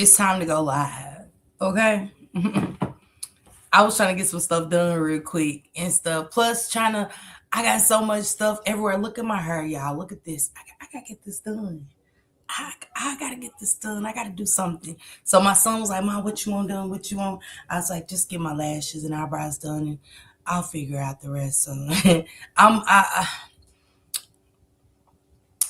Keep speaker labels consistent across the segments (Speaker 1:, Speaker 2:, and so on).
Speaker 1: it's time to go live. Okay. I was trying to get some stuff done real quick and stuff. Plus, I got so much stuff everywhere. Look at my hair, y'all. Look at this. I gotta get this done. I gotta get this done. I gotta do something. So my son was like, "Mom, what you want done? What you want?" I was like, "Just get my lashes and eyebrows done, and I'll figure out the rest." So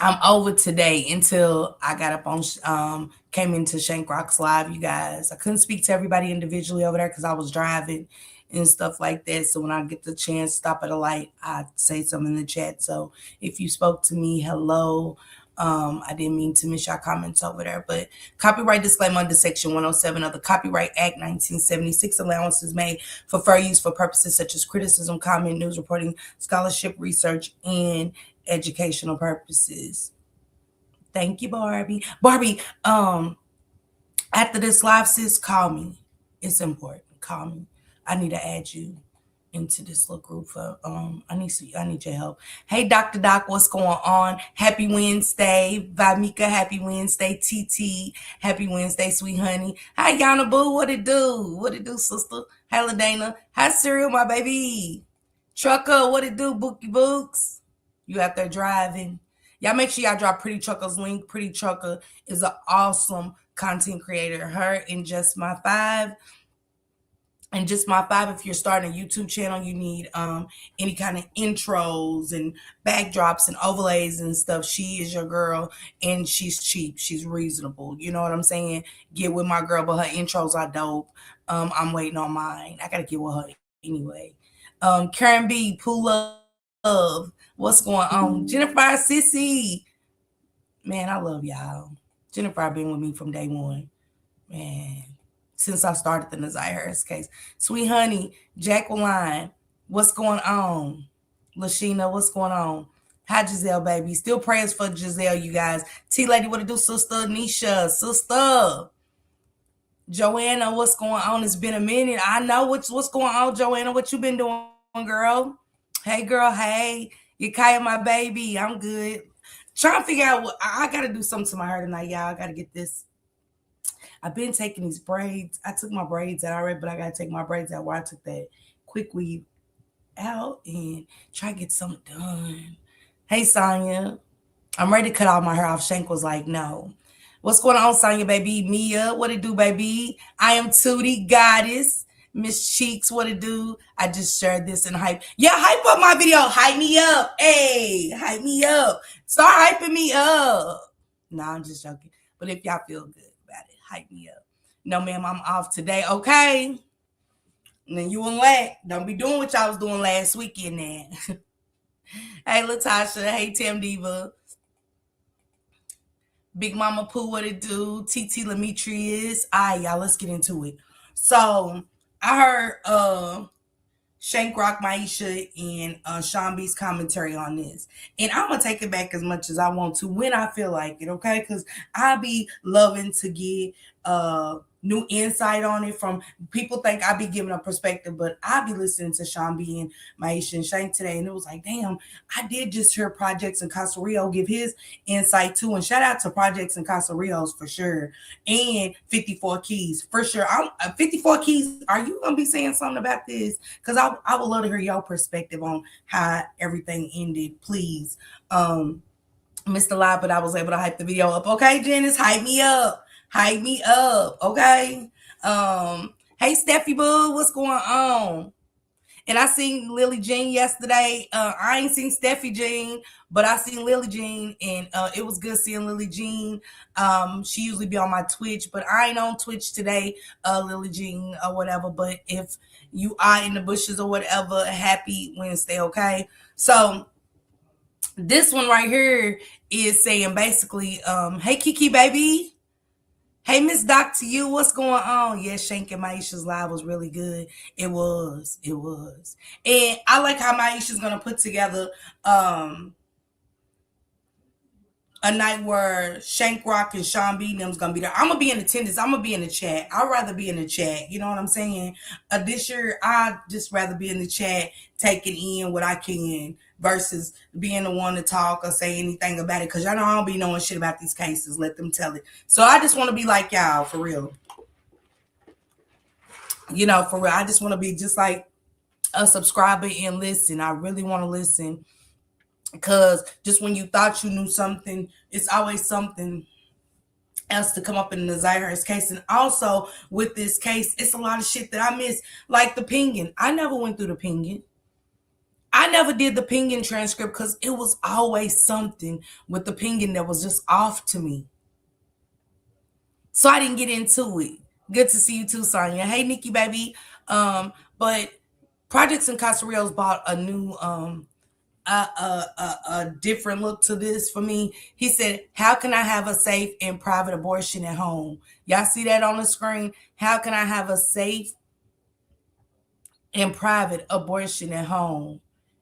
Speaker 1: I'm over today until I got up on came into Shank Rock's live. You guys, I couldn't speak to everybody individually over there because I was driving and stuff like that. So when I get the chance, stop at a light, I say something in the chat. So if you spoke to me, hello. I didn't mean to miss your comments over there, but copyright disclaimer under Section 107 of the Copyright Act 1976, allowances made for fair use for purposes such as criticism, comment, news reporting, scholarship, research, and educational purposes. Thank you, Barbie. Barbie, after this live, sis, call me. It's important. Call me. I need to add you into this little group for I need your help. Hey Dr. Doc, what's going on? Happy Wednesday. Vamika, happy Wednesday. TT, happy Wednesday, sweet honey. Hi Yana Boo, what it do? What it do, sister? Hi LaDana. Hi Cyril, my baby. Trucker, what it do, Bookie Books? You out there driving. Y'all make sure y'all drop Pretty Trucker's link. Pretty Trucker is an awesome content creator. Her and Just My Five. And Just My Five, if you're starting a YouTube channel, you need any kind of intros and backdrops and overlays and stuff. She is your girl, and she's cheap. She's reasonable. You know what I'm saying? Get with my girl, but her intros are dope. I'm waiting on mine. I gotta get with her anyway. Karen B, Pooh Love, what's going on? Jennifer Sissy, man, I love y'all. Jennifer been with me from day one, man. Since I started the Nazai Harris case. Sweet honey, Jacqueline, what's going on? Lashina, what's going on? Hi, Giselle, baby. Still prayers for Giselle, you guys. T-Lady, what to do, sister? Nisha, sister. Joanna, what's going on? It's been a minute. I know what's going on, Joanna. What you been doing, girl? Hey, girl, hey. Yakaya, my baby. I'm good. Trying to figure out what I got to do something to my hair tonight, y'all. I got to get this. I've been taking these braids. I took my braids out already, but I got to take my braids out while I took that quick weave out and try to get something done. Hey, Sonya. I'm ready to cut all my hair off. Shank was like, no. What's going on, Sonya, baby? Mia, what it do, baby? I am Tootie Goddess. Miss Cheeks, what it do? I just shared this and hype. Yeah, hype up my video. Hype me up. Hey, hype me up. Start hyping me up. No, I'm just joking. But if y'all feel good about it, hype me up. No, ma'am, I'm off today. Okay. And then you and Lat, don't be doing what y'all was doing last weekend then. Hey, Latasha. Hey, Tam Diva. Big Mama Pooh, what it do? TT Lametrius. All right, y'all, let's get into it. So, I heard Shank Rock, Maisha, and Sean B's commentary on this. And I'm going to take it back as much as I want to when I feel like it, okay? Because I be loving to get new insight on it from people. Think I be giving a perspective, but I be listening to Sean B and Maisha and Shank today, and it was like, damn, I did just hear Projects and Casa Rio give his insight too. And shout out to Projects and Casa Rios for sure, and 54 Keys for sure. 54 Keys, are you gonna be saying something about this? Because I would love to hear your perspective on how everything ended, please. Missed a lot, but I was able to hype the video up. Okay, Janice, hype me up. Hype me up, okay? Hey, Steffi Boo, what's going on? And I seen Lily Jean yesterday. I ain't seen Steffi Jean, but I seen Lily Jean, and it was good seeing Lily Jean. She usually be on my Twitch, but I ain't on Twitch today, Lily Jean or whatever. But if you are in the bushes or whatever, happy Wednesday, okay? So this one right here is saying basically, hey, Kiki, baby. Hey, Miss Doc, to you, what's going on? Yes, Shank and Maisha's live was really good. It was. And I like how Maisha's going to put together a night where Shank Rock and Sean B and them's going to be there. I'm going to be in attendance. I'm going to be in the chat. I'd rather be in the chat. You know what I'm saying? This year, I'd just rather be in the chat, taking in what I can versus being the one to talk or say anything about it. Because y'all know I don't be knowing shit about these cases. Let them tell it. So I just want to be like y'all, for real. You know, for real. I just want to be just like a subscriber and listen. I really want to listen. Because just when you thought you knew something, it's always something else to come up in the Zyhurst case. And also with this case, it's a lot of shit that I missed, like the pinging. I never went through the pinging. I never did the pinging transcript because it was always something with the pinging that was just off to me. So I didn't get into it. Good to see you too, Sonya. Hey, Nikki, baby. But Projects Incarcerados bought a new a different look to this for me. He said, how can I have a safe and private abortion at home? Y'all see that on the screen? How can I have a safe and private abortion at home?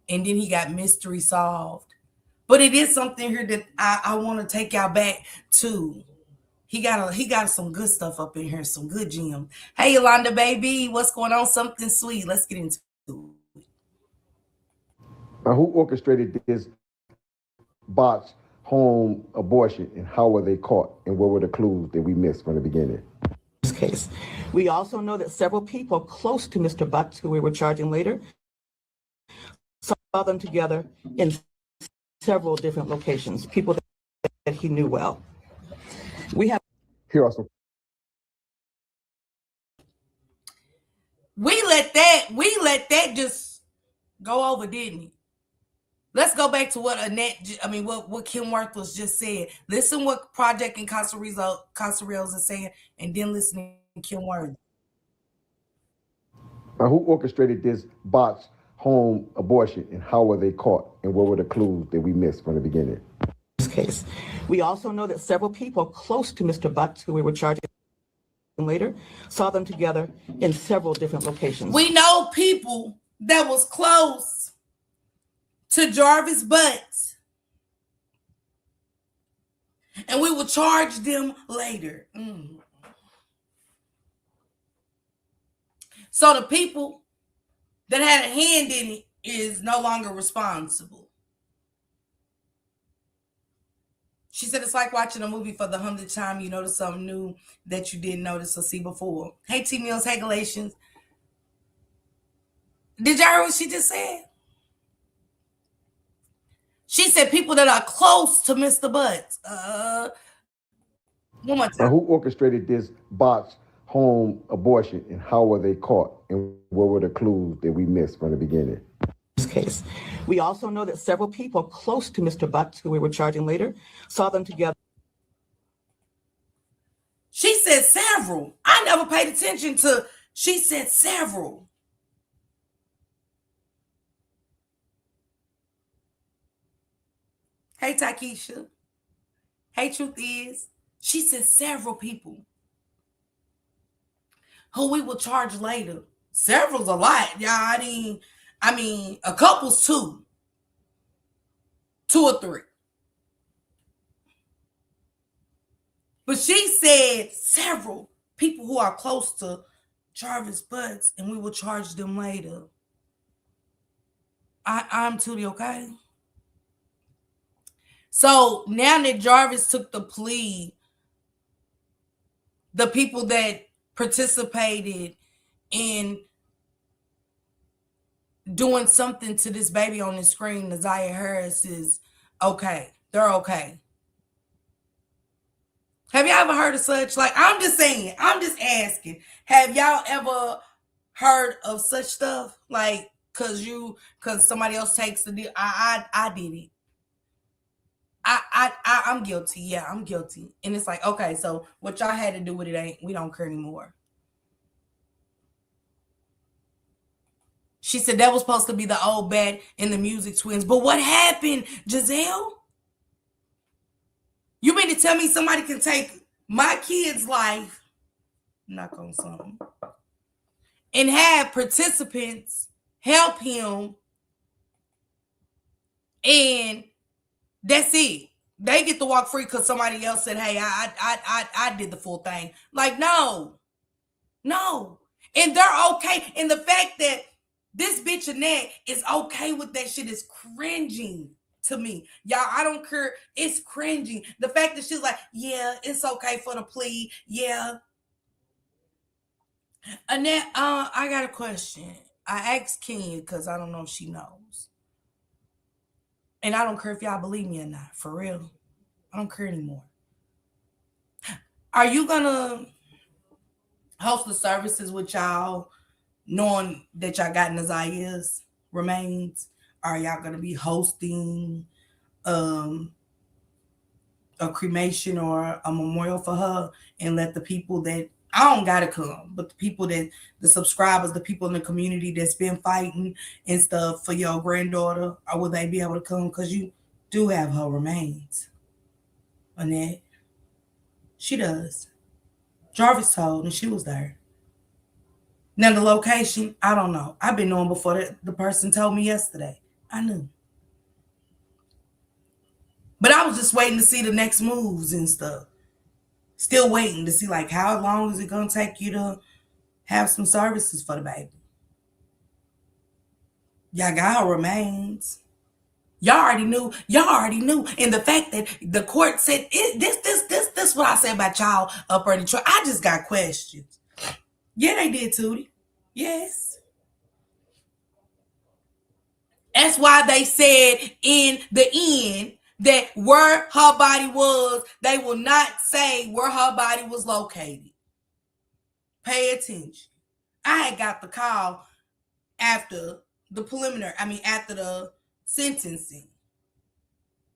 Speaker 1: And then he got mystery solved. But it is something here that I want to take y'all back to. He got some good stuff up in here, some good gems. Hey, Yolanda, baby, what's going on? Something sweet. Let's get into it.
Speaker 2: Now, who orchestrated this botched home abortion, and how were they caught, and what were the clues that we missed from the beginning?
Speaker 3: This case. We also know that several people close to Mr. Butts, who we were charging later, saw them together in several different locations, people that he knew well. We have
Speaker 2: Here are some.
Speaker 1: We let that just go over, didn't he? Let's go back to what what Kim Worthless just said. Listen what Project Incarcerados is saying, and then listen to Kim Worthless.
Speaker 2: Now, who orchestrated this botched home abortion, and how were they caught, and what were the clues that we missed from the beginning?
Speaker 3: This case. We also know that several people close to Mr. Butts, who we were charging later, saw them together in several different locations.
Speaker 1: We know people that was close to Jarvis Butts, and we will charge them later. So the people that had a hand in it is no longer responsible. She said it's like watching a movie for the 100th time. You notice something new that you didn't notice or see before. Hey, T Mills. Hey, Galatians. Did y'all hear what she just said? She said people that are close to Mr. Butts. One more time.
Speaker 2: Now, who orchestrated this botched home abortion, and how were they caught, and what were the clues that we missed from the beginning?
Speaker 3: This case. We also know that several people close to Mr. Butts, who we were charging later, saw them together.
Speaker 1: She said several. I never paid attention to. She said several. Hey, Takesha. Hey, Truth Is. She said several people who we will charge later. Several's a lot, y'all. I mean, a couple's two or three. But she said several people who are close to Jarvis Butts, and we will charge them later. I'm Tootie, okay? So now that Jarvis took the plea, the people that participated in doing something to this baby on the screen, Naziah Harris, is okay. They're okay. Have y'all ever heard of such? Like, I'm just saying, I'm just asking. Have y'all ever heard of such stuff? Like, cause somebody else takes the deal. I did it. I'm guilty. Yeah, I'm guilty. And it's like, okay, so what y'all had to do with it we don't care anymore. She said that was supposed to be the old bat and the Music Twins. But what happened, Giselle? You mean to tell me somebody can take my kid's life, knock on something, and have participants help him, and that's it? They get to walk free because somebody else said, hey, I did the full thing. Like, no. And they're okay. And the fact that This bitch Annette is okay with that shit. Is cringing to me. Y'all, I don't care. It's cringing. The fact that she's like, yeah, it's okay for the plea. Yeah. Annette, I got a question. I asked Kenya because I don't know if she knows. And I don't care if y'all believe me or not. For real. I don't care anymore. Are you gonna host the services with y'all knowing that y'all got Nazaya's remains? Are y'all gonna be hosting a cremation or a memorial for her and let the people that I don't gotta come, but the people that the subscribers, the people in the community that's been fighting and stuff for your granddaughter, or will they be able to come? Because you do have her remains, Annette. She does. Jarvis told, and she was there. Now the location, I don't know. I've been knowing before the person told me yesterday. I knew. But I was just waiting to see the next moves and stuff. Still waiting to see like how long is it gonna take you to have some services for the baby. Y'all got her remains. Y'all already knew. Y'all already knew. And the fact that the court said this what I said about y'all up in the trial. I just got questions. Yeah, they did, Tootie. Yes. That's why they said in the end that where her body was, they will not say where her body was located. Pay attention. I had got the call after the preliminary, after the sentencing.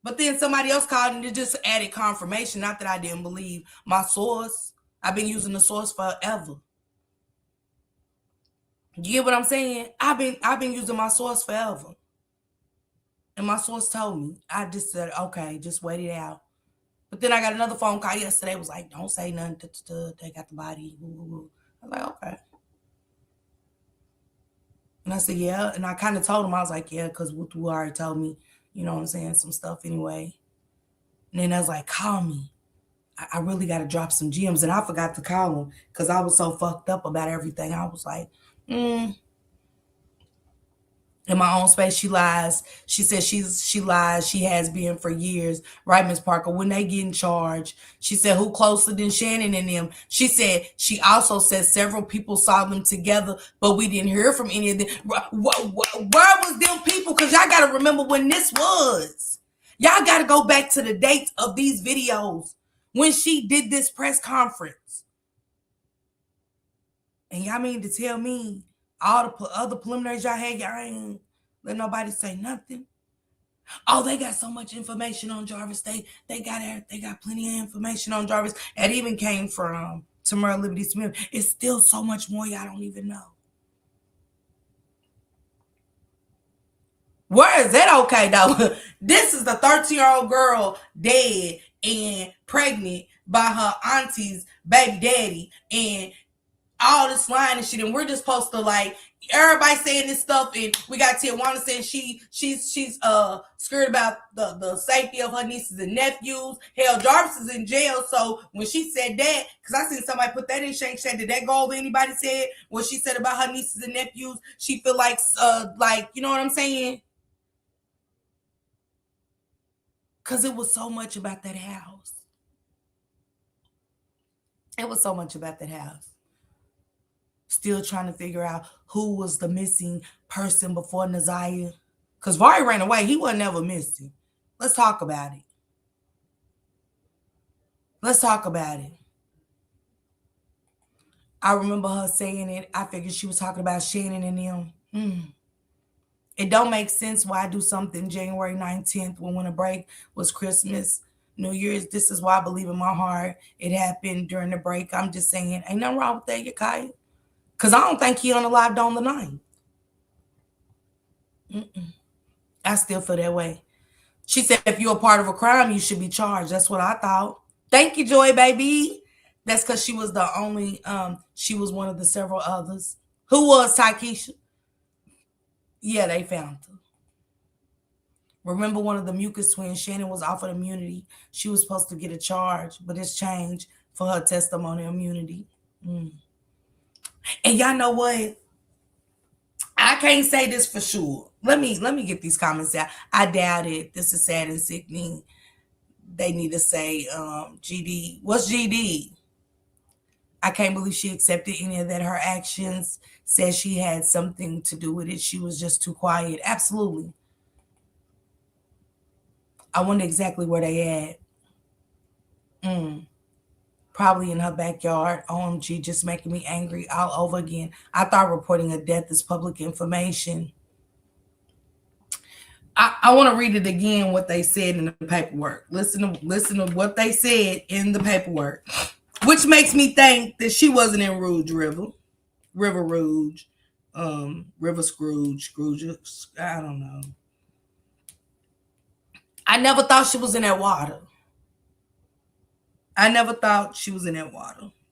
Speaker 1: But then somebody else called and it just added confirmation. Not that I didn't believe my source. I've been using the source forever. You get what I'm saying? I've been using my source forever. And my source told me. I just said, okay, just wait it out. But then I got another phone call yesterday. It was like, don't say nothing. They got the body. I was like, okay. And I said, yeah. And I kind of told him, I was like, yeah, because Wutu already told me, you know what I'm saying, some stuff anyway. And then I was like, call me. I really got to drop some gems. And I forgot to call him because I was so fucked up about everything. I was like, in my own space, she lies. She says she lies. She has been for years. Right, Miss Parker? When they get in charge, she said, who closer than Shannon and them? She said, she also said several people saw them together, but we didn't hear from any of them. Where was them people? Because y'all got to remember when this was. Y'all got to go back to the dates of these videos when she did this press conference. And y'all mean to tell me all the other preliminaries y'all had, y'all ain't let nobody say nothing? Oh, they got so much information on Jarvis. They got plenty of information on Jarvis. It even came from Tamara Liberty Smith. It's still so much more y'all don't even know. Where is that okay, though? This is the 13-year-old girl dead and pregnant by her auntie's baby daddy and all this lying and shit. And we're just supposed to like, everybody saying this stuff, and we got Tijuana saying she's scared about the safety of her nieces and nephews. Hell, Jarvis is in jail, so when she said that, because I seen somebody put that in Shank Shank, did that go over anybody said what she said about her nieces and nephews? She feel like you know what I'm saying? Because it was so much about that house. It was so much about that house. Still trying to figure out who was the missing person before Nazaya. Because Vari ran away. He wasn't ever missing. Let's talk about it. Let's talk about it. I remember her saying it. I figured she was talking about Shannon and them. It don't make sense why I do something January 19th when winter break was Christmas, New Year's. This is why I believe in my heart it happened during the break. I'm just saying, ain't nothing wrong with that, Yakaya. Because I don't think he unalived on the 9th. I still feel that way. She said, if you're a part of a crime, you should be charged. That's what I thought. Thank you, Joy, baby. That's because she was the only, she was one of the several others. Who was Taikisha? Yeah, they found her. Remember one of the mucus twins, Shannon, was offered immunity. She was supposed to get a charge, but it's changed for her testimony immunity. And y'all know what? I can't say this for sure. Let me get these comments out. I doubt it. This is sad and sickening. They need to say, GD. What's GD? I can't believe she accepted any of that. Her actions said she had something to do with it. She was just too quiet. Absolutely. I wonder exactly where they at. Probably in her backyard. OMG, just making me angry all over again. I thought reporting a death is public information. I want to read it again, what they said in the paperwork. Listen to what they said in the paperwork, which makes me think that she wasn't in River Rouge, River Scrooge, I don't know. I never thought she was in that water.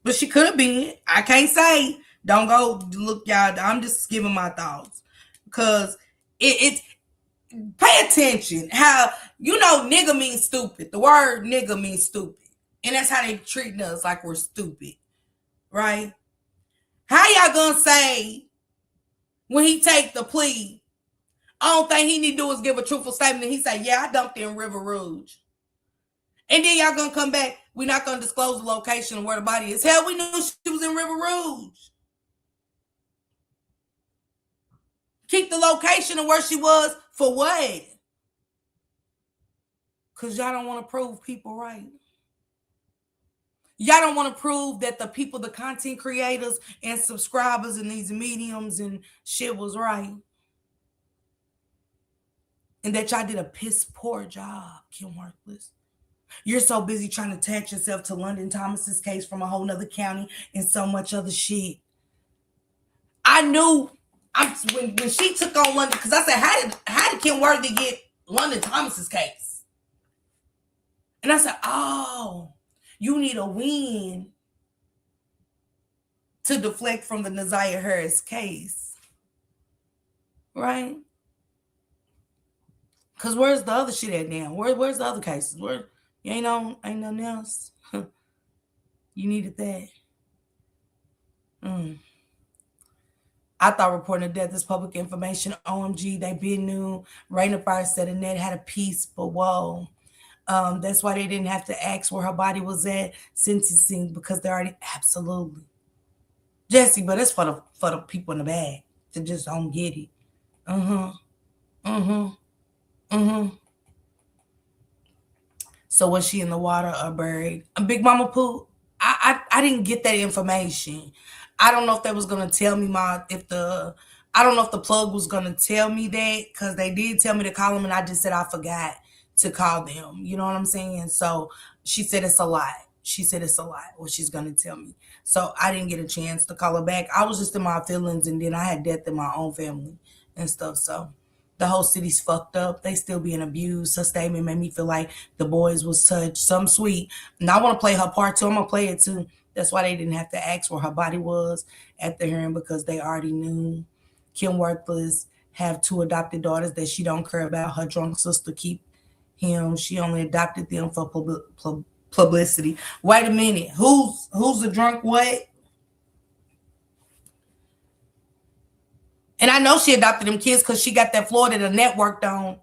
Speaker 1: But she could have been. I can't say. Don't go look, y'all. I'm just giving my thoughts. Because it's pay attention. How, nigga means stupid. The word nigga means stupid. And that's how they treating us, like we're stupid. Right? How y'all gonna say when he take the plea, all thing he need to do is give a truthful statement, and he say, yeah, I dumped in River Rouge. And then y'all gonna come back, we're not gonna disclose the location of where the body is. Hell, we knew she was in River Rouge. Keep the location of where she was for what? Because y'all don't want to prove people right. Y'all don't want to prove that the people, the content creators and subscribers and these mediums and shit was right. And that y'all did a piss poor job, Kim Worthless. You're so busy trying to attach yourself to London Thomas's case from a whole nother county and so much other shit. I knew when she took on London, because I said, how did Kim Worthy get London Thomas's case? And I said, oh, you need a win to deflect from the Naziah Harris case. Right? Because where's the other shit at now? Where's the other cases? Where you ain't nothing else? You needed that. I thought reporting a death is public information. OMG, they been new. Raina Fire said Annette had a piece, but whoa. That's why they didn't have to ask where her body was at sentencing, because they already absolutely. Jesse, but it's for the people in the bag that just don't get it. So was she in the water or buried? Big Mama Pooh, I didn't get that information. I don't know if they was gonna tell me I don't know if the plug was gonna tell me that, because they did tell me to call them and I just said I forgot to call them. You know what I'm saying? So she said it's a lot. What she's gonna tell me. So I didn't get a chance to call her back. I was just in my feelings, and then I had death in my own family and stuff. So the whole city's fucked up. They still being abused. Her statement made me feel like the boys was touched. Some sweet. And I want to play her part too. I'm gonna play it too. That's why they didn't have to ask where her body was at the hearing, because they already knew. Kim Worthless have 2 adopted daughters that she don't care about. Her drunk sister keep him. She only adopted them for publicity. Wait a minute. Who's a drunk what? And I know she adopted them kids because she got that Florida the network on.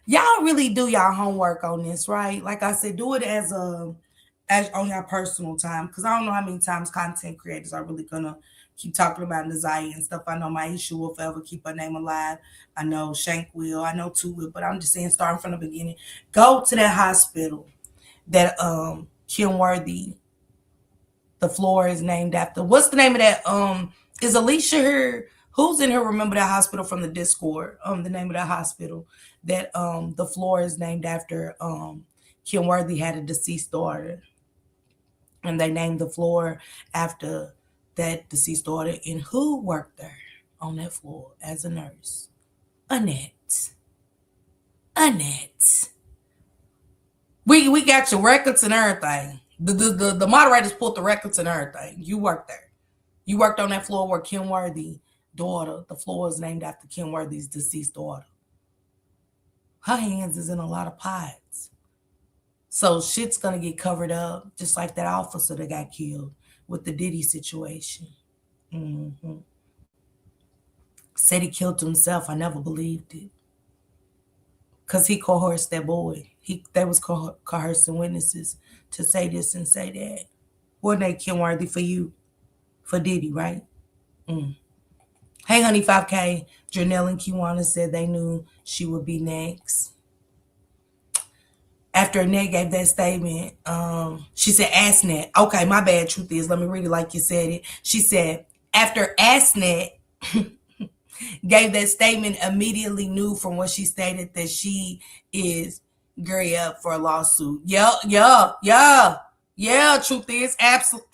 Speaker 1: Y'all really do y'all homework on this, right? Like I said, do it as on your personal time, because I don't know how many times content creators are really gonna keep talking about Naziah and stuff. I know Maisha will forever keep her name alive. I know Shank will. I know Two will. But I'm just saying, starting from the beginning, go to that hospital that Kim Worthy, the floor is named after. What's the name of that? Is Alicia here? Who's in here? Remember that hospital from the Discord? The name of that hospital that the floor is named after. Kim Worthy had a deceased daughter, and they named the floor after that deceased daughter. And who worked there on that floor as a nurse? Annette. We got your records and everything. The moderators pulled the records and everything. You worked there. You worked on that floor where Kim Worthy daughter. The floor is named after Kim Worthy's deceased daughter. Her hands is in a lot of pots. So shit's gonna get covered up, just like that officer that got killed with the Diddy situation. said he killed himself. I never believed it. Because he coerced that boy. They was coercing witnesses to say this and say that. Wasn't they Kim Worthy for you? For Diddy, right? Hey, honey, 5K. Janelle and Kiwana said they knew she would be next. After Annette gave that statement, she said, Asnet. Okay, my bad. Truth is, let me read it like you said it. She said, after Asnet gave that statement, immediately knew from what she stated that she is gearing up for a lawsuit. Yeah. Truth is, absolutely.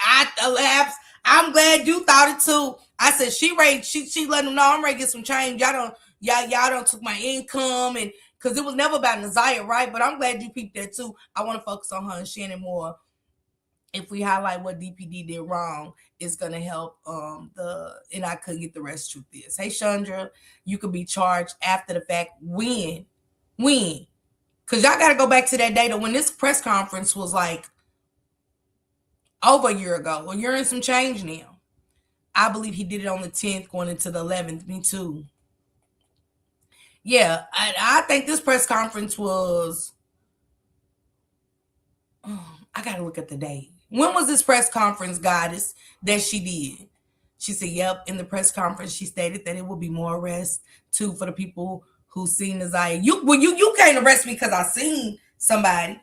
Speaker 1: I'm glad you thought it too. I said she let them know I'm ready to get some change. Y'all don't took my income, and because it was never about Nazaya, right? But I'm glad you peeped that too. I want to focus on her and Shannon more. If we highlight what DPD did wrong, it's gonna help and I couldn't get the rest. Truth is, hey Chandra, you could be charged after the fact. When? Because y'all got to go back to that data when this press conference was like over a year ago. Well, you're in some change now. I believe he did it on the 10th, going into the 11th. Me too. Yeah, I think this press conference was. I got to look at the date. When was this press conference, Goddess, that she did? She said, yep, in the press conference, she stated that it will be more arrests, too, for the people who seen Nazaya. You can't arrest me because I seen somebody.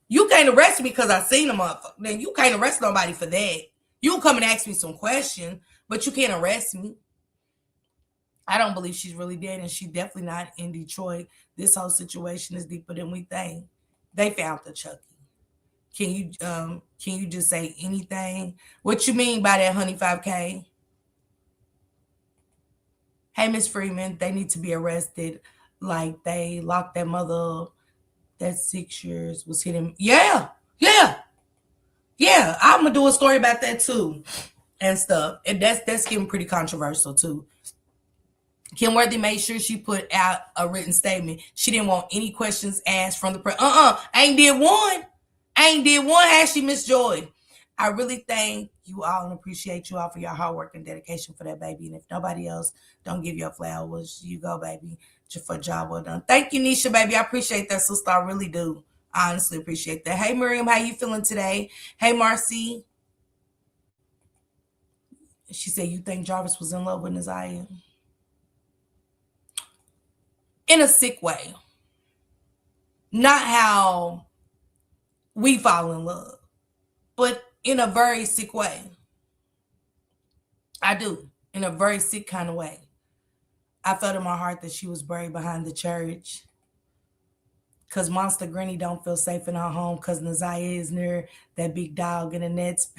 Speaker 1: You can't arrest me because I seen a motherfucker. Then you can't arrest nobody for that. You can come and ask me some questions, but you can't arrest me. I don't believe she's really dead, and she's definitely not in Detroit. This whole situation is deeper than we think. They found the Chucky. Can you just say anything? What you mean by that, honey, 5K? Hey, Miss Freeman, they need to be arrested. Like they locked that mother up. That 6 years was hitting. Yeah. I'm gonna do a story about that too, and stuff. And that's getting pretty controversial too. Kim Worthy made sure she put out a written statement. She didn't want any questions asked from the press. I ain't did one. Ashley, Miss Joy. I really thank you all and appreciate you all for your hard work and dedication for that baby. And if nobody else don't give your flowers, you go, baby, for a job well done. Thank you, Nisha, baby. I appreciate that, sister. I really do. I honestly appreciate that. Hey, Miriam, how you feeling today? Hey, Marcy. She said, you think Jarvis was in love with Nazaya? In a sick way. Not how we fall in love, but in a very sick way. I do. In a very sick kind of way. I felt in my heart that she was buried behind the church. Because Monster Granny don't feel safe in her home because Nazaya is near that big dog in the nets.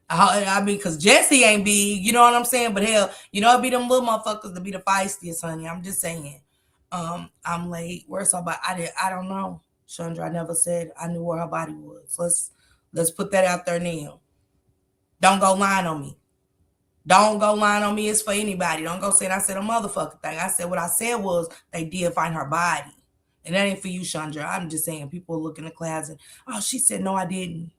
Speaker 1: I mean, because Jesse ain't big, you know what I'm saying? But hell, it be them little motherfuckers to be the feistiest, honey. I'm just saying. I'm late. Where's her body? I don't know, Chandra. I never said I knew where her body was. Let's put that out there now. Don't go lying on me. Don't go lying on me. It's for anybody. Don't go saying I said a motherfucker thing. I said what I said was they did find her body. And that ain't for you, Chandra. I'm just saying people look in the clouds and, she said, no, I didn't.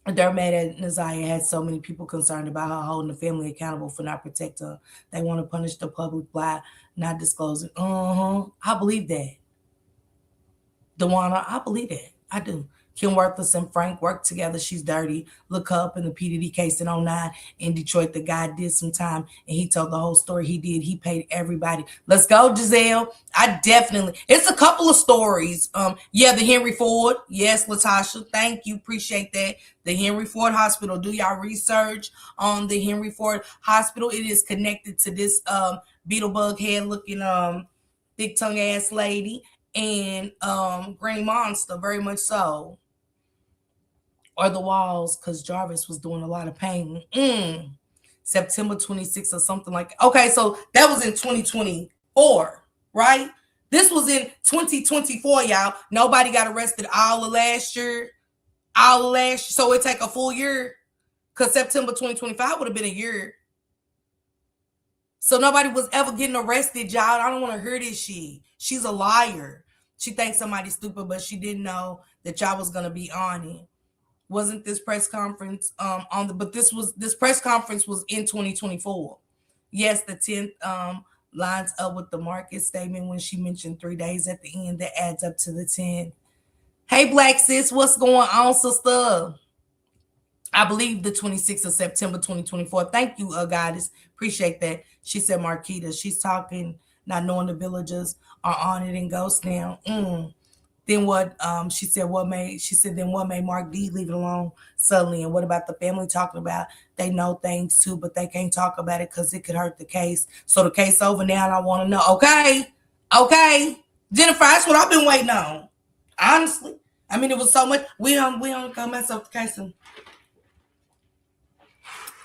Speaker 1: They're mad at Nazaya had so many people concerned about her holding the family accountable for not protecting her. They want to punish the public by not disclosing. I believe that. Dewana, I believe that. I do. Kim Worthless and Frank worked together. She's dirty. Look up in the PDD case in 2009 in Detroit. The guy did some time and he told the whole story he did. He paid everybody. Let's go, Giselle. It's a couple of stories. The Henry Ford. Yes, Latasha. Thank you. Appreciate that. The Henry Ford Hospital. Do y'all research on the Henry Ford Hospital? It is connected to this beetlebug head looking thick tongue ass lady and Granny Monster, very much so. Or the walls, because Jarvis was doing a lot of painting. September 26th or something like that. Okay, so that was in 2024, right? This was in 2024, y'all. Nobody got arrested all of last year. So it take a full year. Because September 2025 would have been a year. So nobody was ever getting arrested, y'all. I don't want to hear this shit. She's a liar. She thinks somebody's stupid, but she didn't know that y'all was going to be on it. Wasn't this press conference but this press conference was in 2024. Yes, the 10th lines up with the market statement when she mentioned 3 days at the end. That adds up to the 10. Hey, Black Sis, what's going on, sister? I believe the 26th of September 2024. Thank you, Goddess. Appreciate that. She said, Marquita, she's talking, not knowing the villagers are on it and ghost now. Then what? She said, then what made Mark D leave it alone suddenly? And what about the family talking about? They know things too, but they can't talk about it because it could hurt the case. So the case over now, and I want to know. Okay, Jennifer, that's what I've been waiting on. Honestly, I mean, it was so much. We don't go mess up the case.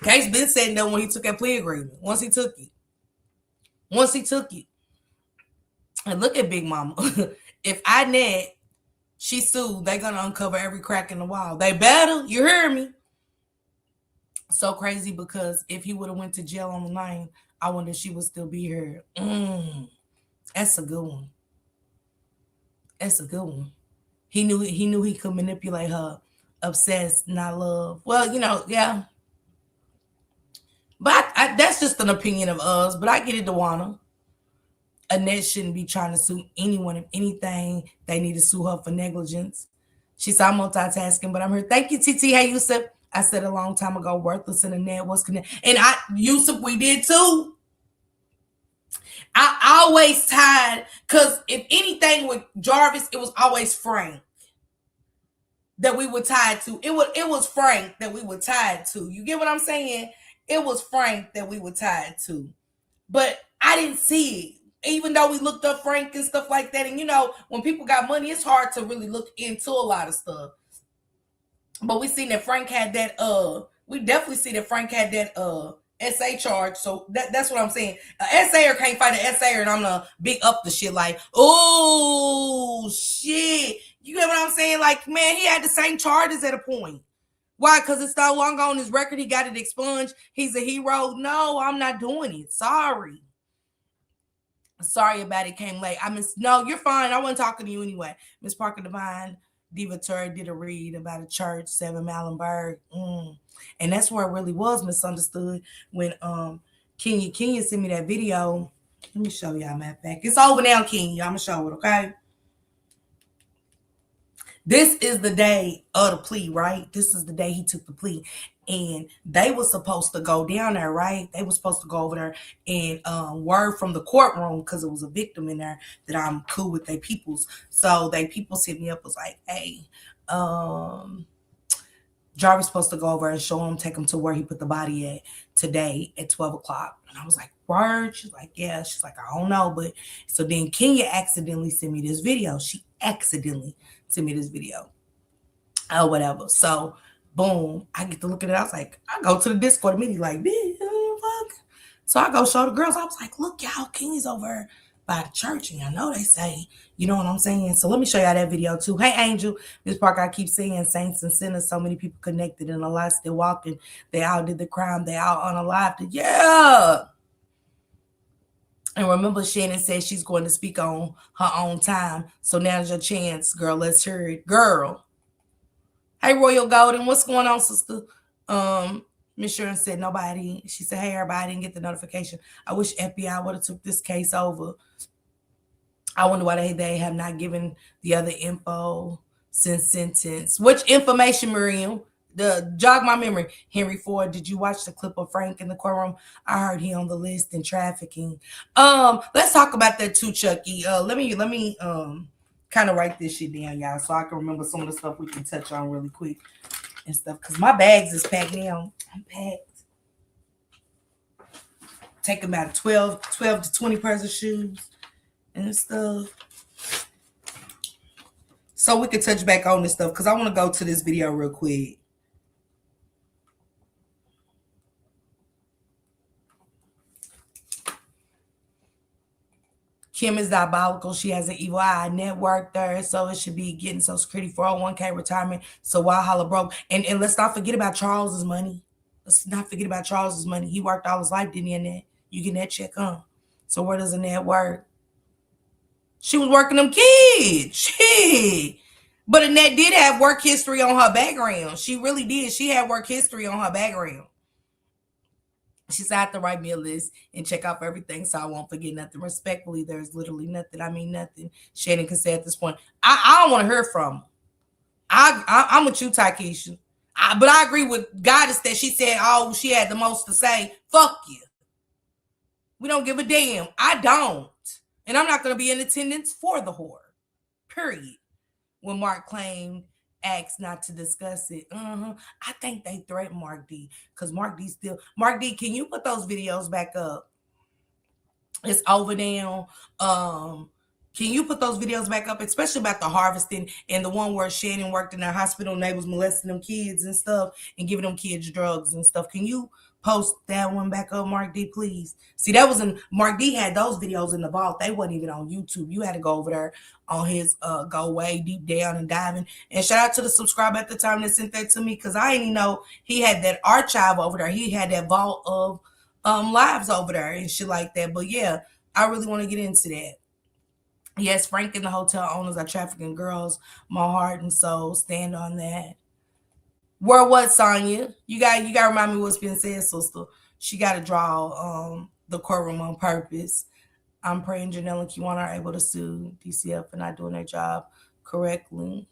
Speaker 1: Case been sitting there when he took that plea agreement. Once he took it. And look at Big Mama. If Inette, she sued, they're going to uncover every crack in the wall. They better. You hear me? So crazy, because if he would have went to jail on the line, I wonder if she would still be here. That's a good one. He knew he could manipulate her. Obsessed, not love. Well, yeah. But that's just an opinion of us. But I get it, Dewana. Inette shouldn't be trying to sue anyone of anything. They need to sue her for negligence. She said, I'm multitasking, but I'm here. Thank you, TT. Hey, Yusuf. I said a long time ago, Worthless and Inette was connected. And Yusuf, we did too. I always tied, because if anything with Jarvis, it was always Frank that we were tied to. It was Frank that we were tied to. You get what I'm saying? It was Frank that we were tied to. But I didn't see it. Even though we looked up Frank and stuff like that. And when people got money, it's hard to really look into a lot of stuff. But we seen that Frank had that, we definitely see that Frank had that SA charge. So that's what I'm saying. An SAer can't fight an SAer, and I'm gonna big up the shit like, oh shit. You get what I'm saying? Like, man, he had the same charges at a point. Why? Because it's so long on his record, he got it expunged. He's a hero. No, I'm not doing it. Sorry about it. Came late. No, you're fine. I wasn't talking to you anyway. Miss Parker Divine Diva Turd did a read about a church, 7 Mallenberg. And that's where it really was misunderstood when Kenya sent me that video. Let me show y'all, matter of fact. It's over now, Kenya. I'm gonna show it, okay? This is the day of the plea, right? This is the day he took the plea. And they were supposed to go down there, right? They were supposed to go over there and word from the courtroom, because it was a victim in there, that I'm cool with they peoples. So they peoples hit me up, was like, hey, Jarvis supposed to go over and show him, take him to where he put the body at today at 12 o'clock. And I was like, word? She's like, yeah. She's like, I don't know. But so then Kenya accidentally sent me this video. She accidentally sent me this video. Oh, whatever. So boom, I get to look at it. I was like, I go to the Discord immediately, like, fuck. So I go show the girls. I was like, look, y'all, Kenya's over by the church, and I know they say, you know what I'm saying? So let me show y'all that video too. Hey, Angel, Miss Parker, I keep saying saints and sinners, so many people connected, and a lot still walking. They all did the crime. They all unalived. Yeah. And remember, Shannon said she's going to speak on her own time. So now's your chance, girl. Let's hear it. Girl. Hey, Royal Golden, what's going on, sister? Miss Sharon said nobody. She said, hey, everybody, didn't get the notification. I wish FBI would have took this case over. I wonder why they have not given the other info since sentence. Which information, Miriam? Jog my memory. Henry Ford, did you watch the clip of Frank in the courtroom? I heard he on the list in trafficking. Let's talk about that too, Chucky. Let me kind of write this shit down, y'all, so I can remember some of the stuff we can touch on really quick and stuff, because my bags is packed now. I'm packed. Take about 12 to 20 pairs of shoes and stuff, so we can touch back on this stuff, because I want to go to this video real quick. Kim is diabolical. She has an evil eye. Network there, so it should be getting Social Security, 401k, retirement. So why holla broke? And let's not forget about Charles's money. Let's not forget about Charles's money. He worked all his life, didn't he, Annette? You getting that check, huh? So where does Annette work? She was working them kids. Shit. But Annette did have work history on her background. She really did. She had work history on her background. She said I have to write me a list and check off everything so I won't forget nothing. Respectfully, there's literally nothing. I mean nothing. Shannon can say at this point. I don't want to hear from her. I'm with you, Takesha. But I agree with Goddess that she said, oh, she had the most to say. Fuck you. We don't give a damn. I don't. And I'm not going to be in attendance for the whore. Period. When Mark claimed asked not to discuss it. I think they threatened Mark D. Because Mark D still... Mark D, can you put those videos back up? It's over now. Can you put those videos back up, especially about the harvesting and the one where Shannon worked in a hospital and they was molesting them kids and stuff and giving them kids drugs and stuff? Can you post that one back up, Mark D, please? See, that was in... Mark D had those videos in the vault. They wasn't even on YouTube. You had to go over there on his go way deep down and diving. And shout out to the subscriber at the time that sent that to me, because I didn't know he had that archive over there. He had that vault of lives over there and shit like that. But yeah, I really want to get into that. Yes, Frank and the hotel owners are trafficking girls. My heart and soul stand on that. Where what, Sonya? You got to remind me what's been said, sister. She got to draw the courtroom on purpose. I'm praying Janelle and Kiwana are able to sue DCF for not doing their job correctly.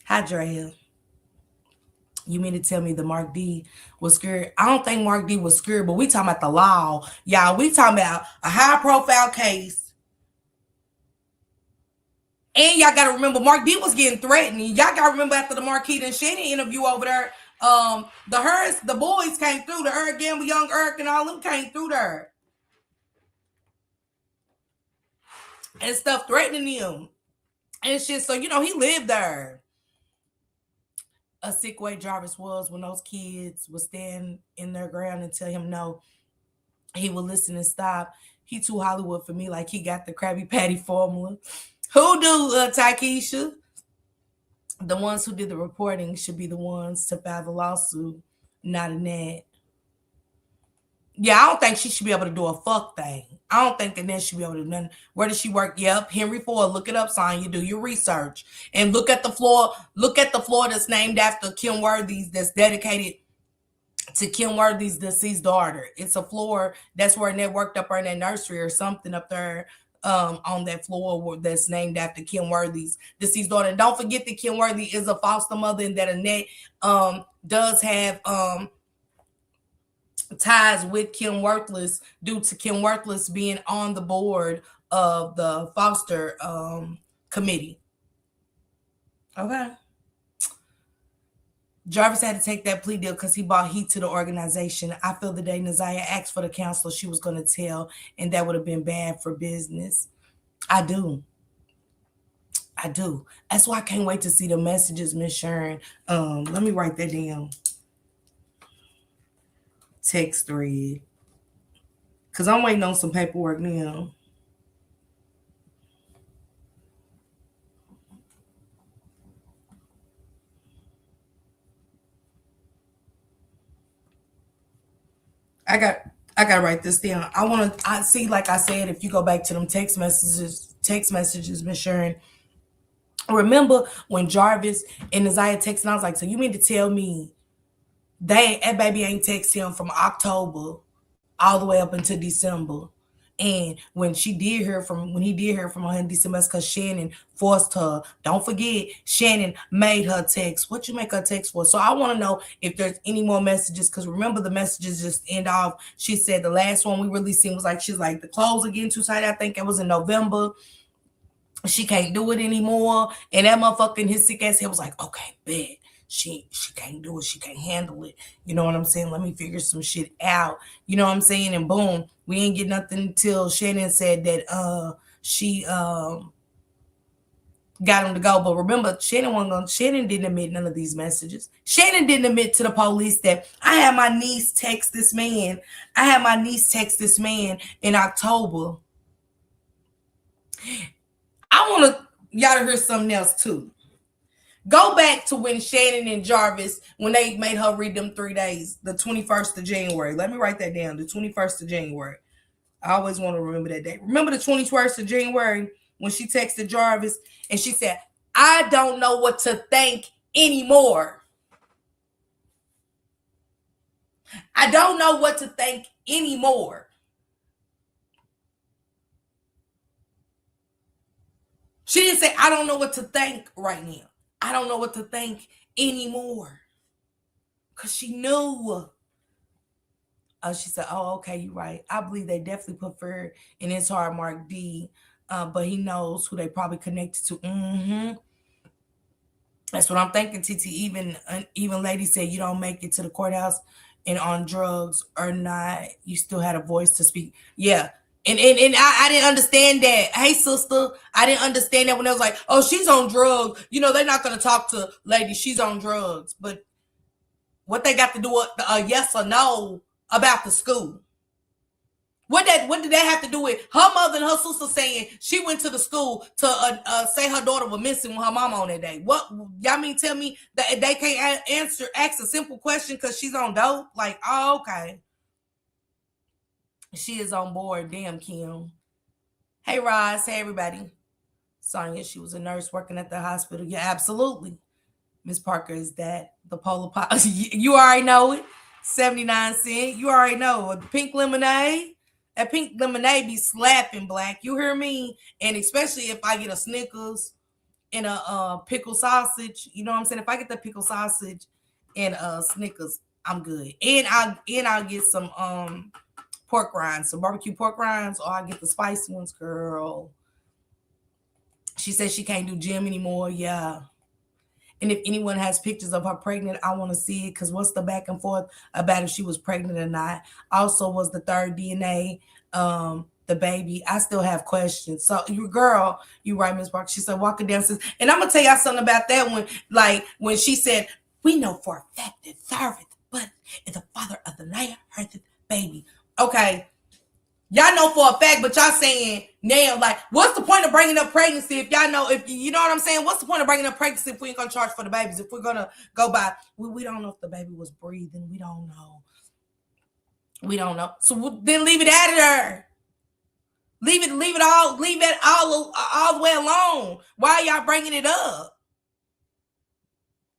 Speaker 1: Hi, Drea. You mean to tell me the Mark D was scared? I don't think Mark D was scared, but we talking about the law. Y'all, we talking about a high-profile case. And y'all got to remember, Mark D was getting threatened. Y'all got to remember after the Marquita and Shannon interview over there, the boys came through. The Eric Gamble, young Eric, and all them came through there. And stuff threatening him. And shit, so, he lived there. A sick way Jarvis was when those kids would stand in their ground and tell him no, he would listen and stop. He too Hollywood for me, like he got the Krabby Patty formula. Who do, Takesha? The ones who did the reporting should be the ones to file the lawsuit, not Annette. Yeah, I don't think she should be able to do a fuck thing. I don't think Annette should be able to do nothing. Where does she work? Yep, Henry Ford. Look it up, son. You do your research. And look at the floor. Look at the floor that's named after Kim Worthy's, that's dedicated to Kim Worthy's deceased daughter. It's a floor that's where Annette worked up there in that nursery or something up there on that floor that's named after Kim Worthy's deceased daughter. And don't forget that Kim Worthy is a foster mother and that Annette does have ties with Kim Worthless due to Kim Worthless being on the board of the foster committee. Okay. Jarvis had to take that plea deal because he brought heat to the organization. I feel the day Naziah asked for the counselor, she was going to tell, and that would have been bad for business. I do. That's why I can't wait to see the messages, Miss Sharon. Let me write that down. Text thread. Because I'm waiting on some paperwork now. I gotta write this down. I see, like I said, if you go back to them text messages, Miss Sharon. Remember when Jarvis and Naziah texted, I was like, so you mean to tell me that baby ain't text him from October all the way up until December? And when he did hear from her in December, it's because Shannon forced her. Don't forget, Shannon made her text. What you make her text for? So I want to know if there's any more messages, because remember the messages just end off. She said the last one we really seen was she's like, the clothes are getting too tight. I think it was in November. She can't do it anymore. And that motherfucker in his sick ass head was like, okay, bet. She can't do it. She can't handle it. You know what I'm saying? Let me figure some shit out. You know what I'm saying? And boom, we ain't get nothing until Shannon said that she got him to go. But remember, Shannon didn't admit none of these messages. Shannon didn't admit to the police that I had my niece text this man. In October. I want y'all to hear something else too. Go back to when Shannon and Jarvis, when they made her read them 3 days, the 21st of January. Let me write that down, the 21st of January. I always want to remember that day. Remember the 21st of January when she texted Jarvis and she said, I don't know what to think anymore. I don't know what to think anymore. She didn't say, I don't know what to think right now. I don't know what to think anymore. Because she knew. She said, oh, okay, you're right. I believe they definitely put Ferd in his hard mark D, but he knows who they probably connected to. Mm-hmm. That's what I'm thinking, TT. Even lady said you don't make it to the courthouse and on drugs or not, you still had a voice to speak. Yeah. And I didn't understand that. Hey, sister, I didn't understand that when they was like, oh, she's on drugs. You know, they're not going to talk to lady. She's on drugs. But what they got to do with a yes or no about the school? What did that have to do with her mother and her sister saying she went to the school to say her daughter was missing with her mom on that day? What y'all mean? Tell me that they can't ask a simple question because she's on dope? Like, oh, okay, she is on board. Damn, Kim. Hey, Roz. Hey, everybody. Sonia, she was a nurse working at the hospital. Yeah, absolutely. Miss Parker, is that the polar pop? You already know it. 79 cents. You already know the pink lemonade. That pink lemonade be slapping, Black. You hear me? And especially if I get a Snickers and a pickle sausage. You know what I'm saying? If I get the pickle sausage and Snickers, I'm good. And I'll get some pork rinds, some barbecue pork rinds, or I'll get the spicy ones, girl. She says she can't do gym anymore. Yeah. And if anyone has pictures of her pregnant, I want to see it, because what's the back and forth about if she was pregnant or not? Also, was the third DNA the baby? I still have questions. So, you right, Ms. Parker. She said, walking down says, and I'm going to tell y'all something about that one. Like, when she said, we know for a fact that Zarvith, but is the father of the night heard the baby. Okay. Y'all know for a fact, but y'all saying now, like, what's the point of bringing up pregnancy if y'all know, if you know what I'm saying? What's the point of bringing up pregnancy if we ain't gonna charge for the babies? If we're gonna go by, we don't know if the baby was breathing. We don't know. We don't know. So then leave it out of there. Leave it all the way alone. Why are y'all bringing it up?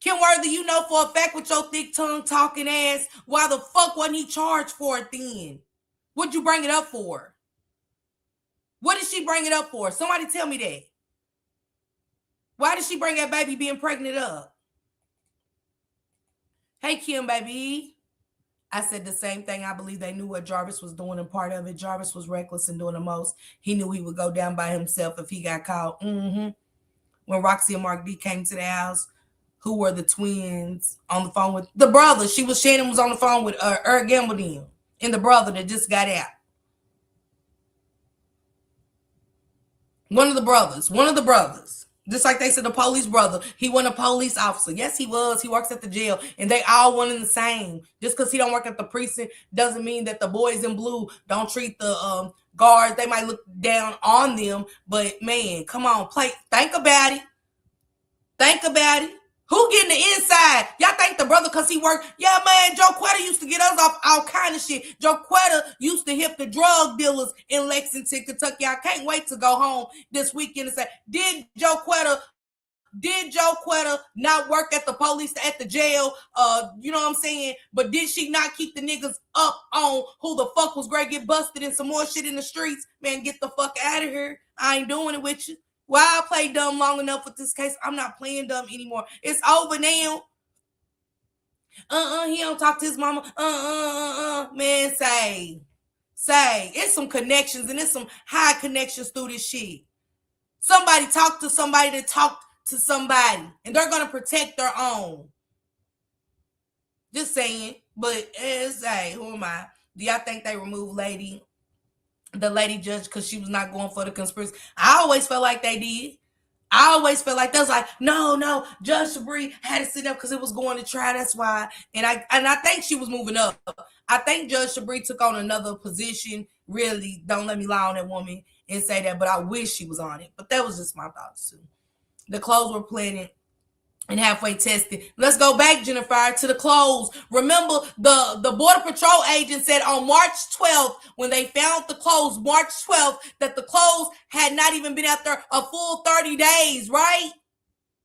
Speaker 1: Kim Worthy, you know for a fact with your thick tongue talking ass, why the fuck wasn't he charged for it then? What'd you bring it up for? What did she bring it up for? Somebody tell me that. Why did she bring that baby being pregnant up? Hey, Kim, baby. I said the same thing. I believe they knew what Jarvis was doing, and part of it, Jarvis was reckless and doing the most. He knew he would go down by himself if he got caught. Mm-hmm. When Roxy and Mark D came to the house, who were the twins on the phone with the brother? Shannon was on the phone with Eric Gambledine and the brother that just got out. One of the brothers. Just like they said, the police brother. He wasn't a police officer. Yes, he was. He works at the jail. And they all one and the same. Just because he don't work at the precinct doesn't mean that the boys in blue don't treat the guards. They might look down on them. But, man, come on. Think about it. Who getting the inside? Y'all think the brother because he worked? Yeah, man, Joe Quetta used to get us off all kind of shit. Joe Quetta used to hit the drug dealers in Lexington, Kentucky. I can't wait to go home this weekend and say, did Joe Quetta not work at the police, at the jail? You know what I'm saying? But did she not keep the niggas up on who the fuck was great, get busted and some more shit in the streets? Man, get the fuck out of here. I ain't doing it with you. Why I played dumb long enough with this case? I'm not playing dumb anymore. It's over now. He don't talk to his mama. Man, say. It's some connections, and it's some high connections through this shit. Somebody talk to somebody that talked to somebody, and they're gonna protect their own. Just saying. But say, who am I? Do y'all think they removed the lady judge because she was not going for the conspiracy? I always felt like they did. I always felt like that was like, no, Judge Shabri had to sit up because it was going to try. That's why. And I think she was moving up. I think Judge Shabri took on another position. Really, don't let me lie on that woman and say that, but I wish she was on it. But that was just my thoughts too. The clothes were planted and halfway tested. Let's go back, Jennifer, to the clothes. Remember, the Border Patrol agent said on March 12th, when they found the clothes, March 12th, that the clothes had not even been out there a full 30 days, right?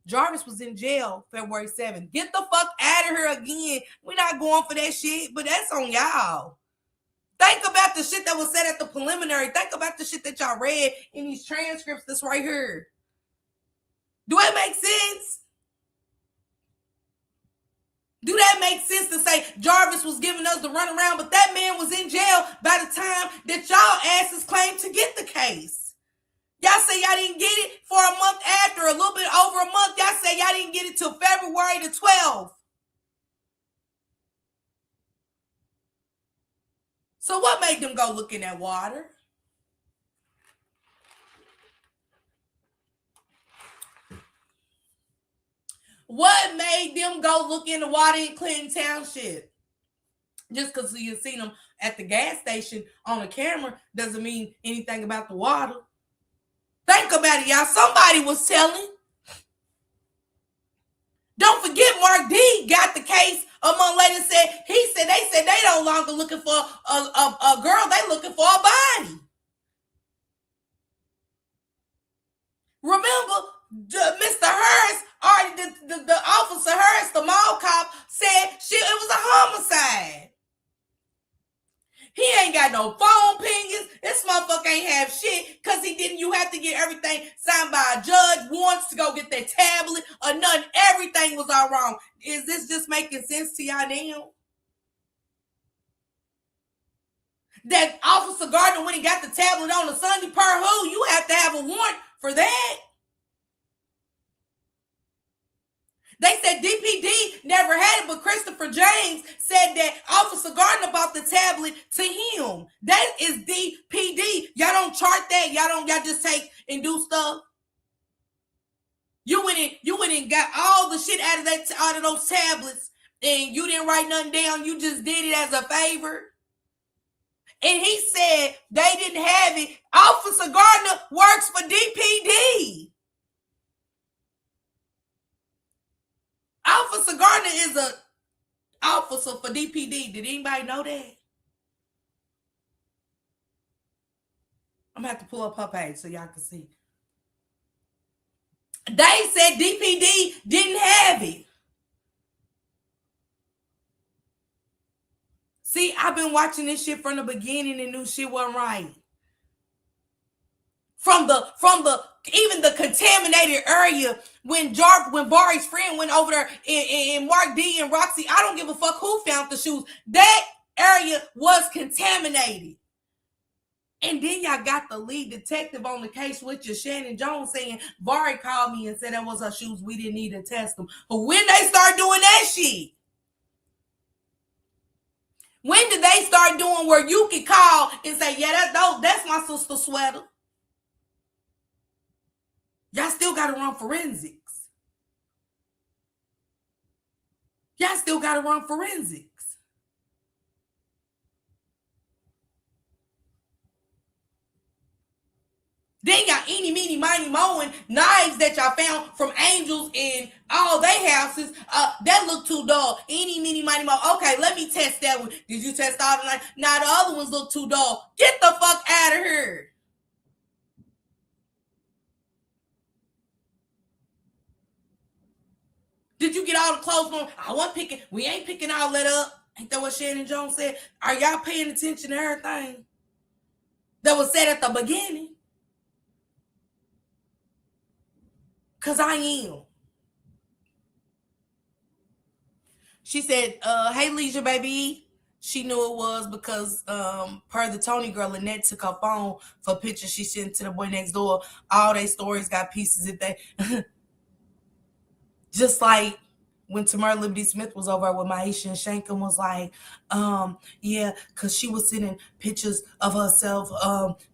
Speaker 1: Jarvis was in jail February 7th. Get the fuck out of here again. We're not going for that shit, but that's on y'all. Think about the shit that was said at the preliminary. Think about the shit that y'all read in these transcripts that's right here. Do it make sense? Do that make sense to say Jarvis was giving us the runaround, but that man was in jail by the time that y'all asses claimed to get the case? Y'all say y'all didn't get it for a month after, a little bit over a month. Y'all say y'all didn't get it till February the 12th. So what made them go look in that water? What made them go look in the water in Clinton Township? Just because you seen them at the gas station on a camera doesn't mean anything about the water. Think about it, y'all. Somebody was telling. Don't forget, Mark D got the case a month later. They said they no longer looking for a girl. They looking for a body. Remember, Mr. Harris, or the officer Harris, the mall cop, said it was a homicide. He ain't got no phone pingers. This motherfucker ain't have shit because he didn't. You have to get everything signed by a judge once to go get that tablet or nothing. Everything was all wrong. Is this just making sense to y'all now? That Officer Gardner, when he got the tablet on a Sunday, per who? You have to have a warrant for that. They said DPD never had it, but Christopher James said that Officer Gardner bought the tablet to him. That is DPD. Y'all don't chart that. Y'all just take and do stuff. You went and got all the shit out of those tablets, and you didn't write nothing down. You just did it as a favor. And he said they didn't have it. Officer Gardner works for DPD. Officer Gardner is a officer for DPD. Did anybody know that? I'm gonna have to pull up her page so y'all can see. They said DPD didn't have it. See, I've been watching this shit from the beginning and knew shit wasn't right. From the even the contaminated area when Bari's friend went over there and Mark D and Roxy, I don't give a fuck who found the shoes. That area was contaminated. And then y'all got the lead detective on the case with you, Shannon Jones, saying Bari called me and said that was her shoes. We didn't need to test them. But when they start doing that shit, when did they start doing where you can call and say, yeah, that's my sister's sweater? Y'all still got to run forensics. Y'all still got to run forensics. Then y'all eeny, meeny, miny, mowing knives that y'all found from angels in all their houses. That look too dull. Eeny, meeny, miny, mo. Okay, let me test that one. Did you test all the knives? Nah, the other ones look too dull. Get the fuck out of here. Did you get all the clothes on? I wasn't picking. We ain't picking all that up. Ain't that what Shannon Jones said? Are y'all paying attention to everything that was said at the beginning? Because I am. She said, hey, Leisure, baby. She knew it was because per the Tony girl, Lynette took her phone for pictures she sent to the boy next door. All their stories got pieces if they... Just like when Tamara Liberty Smith was over with Maisha and Shank and was like, yeah, because she was sending pictures of herself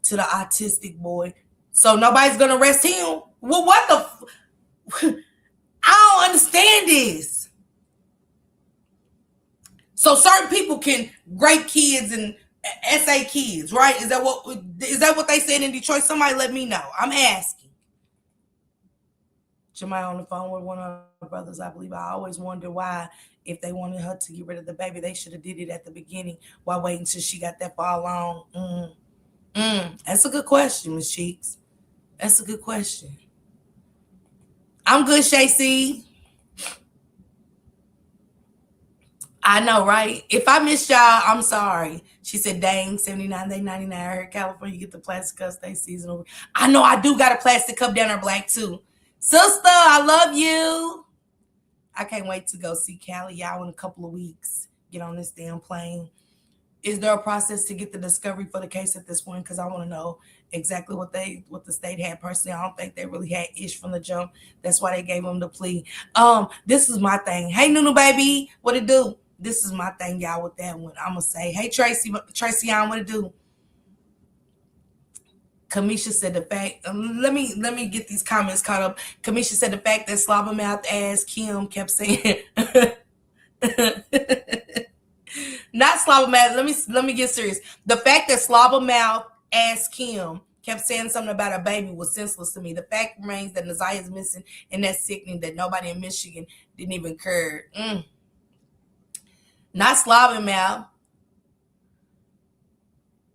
Speaker 1: to the autistic boy. So nobody's going to arrest him? Well, what the... I don't understand this. So certain people can rape kids and SA kids, right? Is that what they said in Detroit? Somebody let me know. I'm asking. Jemai on the phone with one of her brothers, I believe. I always wonder why, if they wanted her to get rid of the baby, they should have did it at the beginning. Why wait until she got that far along? That's a good question, Miss Cheeks. That's a good question. I'm good, Shay C. I know, right? If I missed y'all, I'm sorry. She said, dang, 79, they 99. I heard California get the plastic cup, stay seasonal. I know I do got a plastic cup down there black too. Sister, I love you. I can't wait to go see Callie, y'all, in a couple of weeks. Get on this damn plane. Is there a process to get the discovery for the case at this point? Because I want to know exactly what the state had. Personally, I don't think they really had ish from the jump. That's why they gave them the plea. This is my thing. Hey, Nunu baby, what it do? This is my thing, y'all, with that one. I'm gonna say, hey, Tracy, what it do? Kamisha said the fact. Let me get these comments caught up. Kamisha said the fact that slobbermouth ass Kim kept saying. Not slobbermouth. Let me get serious. The fact that slobbermouth ass Kim kept saying something about a baby was senseless to me. The fact remains that Naziah is missing, and that's sickening that nobody in Michigan didn't even care. Not slobbermouth.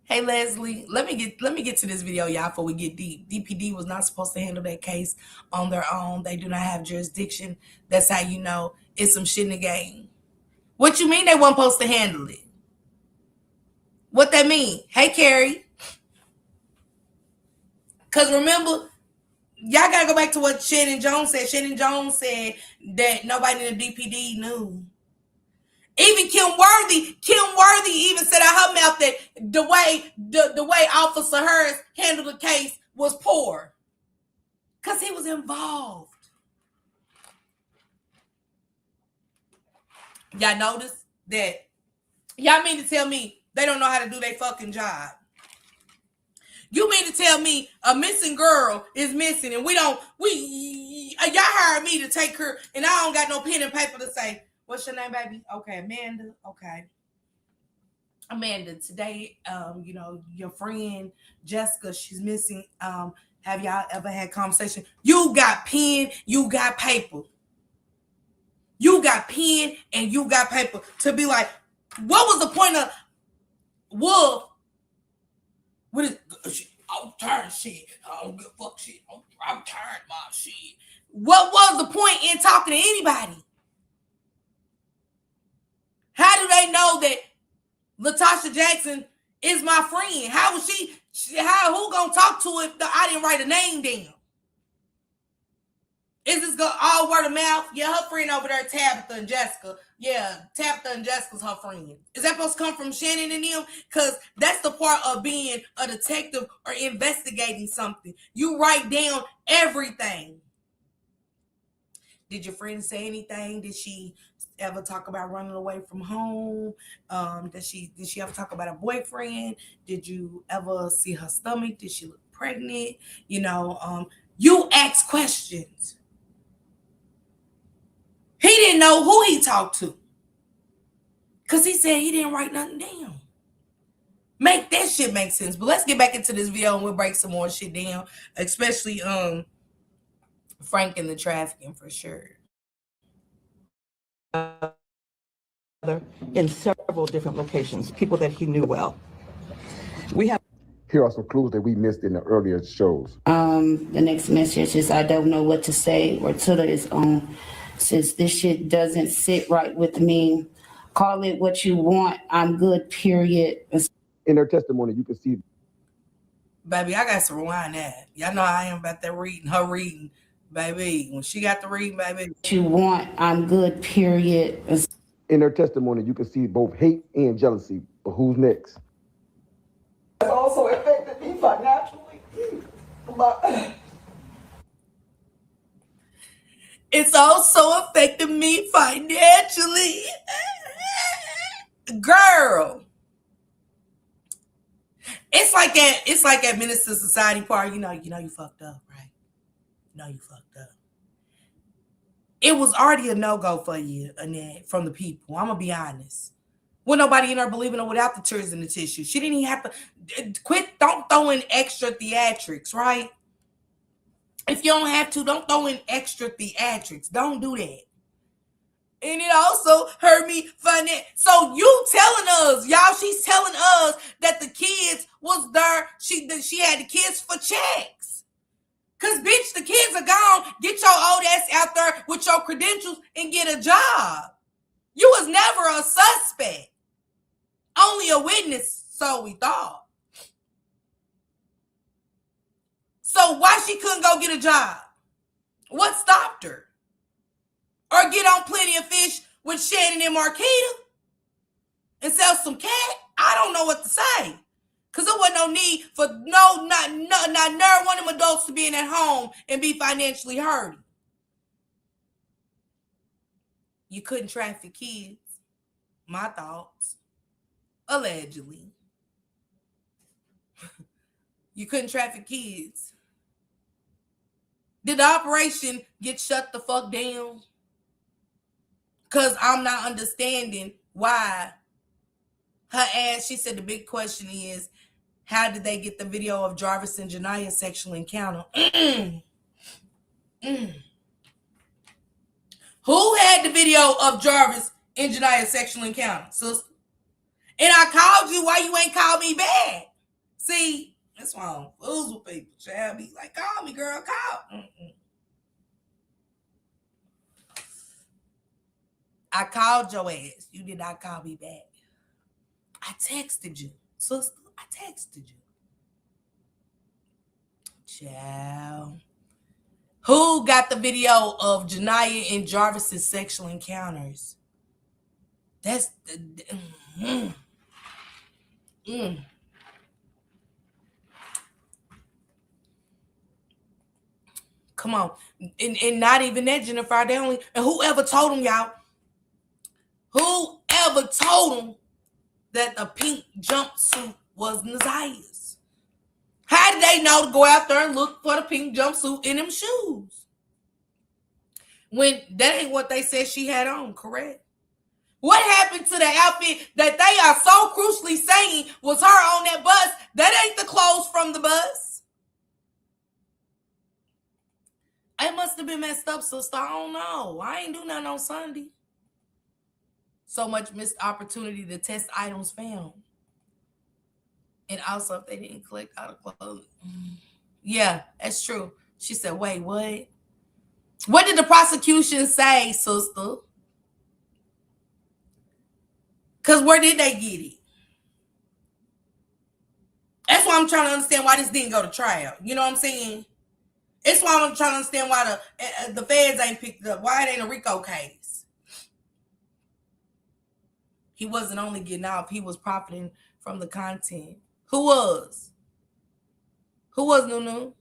Speaker 1: Hey Leslie, let me get to this video, y'all, before we get deep. DPD was not supposed to handle that case on their own. They do not have jurisdiction. That's how you know it's some shit in the game. What you mean they weren't supposed to handle it? What that mean? Hey, Carrie. Because remember, y'all got to go back to what Shannon Jones said. Shannon Jones said that nobody in the DPD knew. Even Kim Worthy even said out her mouth that the way Officer Harris handled the case was poor. Because he was involved. Y'all notice that? Y'all mean to tell me they don't know how to do their fucking job? You mean to tell me a missing girl is missing and y'all hired me to take her and I don't got no pen and paper to say, what's your name, baby? Okay, Amanda. Okay. Amanda, today, your friend Jessica, she's missing. Have y'all ever had conversation? You got pen, you got paper. You got pen and you got paper to be like, what was the point of Wolf? What is I'm tired shit. I don't give a fuck shit. I'm tired my shit. What was the point in talking to anybody? How do they know that Latasha Jackson is my friend? How was who gonna talk to if I didn't write a name down? Is this all word of mouth? Yeah, her friend over there, Tabitha and Jessica. Yeah, Tabitha and Jessica's her friend. Is that supposed to come from Shannon and them? Because that's the part of being a detective or investigating something. You write down everything. Did your friend say anything? Did she ever talk about running away from home? Did she ever talk about a boyfriend? Did you ever see her stomach? Did she look pregnant? You ask questions. He didn't know who he talked to. Because he said he didn't write nothing down. Make that shit make sense. But let's get back into this video and we'll break some more shit down. Especially Frank and the trafficking for sure.
Speaker 3: In several different locations, people that he knew well.
Speaker 2: Here are some clues that we missed in the earlier shows.
Speaker 4: The next message is, I don't know what to say, or Tula is on. Says, this shit doesn't sit right with me. Call it what you want. I'm good, period.
Speaker 2: In her testimony, you can see.
Speaker 1: Baby, I got to rewind that. Y'all know I am about that reading. Her reading, baby. When she got the reading, baby.
Speaker 4: What you want. I'm good, period.
Speaker 2: In her testimony, you can see both hate and jealousy. But who's next?
Speaker 3: It also affected me financially.
Speaker 1: It's also affected me financially. Girl. It's like at Minister Society Party, you know you fucked up, right? You fucked up. It was already a no-go for you, Annette, from the people. I'm gonna be honest. When nobody in her believing her without the tears and the tissue. She didn't even have to quit. Don't throw in extra theatrics, right? If you don't have to, don't throw in extra theatrics. Don't do that. And it also hurt me financially. So you telling us, y'all, she's telling us that the kids was there. She had the kids for checks. Because, bitch, the kids are gone. Get your old ass out there with your credentials and get a job. You was never a suspect. Only a witness, so we thought. So why she couldn't go get a job? What stopped her? Or get on Plenty of Fish with Shannon and Marquita and sell some cat? I don't know what to say. Because there wasn't no need for not one of them adults to be in at home and be financially hurting. You couldn't traffic kids. My thoughts. Allegedly. You couldn't traffic kids. Did the operation get shut the fuck down? Because I'm not understanding why her ass, she said the big question is, how did they get the video of Jarvis and Jania's sexual encounter? Who had the video of Jarvis and Jania's sexual encounter, sister? And I called you, why you ain't called me back? See, that's why I don't fool with people. Child, be like, call me, girl, call. I called your ass. You did not call me back. I texted you, sister. I texted you. Child. Who got the video of Jania and Jarvis's sexual encounters? That's the... Come on. And not even that, Jennifer. They only... And whoever told them, y'all, whoever told them that the pink jumpsuit was Nazia's? How did they know to go out there and look for the pink jumpsuit in them shoes? When that ain't what they said she had on, correct? What happened to the outfit that they are so crucially saying was her on that bus? That ain't the clothes from the bus. It must have been messed up, sister. I don't know. I ain't do nothing on Sunday. So much missed opportunity to test items found. And also, if they didn't collect out of clothes. Yeah, that's true. She said, wait, what? What did the prosecution say, sister? Because where did they get it? That's why I'm trying to understand why this didn't go to trial. You know what I'm saying? It's why I'm trying to understand why the feds ain't picked it up. Why it ain't a RICO case? He wasn't only getting off. He was profiting from the content. Who was? Who was, Nunu?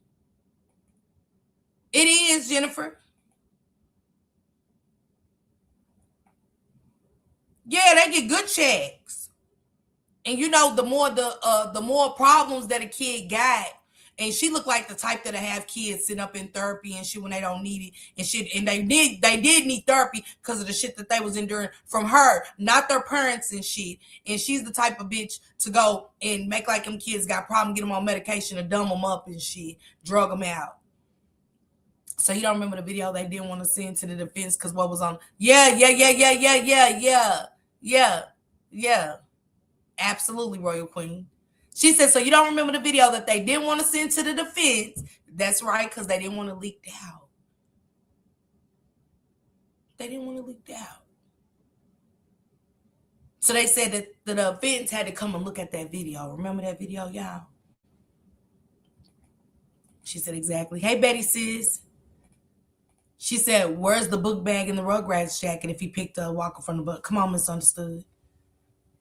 Speaker 1: It is, Jennifer. Yeah, they get good checks. And you know, the more problems that a kid got, and she looked like the type that'll have kids sitting up in therapy and shit when they don't need it and shit. And they did need therapy because of the shit that they was enduring from her, not their parents and shit. And she's the type of bitch to go and make like them kids got problem, get them on medication or dumb them up and shit, drug them out. So you don't remember the video they didn't want to send to the defense because what was on? Yeah. Absolutely, Royal Queen. She said, so you don't remember the video that they didn't want to send to the defense? That's right, because they didn't want to leak out. They didn't want to leak out. So they said that the defense had to come and look at that video. Remember that video, y'all? She said, exactly. Hey, Betty, sis. She said, where's the book bag and the Rugrats jacket if he picked a Walker from the book? Come on, Misunderstood.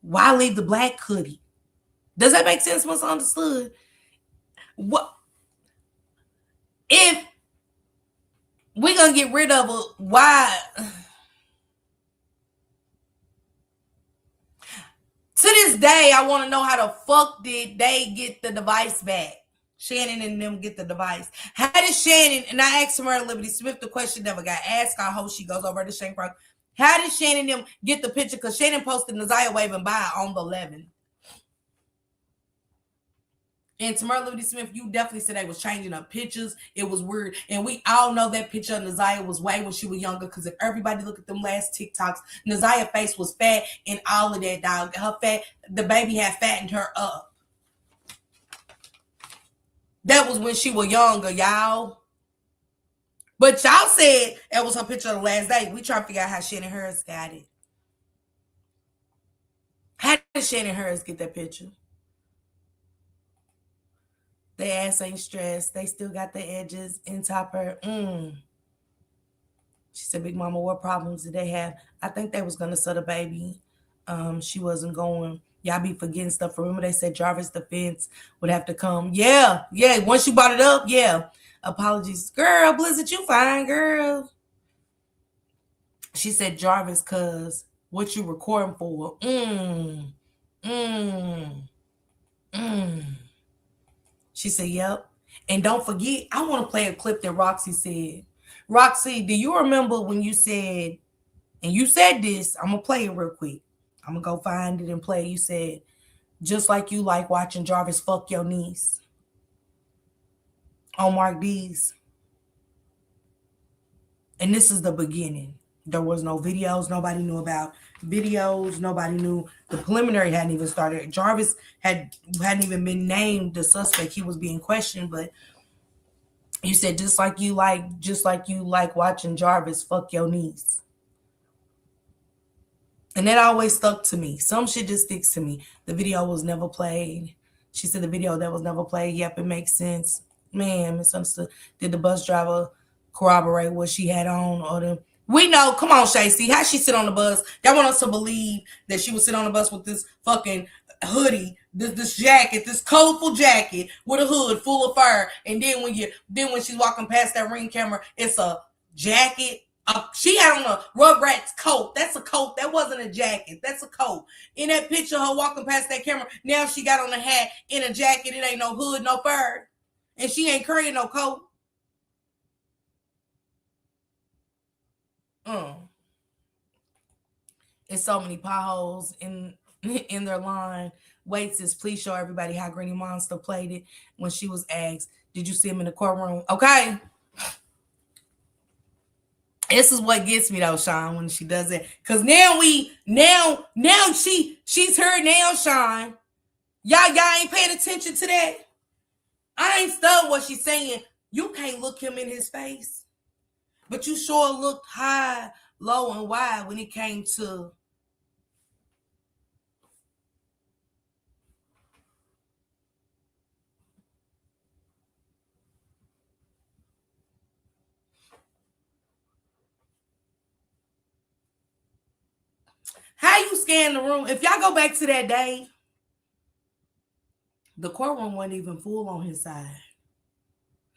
Speaker 1: Why leave the black hoodie? Does that make sense, Misunderstood? What if we're gonna get rid of it? Why? To this day, I want to know how the fuck did they get the device back? Shannon and them get the device. How did Shannon, and I asked Samara Liberty Smith the question, never got asked. I hope she goes over to Shane Park. How did Shannon and them get the picture? Because Shannon posted Nazia waving by on the 11th. And Tamara Liberty Smith, you definitely said they was changing up pictures. It was weird. And we all know that picture of Naziah was way when she was younger, because if everybody look at them last TikToks, Naziah's face was fat and all of that, dog. Her fat, the baby had fattened her up. That was when she was younger, y'all. But y'all said that was her picture of the last day. We trying to figure out how Shannon Harris got it. How did Shannon Harris get that picture? Their ass ain't stressed. They still got the edges in topper. She said, Big Mama, what problems did they have? I think they was going to set a baby. She wasn't going. Y'all be forgetting stuff. Remember they said Jarvis defense would have to come. Yeah. Once you brought it up, yeah. Apologies. Girl, Blizzard, you fine, girl. She said Jarvis, cuz what you recording for? She said, yep. And don't forget, I want to play a clip that Roxy said. Roxy, do you remember when you said, and you said this, I'm going to play it real quick. I'm going to go find it and play it. You said, just like you like watching Jarvis fuck your niece on Mark D's. And this is the beginning. There was no videos. Nobody knew about videos. Nobody knew. The preliminary hadn't even started. Jarvis hadn't even been named the suspect. He was being questioned, but you said just like you like watching Jarvis fuck your niece. And that always stuck to me. Some shit just sticks to me. The video was never played. She said the video that was never played. Yep, it makes sense. Man, misunderstood. Did the bus driver corroborate what she had on? Or the we know, come on, Shacey, how she sit on the bus? Y'all want us to believe that she would sit on the bus with this fucking hoodie, this jacket, this colorful jacket with a hood full of fur, and then when she's walking past that ring camera, it's a jacket. She had on a Rugrats coat. That's a coat. That wasn't a jacket. That's a coat. In that picture, her walking past that camera, now she got on a hat in a jacket. It ain't no hood, no fur, and she ain't carrying no coat. It's so many potholes in their line. Wait, says, please show everybody how Granny Monster played it when she was asked, did you see him in the courtroom? Okay. This is what gets me though, Sean, when she does it. Cause now she's heard now, Sean. Y'all ain't paying attention to that. I ain't studying what she's saying. You can't look him in his face. But you sure looked high, low, and wide when it came to how you scan the room. If y'all go back to that day, the courtroom wasn't even full on his side.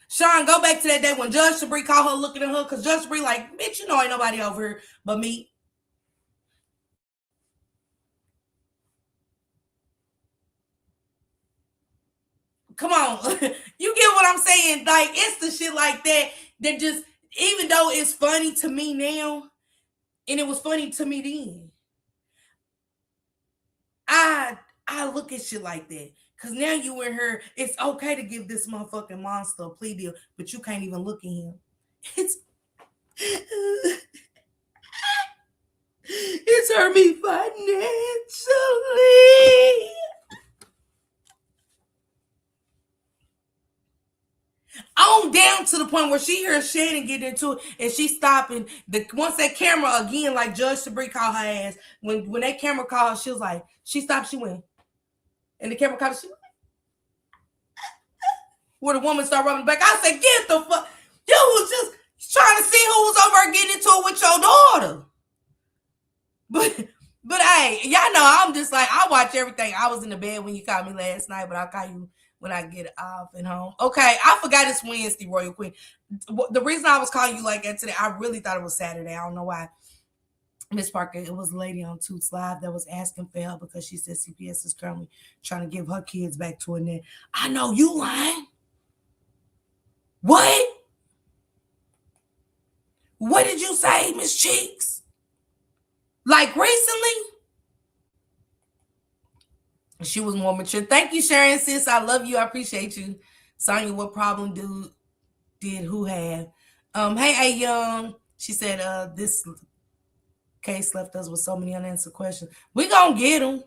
Speaker 1: Sean, go back to that day when Judge Sabree called her looking at her, because Judge Sabree like, bitch, you know ain't nobody over here but me. Come on. You get what I'm saying? Like, it's the shit like that just, even though it's funny to me now, and it was funny to me then, I look at shit like that. Because now you and her, it's okay to give this motherfucking monster a plea deal, but you can't even look at him. It's hurt me financially. On down to the point where she hears Shannon get into it, and she stopping once that camera again, like Judge Sabree called her ass. When that camera called, she was like, she stopped, she went. And the camera called, she went. Where the woman started rubbing back. I said, get the fuck. You was just trying to see who was over getting into it with your daughter. But hey, y'all know I'm just like, I watch everything. I was in the bed when you called me last night, but I'll call you when I get off and home. Okay, I forgot it's Wednesday, Royal Queen. The reason I was calling you like that today, I really thought it was Saturday. I don't know why. Miss Parker, it was a lady on Toots Live that was asking for help because she said CPS is currently trying to give her kids back to her net. I know you lying. What? What did you say, Miss Cheeks? Like recently? She was more mature. Thank you, Sharon, sis. I love you. I appreciate you. Sonya, what problem did who have? Hey, Young. She said, this case left us with so many unanswered questions. We gonna get them.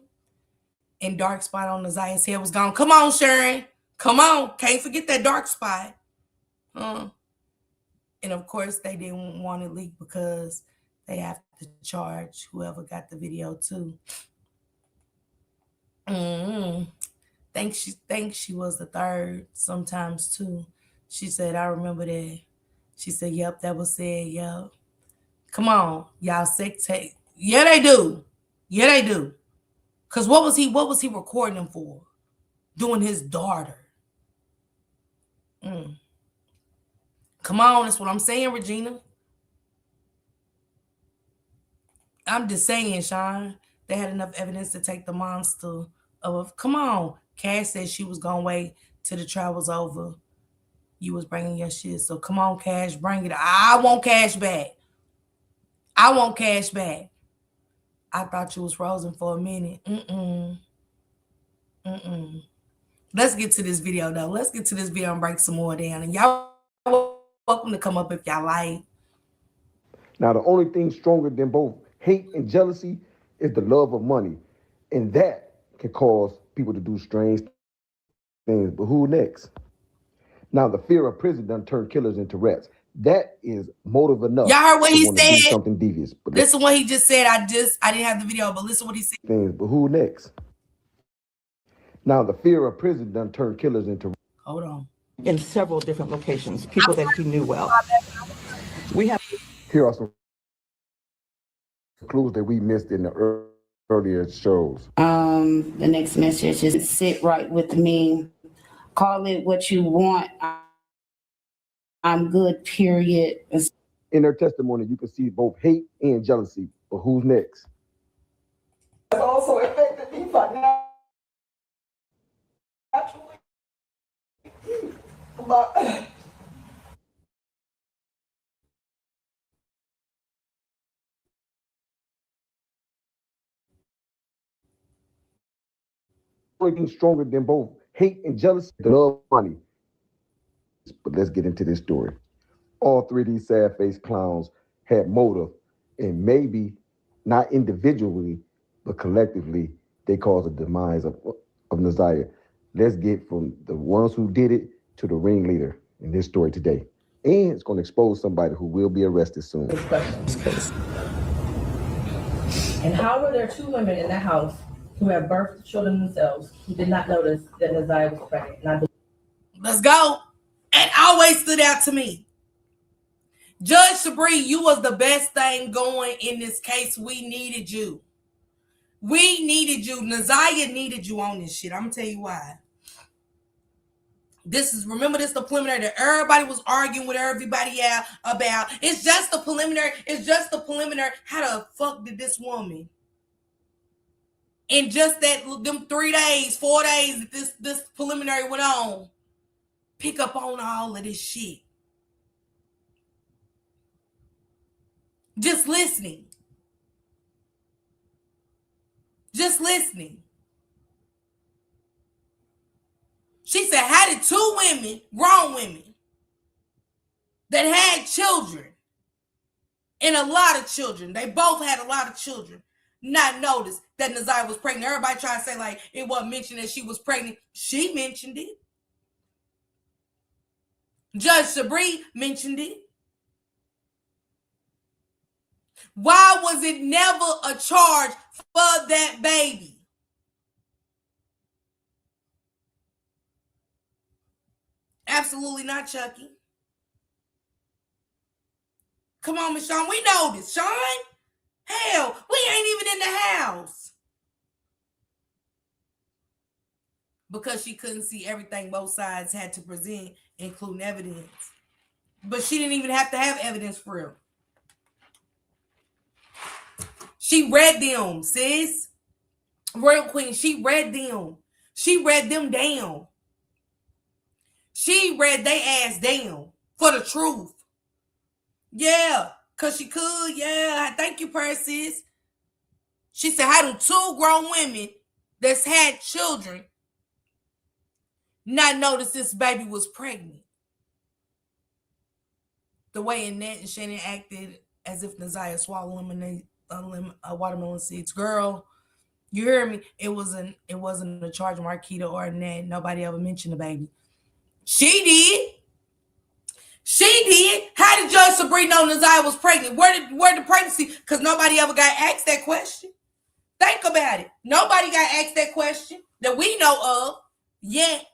Speaker 1: And dark spot on Nazia's head was gone. Come on, Sharon. Come on. Can't forget that dark spot. And of course, they didn't want it leaked because they have to charge whoever got the video too. Think she was the third sometimes too. She said, I remember that. She said, yep, that was said, yep. Come on, y'all sex tape. Yeah, they do. Yeah, they do. Cause what was he recording him for? Doing his daughter. Come on, that's what I'm saying, Regina. I'm just saying, Sean. They had enough evidence to take the monster of. Come on. Cash said she was gonna wait till the trial was over. You was bringing your shit. So come on, Cash, bring it. I want Cash back. I want Cash back. I thought you was frozen for a minute. Let's get to this video, though. Let's get to this video and break some more down. And y'all welcome to come up if y'all like.
Speaker 2: Now, the only thing stronger than both hate and jealousy is the love of money. And that can cause people to do strange things. But who next? Now, the fear of prison done turned killers into rats. That is motive enough.
Speaker 1: Y'all heard what he
Speaker 2: to
Speaker 1: said?
Speaker 2: do something devious. But
Speaker 1: listen what he just said. I didn't have the video, but listen what he said.
Speaker 2: Things, but who next? Now, the fear of prison done turned killers into.
Speaker 1: Hold on.
Speaker 3: In several different locations, people that he knew well. We have.
Speaker 2: Here are some clues that we missed in the earlier shows.
Speaker 4: The next message is sit right with me. Call it what you want. I'm good, period.
Speaker 2: In her testimony, you can see both hate and jealousy. But who's next?
Speaker 3: It also affected me financially.
Speaker 2: Only thing stronger than both hate and jealousy, the love of money. But let's get into this story. All three of these sad-faced clowns had motive, and maybe not individually, but collectively, they caused the demise of Naziah. Let's get from the ones who did it to the ringleader in this story today. And it's going to expose somebody who will be arrested soon.
Speaker 5: And how were there two women in the house who had birthed children themselves who did not notice that Naziah was pregnant?
Speaker 1: Let's go. It always stood out to me. Judge Sabree, you was the best thing going in this case. We needed you. We needed you. Naziah needed you on this shit. I'm going to tell you why. Remember this the preliminary that everybody was arguing with everybody out about. It's just the preliminary. It's just the preliminary. How the fuck did this woman, in just them 3 days, 4 days that this preliminary went on, pick up on all of this shit? Just listening. Just listening. She said, how did two women, grown women, that had children, and a lot of children, they both had a lot of children, not notice that Naziah was pregnant? Everybody trying to say like it wasn't mentioned that she was pregnant. She mentioned it. Judge Sabree mentioned it. Why was it never a charge for that baby? Absolutely not, Chucky. Come on, Miss Sean. We know this, Sean. Hell, we ain't even in the house. Because she couldn't see everything both sides had to present, including evidence. But she didn't even have to have evidence for real. She read them, sis. Royal Queen, she read them. She read them down. She read they ass down for the truth. Yeah, because she could. Yeah, thank you, Persis. She said, how do two grown women that's had children not notice this baby was pregnant? The way Annette and Shannon acted as if Neziah swallowed watermelon seeds. Girl, you hear me? It wasn't a charge, Marquita or Annette. Nobody ever mentioned the baby. She did. She did. How did Judge Sabrina know Neziah was pregnant? Where the pregnancy? Because nobody ever got asked that question. Think about it. Nobody got asked that question that we know of yet.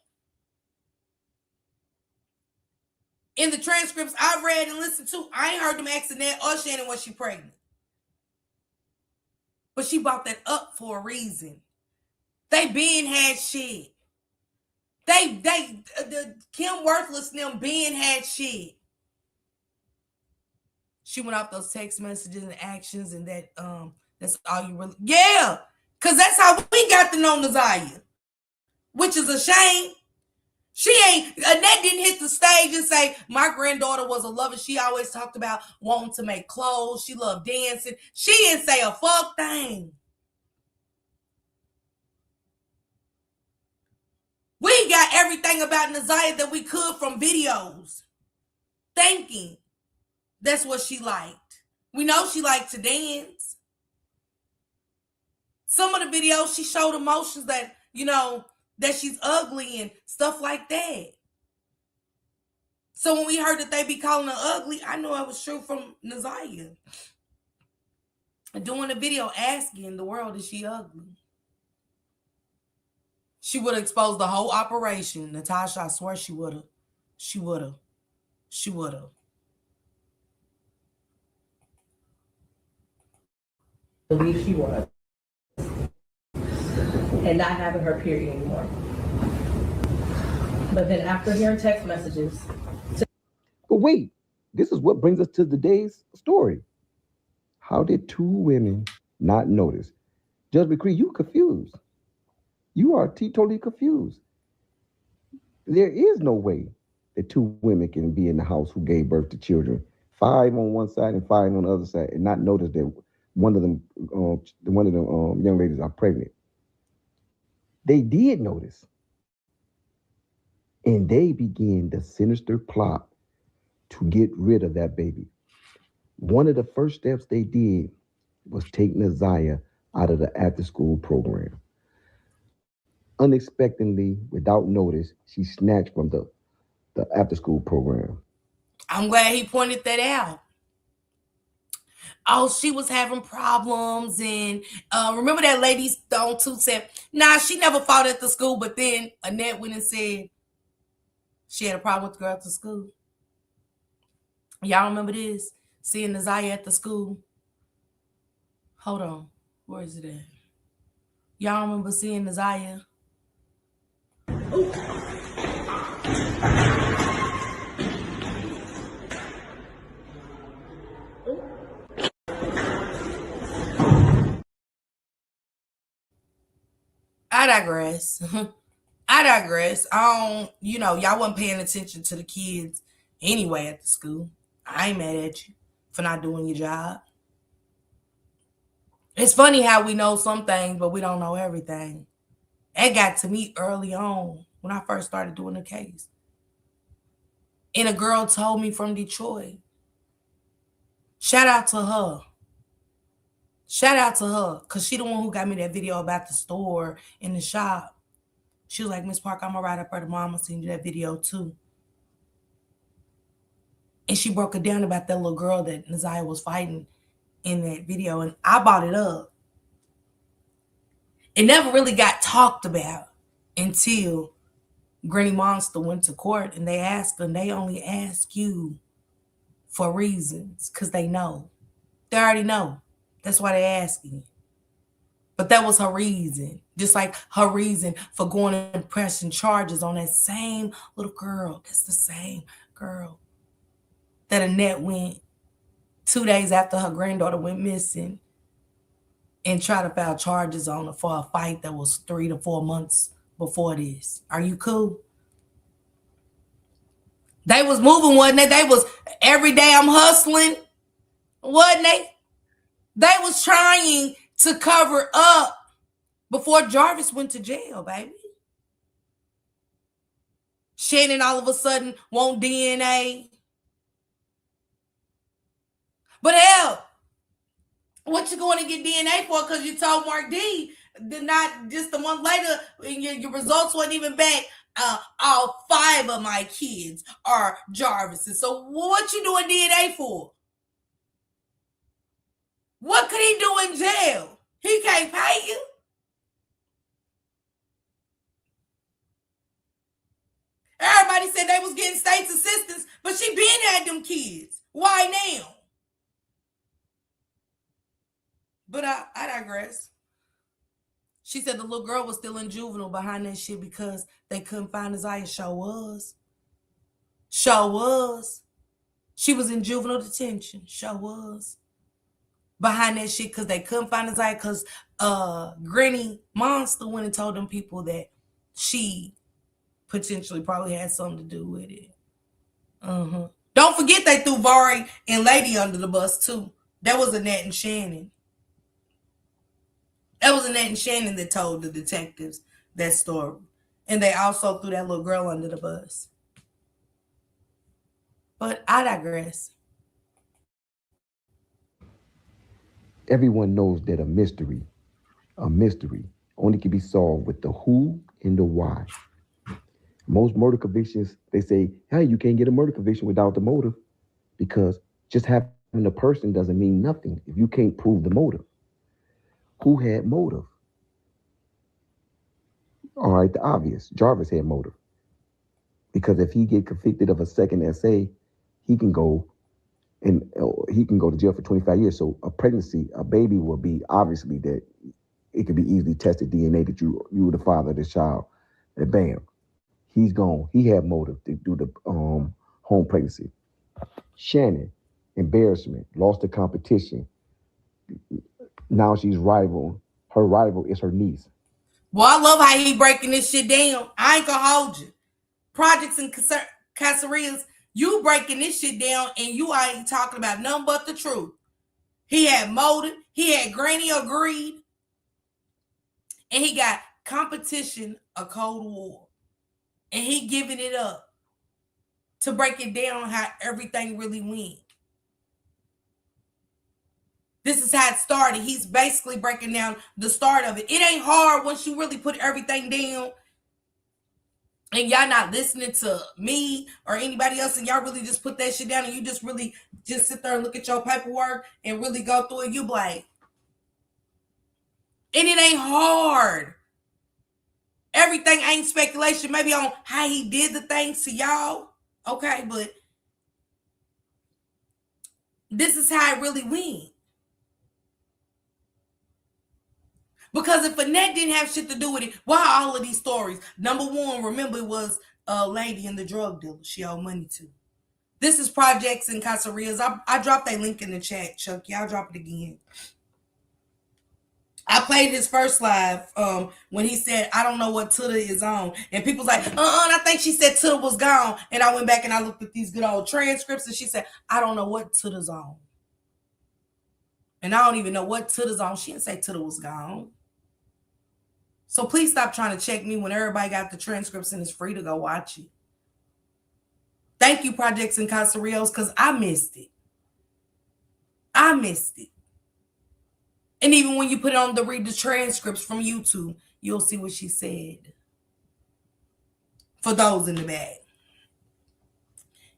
Speaker 1: In the transcripts I read and listened to, I ain't heard them ask Annette or Shannon was she pregnant. But she brought that up for a reason. They been had shit. Kim Worthless and them been had shit. She went off those text messages and actions, and that's all you really, yeah, because that's how we got to know Neziah, which is a shame. Annette didn't hit the stage and say, my granddaughter was a lover. She always talked about wanting to make clothes. She loved dancing. She didn't say a fuck thing. We got everything about Neziah that we could from videos, thinking that's what she liked. We know she liked to dance. Some of the videos, she showed emotions that, that she's ugly and stuff like that. So when we heard that they be calling her ugly, I knew it was true from Neziah. Doing a video asking the world, is she ugly? She would have exposed the whole operation. Natasha, I swear she would have. She would have. She would have.
Speaker 5: Believe she was. And not having her period anymore. But then after hearing text messages.
Speaker 2: But wait, this is what brings us to today's story. How did two women not notice? Judge McCree, you confused. You are totally confused. There is no way that two women can be in the house who gave birth to children, 5 on one side and 5 on the other side, and not notice that one of them young ladies are pregnant. They did notice. And they began the sinister plot to get rid of that baby. One of the first steps they did was take Neziah out of the after-school program. Unexpectedly, without notice, she snatched from the after-school program.
Speaker 1: I'm glad he pointed that out. Oh, she was having problems. And remember that lady Stone too said, nah, she never fought at the school. But then Annette went and said she had a problem with the girl at the school. Y'all remember this? Seeing Neziah at the school? Hold on. Where is it at? Y'all remember seeing Neziah? I digress. Y'all wasn't paying attention to the kids anyway at the school. I ain't mad at you for not doing your job. It's funny how we know some things, but we don't know everything. That got to me early on when I first started doing the case. And a girl told me from Detroit. Shout out to her. Because she the one who got me that video about the store in the shop. She was like, Miss Park, I'm going to write up her tomorrow. I'm going to send you that video too. And she broke it down about that little girl that Neziah was fighting in that video. And I bought it up. It never really got talked about until Granny Monster went to court and they asked her, and they only ask you for reasons because they know. They already know. That's why they asking you. But that was her reason. Just like her reason for going and pressing charges on that same little girl. That's the same girl that Annette went 2 days after her granddaughter went missing and tried to file charges on her for a fight that was 3 to 4 months before this. Are you cool? They was moving, wasn't they? They was every day I'm hustling, wasn't they? They was trying to cover up before Jarvis went to jail, baby. Shannon all of a sudden want DNA. But hell, what you going to get DNA for? Because you told Mark D did not just a month later, and your results weren't even back. All 5 of my kids are Jarvis's. So what you doing DNA for? What could he do in jail? He can't pay you. Everybody said they was getting state's assistance, but she been had them kids. Why now? But I digress. She said the little girl was still in juvenile behind that shit because they couldn't find Isaiah. Show was. She was in juvenile detention. Show was. Behind that shit because they couldn't find Isaiah because Granny Monster went and told them people that she potentially probably had something to do with it. Don't forget they threw Vari and Lady under the bus too. That was Annette and Shannon. That was Annette and Shannon that told the detectives that story. And they also threw that little girl under the bus. But I digress.
Speaker 2: Everyone knows that a mystery only can be solved with the who and the why. Most murder convictions, they say, hey, you can't get a murder conviction without the motive, because just having the person doesn't mean nothing if you can't prove the motive. Who had motive? All right, the obvious. Jarvis had motive. Because if he get convicted of a second SA, he can go to jail for 25 years. So a baby will be obviously that it could be easily tested DNA that you were the father of this child. And bam, he's gone. He had motive to do the home pregnancy. Shannon, embarrassment, lost the competition. Now she's rival. Her rival is her niece.
Speaker 1: Well, I love how he breaking this shit down. I ain't gonna hold you. Projects and Cacerillas, you breaking this shit down and you ain't talking about nothing but the truth. He had motive. He had Granny agreed. And he got competition, a Cold War. And he giving it up to break it down how everything really went. This is how it started. He's basically breaking down the start of it. It ain't hard once you really put everything down and y'all not listening to me or anybody else, and y'all really just put that shit down and you just really just sit there and look at your paperwork and really go through it. You like, and it ain't hard. Everything ain't speculation, maybe on how he did the things to y'all. Okay, but this is how it really went. Because if Annette didn't have shit to do with it, why all of these stories? Number one, remember it was a lady and the drug dealer she owed money to. This is Projects and Cacerillas. I dropped a link in the chat, Chuck. Y'all drop it again. I played his first live when he said, I don't know what Tuda is on. And people's like, I think she said Tuda was gone. And I went back and I looked at these good old transcripts and she said, I don't know what Tuda's on. And I don't even know what Tuda's on. She didn't say Tuda was gone. So please stop trying to check me when everybody got the transcripts and it's free to go watch it. Thank you, Projects and Cacerillas, because I missed it. And even when you put it on to read the transcripts from YouTube, you'll see what she said. For those in the back.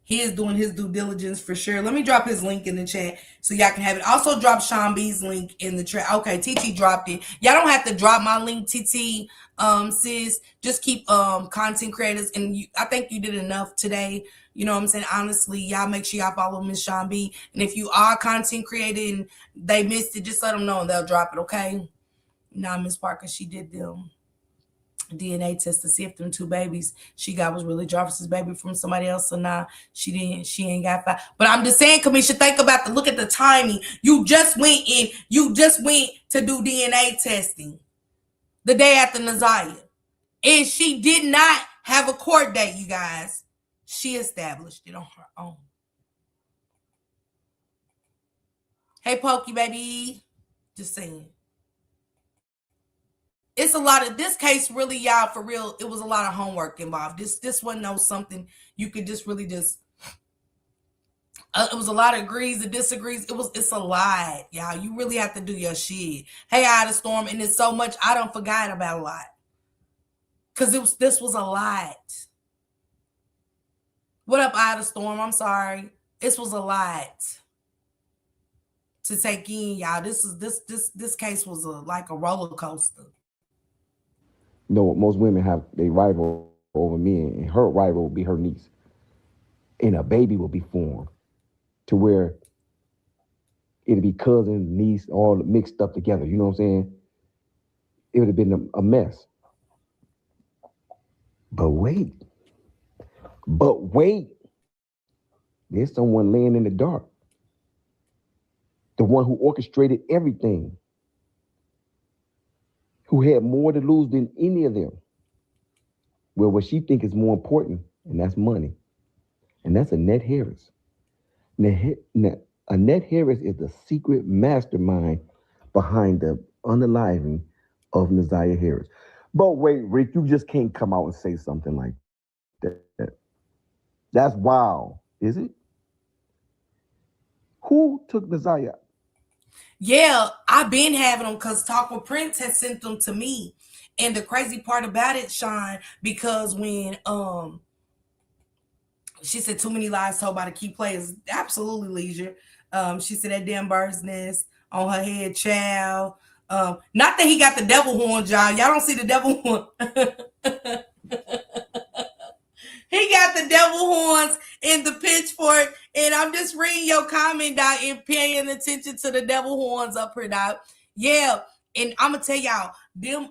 Speaker 1: He is doing his due diligence for sure. Let me drop his link in the chat so y'all can have it. Also drop Sean B's link in the chat. Okay, TT dropped it. Y'all don't have to drop my link, TT, sis. Just keep content creators. And I think you did enough today. You know what I'm saying? Honestly, y'all make sure y'all follow Miss Sean B. And if you are content creator and they missed it, just let them know and they'll drop it, okay? Nah, Miss Parker, she did them DNA test to see if them 2 babies she got was really Jarvis's baby from somebody else. So nah, she ain't got 5. But I'm just saying, Kamisha, think about look at the timing. You just went to do DNA testing the day after Naziah. And she did not have a court date, you guys. She established it on her own. Hey, Pokey, baby. Just saying. it's a lot of this case, really, y'all, for real. It was a lot of homework involved. This wasn't no something you could just really just. It was a lot of agrees and disagrees. It's a lot, y'all. You really have to do your shit. Hey, Ida Storm, and it's so much I don't forgot about a lot. Cause this was a lot. What up, Ida Storm? I'm sorry. This was a lot to take in, y'all. This case was like a roller coaster.
Speaker 2: No, most women have they rival over men, and her rival will be her niece, and a baby will be formed to where it'll be cousin, niece, all mixed up together. You know what I'm saying? It would have been a mess. But wait, there's someone laying in the dark. The one who orchestrated everything, who had more to lose than any of them. Well, what she think is more important, and that's money. And that's Annette Harris. Annette Harris is the secret mastermind behind the unaliving of Naziah Harris. But wait, Rick, you just can't come out and say something like that. That's wild, is it? Who took Naziah?
Speaker 1: Yeah, I've been having them because Talk with Prince has sent them to me. And the crazy part about it, Sean, because when she said too many lies told by the key players, absolutely, Leisure. She said that damn bird's nest on her head, child. Not that he got the devil horns, y'all. Y'all don't see the devil horn. He got the devil horns in the pitchfork, and I'm just reading your comment, Doc, and paying attention to the devil horns up here, Doc. Yeah, and I'm gonna tell y'all, them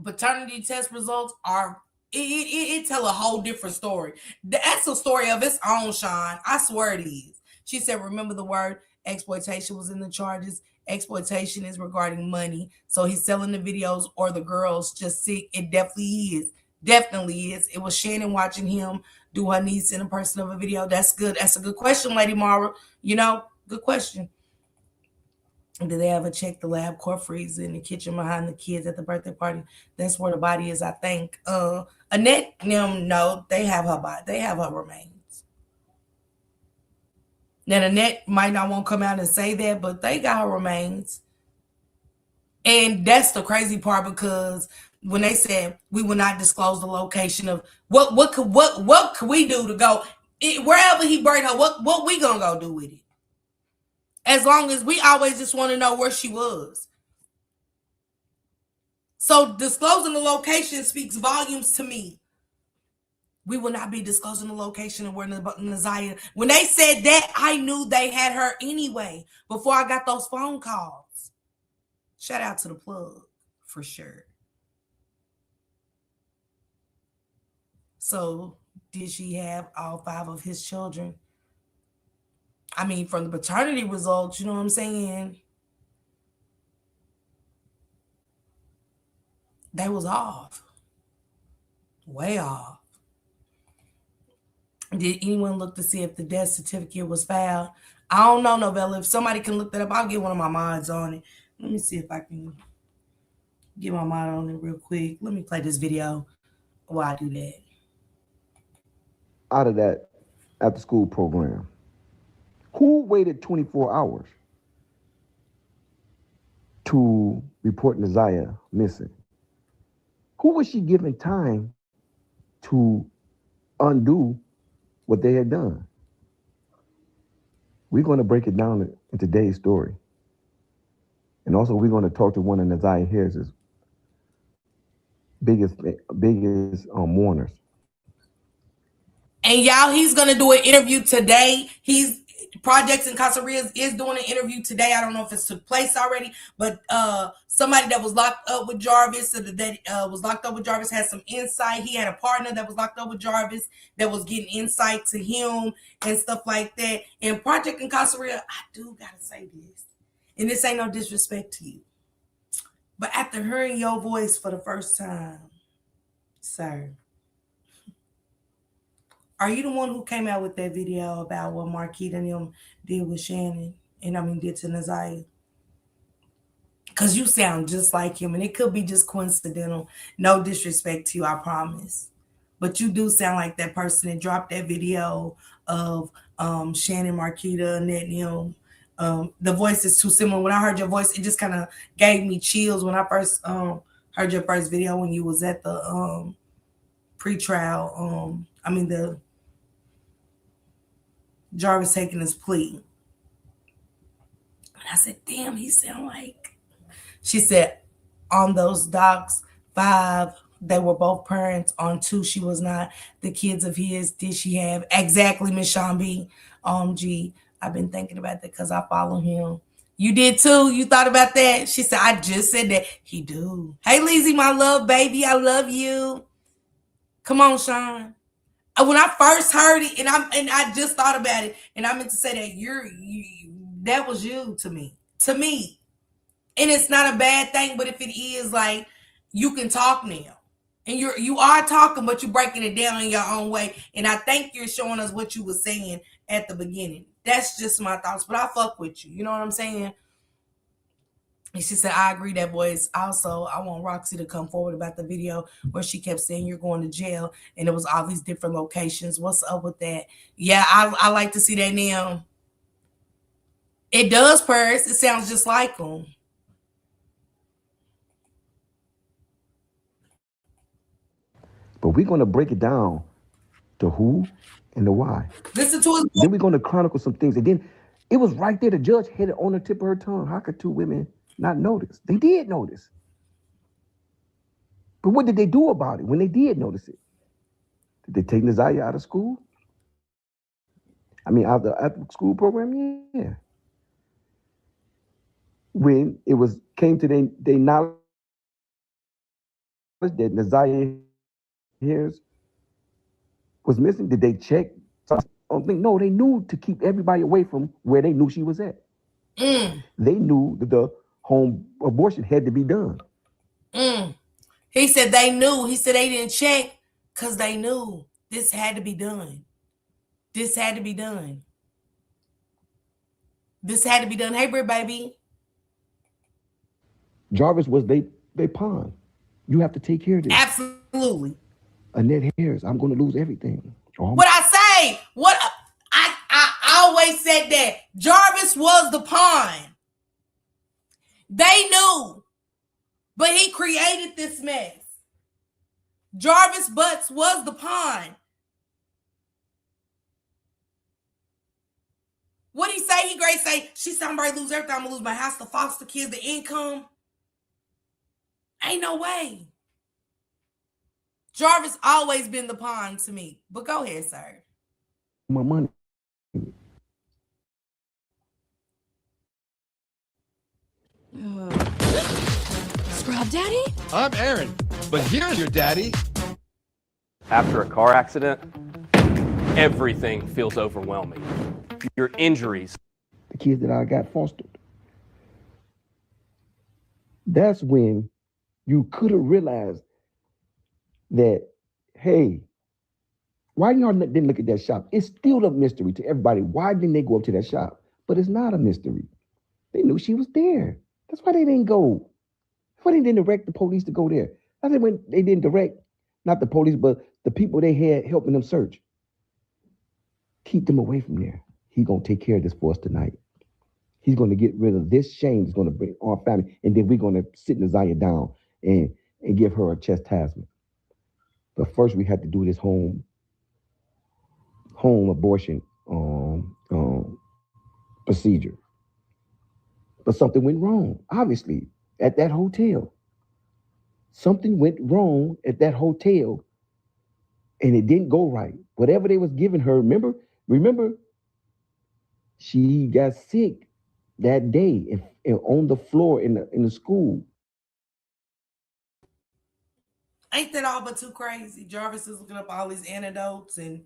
Speaker 1: paternity test results are it tell a whole different story. That's a story of its own, Sean. I swear it is. She said, remember the word exploitation was in the charges. Exploitation is regarding money. So he's selling the videos or the girls just sick. It definitely is. Definitely is. It was Shannon watching him do her niece in a person of a video. That's good. That's a good question, Lady Mara. You know, good question. Did they ever check the lab court freezer in the kitchen behind the kids at the birthday party? That's where the body is, I think. Annette, no, they have her body. They have her remains. Now, Annette might not want to come out and say that, but they got her remains. And that's the crazy part, because when they said we will not disclose the location of what could we do to go wherever he buried her, what we gonna go do with it? As long as we always just want to know where she was. So disclosing the location speaks volumes to me. We will not be disclosing the location of where Naziah. When they said that, I knew they had her anyway before I got those phone calls. Shout out to the plug, for sure. So did she have all 5 of his children? I mean, from the paternity results, you know what I'm saying? They was off. Way off. Did anyone look to see if the death certificate was filed? I don't know, Novella. If somebody can look that up, I'll get one of my mods on it. Let me see if I can get my mod on it real quick. Let me play this video while I do that.
Speaker 2: Out of that after school program, who waited 24 hours to report Naziah missing? Who was she giving time to undo what they had done? We're going to break it down in today's story. And also, we're going to talk to one of Naziah Harris's biggest mourners.
Speaker 1: And y'all, he's going to do an interview today. Projects in Casa Rios is doing an interview today. I don't know if it's took place already, but somebody that was locked up with Jarvis, had some insight. He had a partner that was locked up with Jarvis that was getting insight to him and stuff like that. And Project in Casa Rios, I do gotta say this, and this ain't no disrespect to you, but after hearing your voice for the first time, sir, are you the one who came out with that video about what Marquita and them did with Shannon? And did to Naziah? Because you sound just like him, and it could be just coincidental. No disrespect to you, I promise. But you do sound like that person that dropped that video of Shannon, Marquita, Annette, and him. The voice is too similar. When I heard your voice, it just kind of gave me chills when I first heard your first video when you was at the pre-trial. The Jarvis taking his plea. And I said, damn, he sound like. She said, on those docs, 5, they were both parents. On 2, she was not. The kids of his, did she have? Exactly, Miss Sean B. Gee, I've been thinking about that because I follow him. You did too? You thought about that? She said, I just said that. He do. Hey, Lizzie, my love, baby. I love you. Come on, Sean. When I first heard it, and I just thought about it, and I meant to say that that was you to me. To me. And it's not a bad thing, but if it is, like, you can talk now. And you are talking, but you're breaking it down in your own way. And I think you're showing us what you were saying at the beginning. That's just my thoughts, but I fuck with you. You know what I'm saying? And she said, I agree that voice. Also, I want Roxy to come forward about the video where she kept saying you're going to jail, and it was all these different locations. What's up with that? Yeah, I like to see that now. It does, Purse. It sounds just like them.
Speaker 2: But we're going to break it down to who and the why.
Speaker 1: Listen to us.
Speaker 2: Then we're going to chronicle some things. And then it was right there. The judge had it on the tip of her tongue. How could 2 women not notice? They did notice. But what did they do about it when they did notice it? Did they take Naziah out of school? Out of the after-school program? Yeah. When it came to their knowledge that Naziah Harris was missing, did they check? No, they knew to keep everybody away from where they knew she was at. They knew that the home abortion had to be done.
Speaker 1: He said they knew. He said they didn't check because they knew this had to be done. This had to be done. This had to be done. Hey, Britt, baby.
Speaker 2: Jarvis was they pawn. You have to take care of this.
Speaker 1: Absolutely.
Speaker 2: Annette Harris, I'm going to lose everything.
Speaker 1: What I say? What I always said that Jarvis was the pawn. They knew, but he created this mess. Jarvis Butts was the pawn. What did he say? He great say, she said, I'm ready to lose everything. I'm going to lose my house, the foster kids, the income. Ain't no way. Jarvis always been the pawn to me. But go ahead, sir.
Speaker 2: My money.
Speaker 6: Scrub Daddy?
Speaker 7: I'm Aaron, but here's your daddy.
Speaker 8: After a car accident, everything feels overwhelming. Your injuries.
Speaker 2: The kids that I got fostered. That's when you could have realized that, hey, why y'all didn't look at that shop? It's still a mystery to everybody. Why didn't they go up to that shop? But it's not a mystery. They knew she was there. That's why they didn't go. That's why they didn't direct the police to go there. That's when they didn't direct, not the police, but the people they had helping them search. Keep them away from there. He's going to take care of this for us tonight. He's going to get rid of this shame. He's going to bring our family. And then we're going to sit Naziah down and give her a chastisement. But first we had to do this home abortion procedure. But something went wrong, obviously, at that hotel. Something went wrong at that hotel, and it didn't go right. Whatever they was giving her, remember, she got sick that day and on the floor in the school.
Speaker 1: Ain't that all but too crazy? Jarvis is looking up all these antidotes, and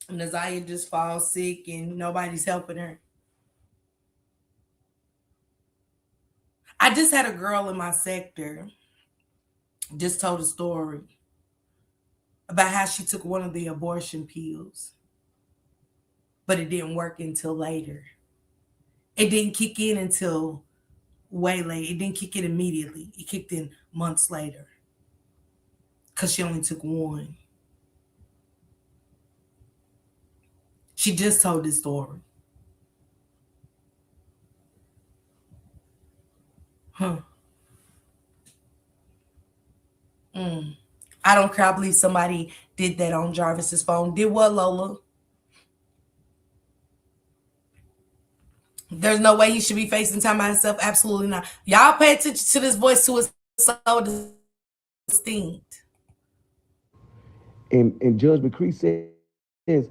Speaker 1: Naziah just falls sick, and nobody's helping her. I just had a girl in my sector just told a story about how she took one of the abortion pills, but it didn't work until later. It didn't kick in until way late. It didn't kick in immediately. It kicked in months later because she only took one. She just told this story. Huh. I don't care. I believe somebody did that on Jarvis's phone. Did what, Lola? There's no way he should be facing time by himself. Absolutely not. Y'all pay attention to this voice who is so distinct.
Speaker 2: And Judge McCree says,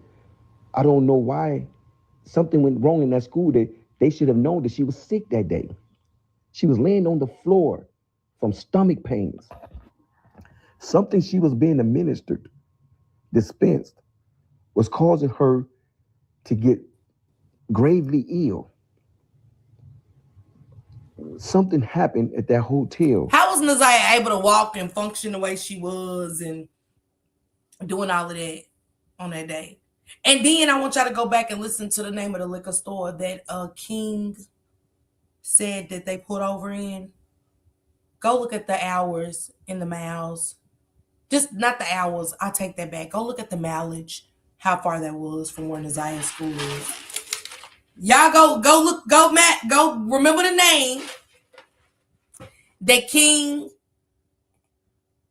Speaker 2: I don't know why something went wrong in that school. They should have known that she was sick that day. She was laying on the floor from stomach pains. Something she was being administered, dispensed, was causing her to get gravely ill. Something happened at that hotel.
Speaker 1: How was Naziah able to walk and function the way she was and doing all of that on that day? And then I want y'all to go back and listen to the name of the liquor store that King said that they put over in. Go look at the hours in the miles. Just not the hours. I'll take that back. Go look at the mileage, how far that was from where Naziah's school is. Y'all go look, go Matt, go remember the name that King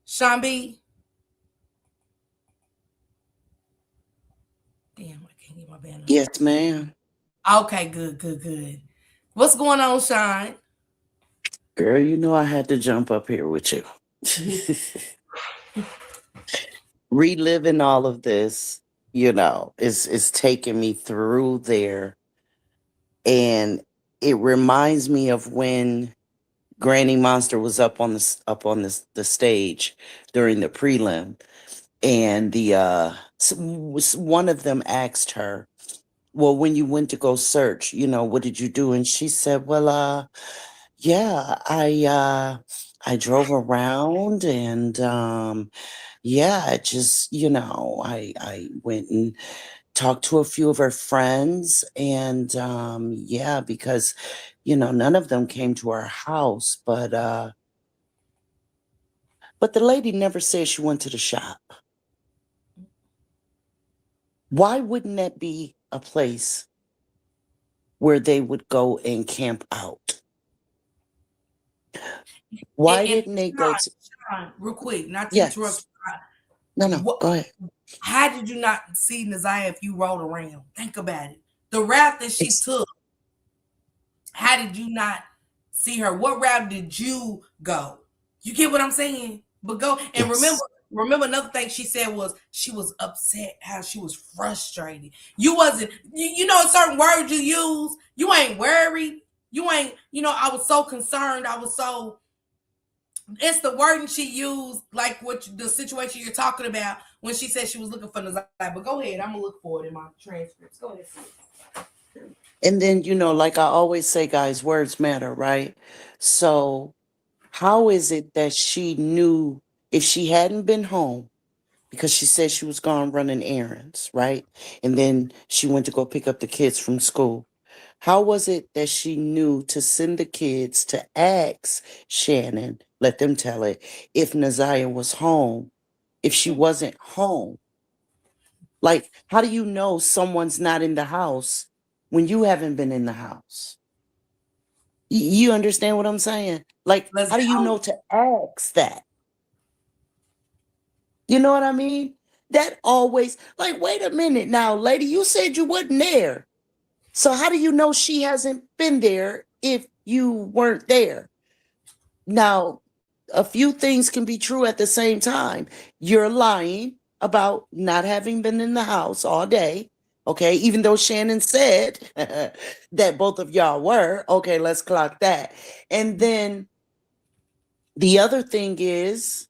Speaker 1: Sean B. Damn, I can't get my banner.
Speaker 9: Yes, ma'am.
Speaker 1: Okay, good. What's going on, Sean?
Speaker 9: Girl, you know I had to jump up here with you. Reliving all of this, is taking me through there. And it reminds me of when Granny Monster was up on the stage during the prelim, and one of them asked her, well, when you went to go search, what did you do? And she said, well, yeah, I drove around, and I just, I went and talked to a few of her friends, and because none of them came to our house, but the lady never said she went to the shop. Why wouldn't that be a place where they would go and camp out? Why didn't they go to...
Speaker 1: Sean, real quick, not to
Speaker 9: Yes.
Speaker 1: interrupt.
Speaker 9: No, go ahead.
Speaker 1: How did you not see Naziah if you rode around? Think about it. The route that she took, how did you not see her? What route did you go? You get what I'm saying? But go and
Speaker 9: Yes.
Speaker 1: remember another thing she said was she was upset, how she was frustrated. You wasn't, you know, certain words you use, you ain't worried. You ain't, I was so concerned. It's the wording she used, like the situation you're talking about when she said she was looking for Naziah. But go ahead, I'm gonna look for it in my transcripts. Go ahead.
Speaker 9: And then, like I always say, guys, words matter, right? So how is it that she knew if she hadn't been home, because she said she was gone running errands, right? And then she went to go pick up the kids from school. How was it that she knew to send the kids to ask Shannon, let them tell it, if Naziah was home, if she wasn't home? Like, how do you know someone's not in the house when you haven't been in the house? You understand what I'm saying? Like, how do you know to ask that? You know what I mean? That always, like, wait a minute now, lady, you said you wasn't there. So how do you know she hasn't been there if you weren't there? Now, a few things can be true at the same time. You're lying about not having been in the house all day. Okay, even though Shannon said that both of y'all were. Okay, let's clock that. And then the other thing is,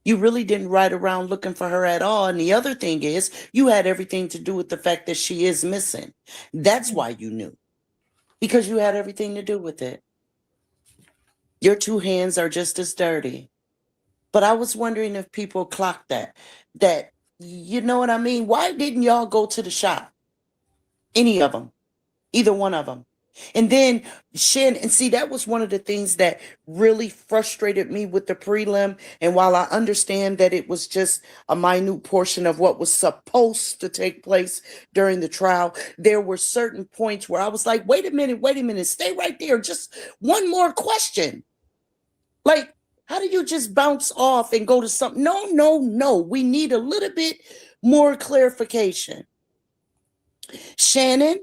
Speaker 9: you really didn't ride around looking for her at all. And the other thing is, you had everything to do with the fact that she is missing. That's why you knew, because you had everything to do with it. Your two hands are just as dirty. But I was wondering if people clocked that, you know what I mean? Why didn't y'all go to the shop? Any of them, either one of them. And then Shannon, and see, that was one of the things that really frustrated me with the prelim. And while I understand that it was just a minute portion of what was supposed to take place during the trial, there were certain points where I was like, wait a minute, stay right there. Just one more question. Like, how do you just bounce off and go to something? No. We need a little bit more clarification. Shannon,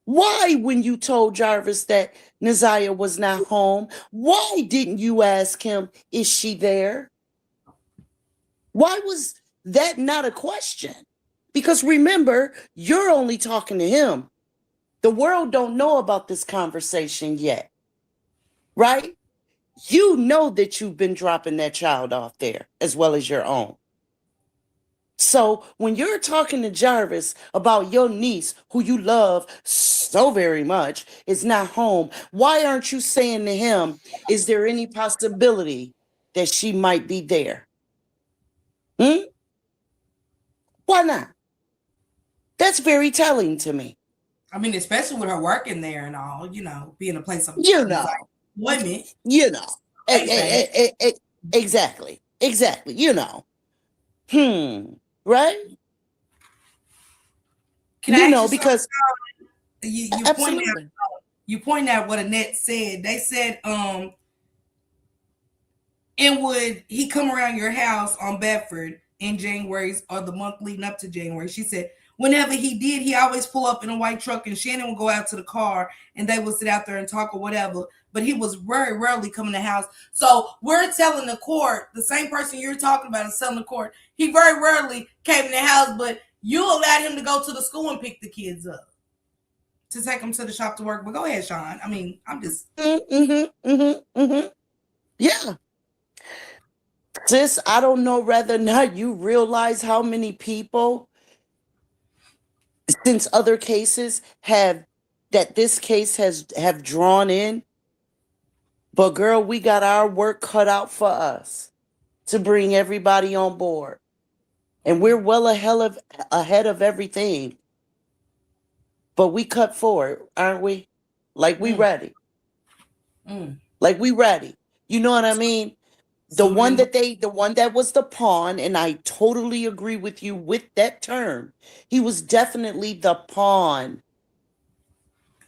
Speaker 9: why, when you told Jarvis that Naziah was not home, why didn't you ask him, is she there? Why was that not a question? Because remember, you're only talking to him. The world don't know about this conversation yet, right? You know that you've been dropping that child off there as well as your own. So when you're talking to Jarvis about your niece, who you love so very much, is not home, why aren't you saying to him, is there any possibility that she might be there? Why not? That's very telling to me.
Speaker 1: I mean, especially with her working there and all, being a place of
Speaker 9: employment. Exactly. Right?
Speaker 1: Can I ask
Speaker 9: because
Speaker 1: you
Speaker 9: absolutely.
Speaker 1: point out what Annette said. They said, and would he come around your house on Bedford in January or the month leading up to January? She said, whenever he did, he always pull up in a white truck and Shannon would go out to the car and they would sit out there and talk or whatever. But he was very rarely coming to the house. So we're telling the court, the same person you're talking about is telling the court, he very rarely came to the house, but you allowed him to go to the school and pick the kids up to take them to the shop to work. But go ahead, Sean. I mean, I'm just.
Speaker 9: Yeah. Sis, I don't know whether or not you realize how many people, since other cases this case have drawn in. But girl, we got our work cut out for us to bring everybody on board. And we're well ahead of everything. But we cut forward, aren't we? Like we ready. Like we ready. You know what I mean? The one that was the pawn, and I totally agree with you with that term. He was definitely the pawn.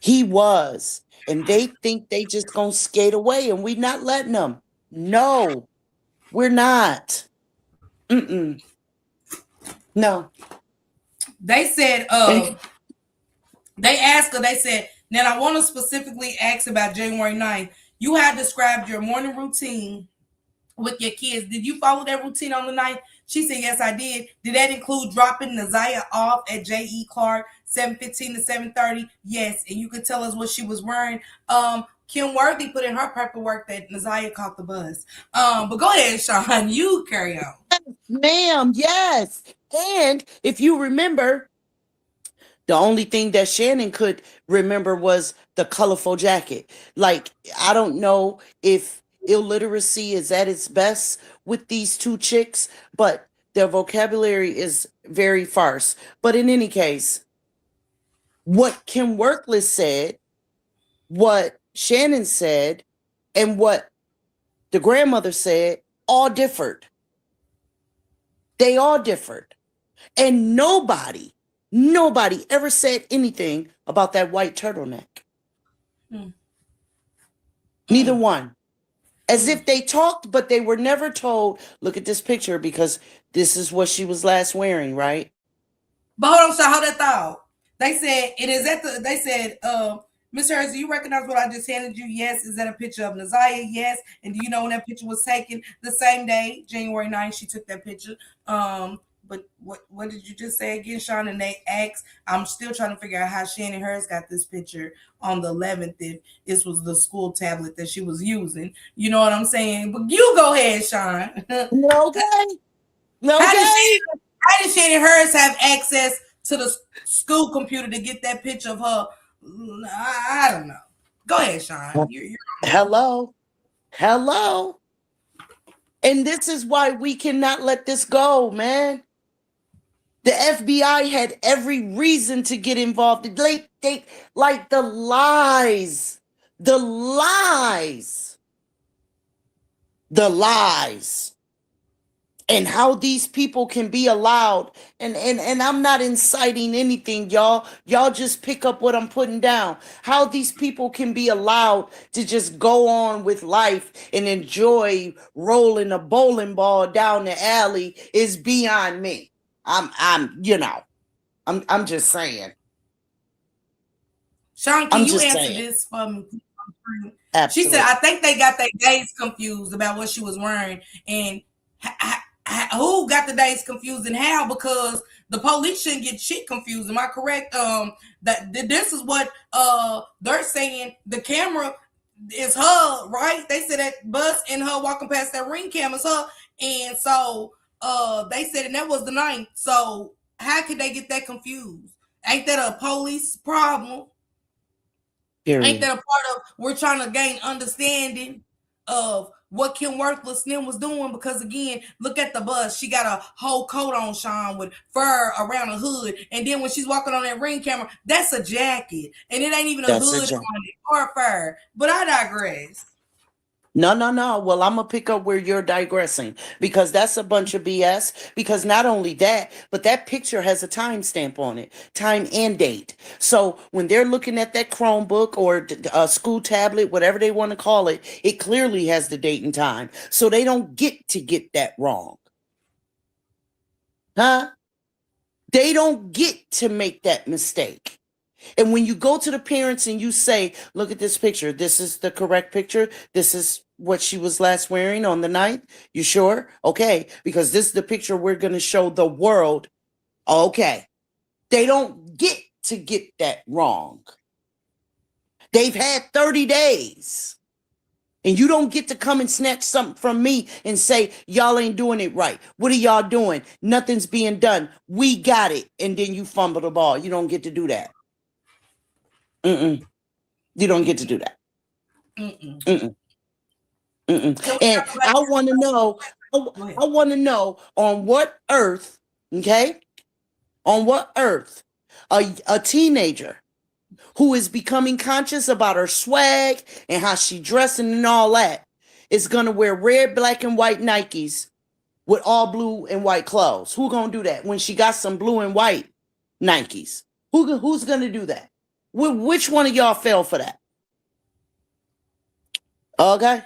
Speaker 9: He was. And they think they just gonna skate away and we not letting them. No, we're not. No.
Speaker 1: They said, they asked her, they said, now I want to specifically ask about January 9th. You had described your morning routine with your kids. Did you follow that routine on the 9th? She said, yes, I did. Did that include dropping Naziah off at J.E. Clark, 7:15 to 7:30? Yes. And you could tell us what she was wearing. Kim Worthy put in her paperwork that Naziah caught the bus. But go ahead, Sean. You carry on.
Speaker 9: Ma'am, yes. And if you remember, the only thing that Shannon could remember was the colorful jacket. Like, I don't know if illiteracy is at its best with these two chicks, but their vocabulary is very sparse. But in any case, what Kim Workless said, what Shannon said, and what the grandmother said all differed. They all differed. And nobody ever said anything about that white turtleneck. Neither one. As if they talked, but they were never told, look at this picture because this is what she was last wearing, right?
Speaker 1: But hold on, so hold that thought. They said, they said, Miss Harris, do you recognize what I just handed you? Yes. Is that a picture of Naziah? Yes. And do you know when that picture was taken? The same day, January 9th, she took that picture. But what did you just say again, Sean? And they asked, I'm still trying to figure out how Shannon Harris got this picture on the 11th if this was the school tablet that she was using. You know what I'm saying? But you go ahead, Sean.
Speaker 9: Okay.
Speaker 1: How did Shannon Harris have access to the school computer to get that picture of her? I don't know. Go ahead, Sean.
Speaker 9: Hello. And this is why we cannot let this go, man. The FBI had every reason to get involved. They like the lies, the lies, the lies, and how these people can be allowed. And I'm not inciting anything, y'all. Y'all just pick up what I'm putting down. How these people can be allowed to just go on with life and enjoy rolling a bowling ball down the alley is beyond me. I'm just saying.
Speaker 1: Sean, can
Speaker 9: I'm
Speaker 1: you
Speaker 9: just
Speaker 1: answer
Speaker 9: saying.
Speaker 1: this for me? She
Speaker 9: Absolutely.
Speaker 1: said, I think they got their days confused about what she was wearing. And who got the days confused and how? Because the police shouldn't get shit confused. Am I correct? That this is what they're saying. The camera is her, right? They said that bus and her walking past that ring cam is her. And so they said, and that was the ninth. So how could they get that confused? Ain't that a police problem? Ain't that a part of we're trying to gain understanding of what Kim Worthless Slim was doing? Because again, look at the bus. She got a whole coat on, Sean, with fur around the hood. And then when she's walking on that ring camera, that's a jacket. And it ain't even a hood on it or fur. But I digress.
Speaker 9: No. Well, I'm going to pick up where you're digressing because that's a bunch of BS. Because not only that, but that picture has a timestamp on it, time and date. So when they're looking at that Chromebook or a school tablet, whatever they want to call it, it clearly has the date and time. So they don't get to get that wrong. Huh? They don't get to make that mistake. And when you go to the parents and you say, look at this picture, this is the correct picture, this is what she was last wearing on the night, you sure? Okay, because this is the picture we're going to show the world. Okay. They don't get to get that wrong. They've had 30 days. And you don't get to come and snatch something from me and say, y'all ain't doing it right. What are y'all doing? Nothing's being done. We got it. And then you fumble the ball. You don't get to do that. You don't get to do that. And I want to know, I want to know on what earth, okay? On what earth a teenager who is becoming conscious about her swag and how she dressing and all that is going to wear red, black, and white Nikes with all blue and white clothes? Who going to do that when she got some blue and white Nikes? Who's going to do that? Which one of y'all fell for that? Okay.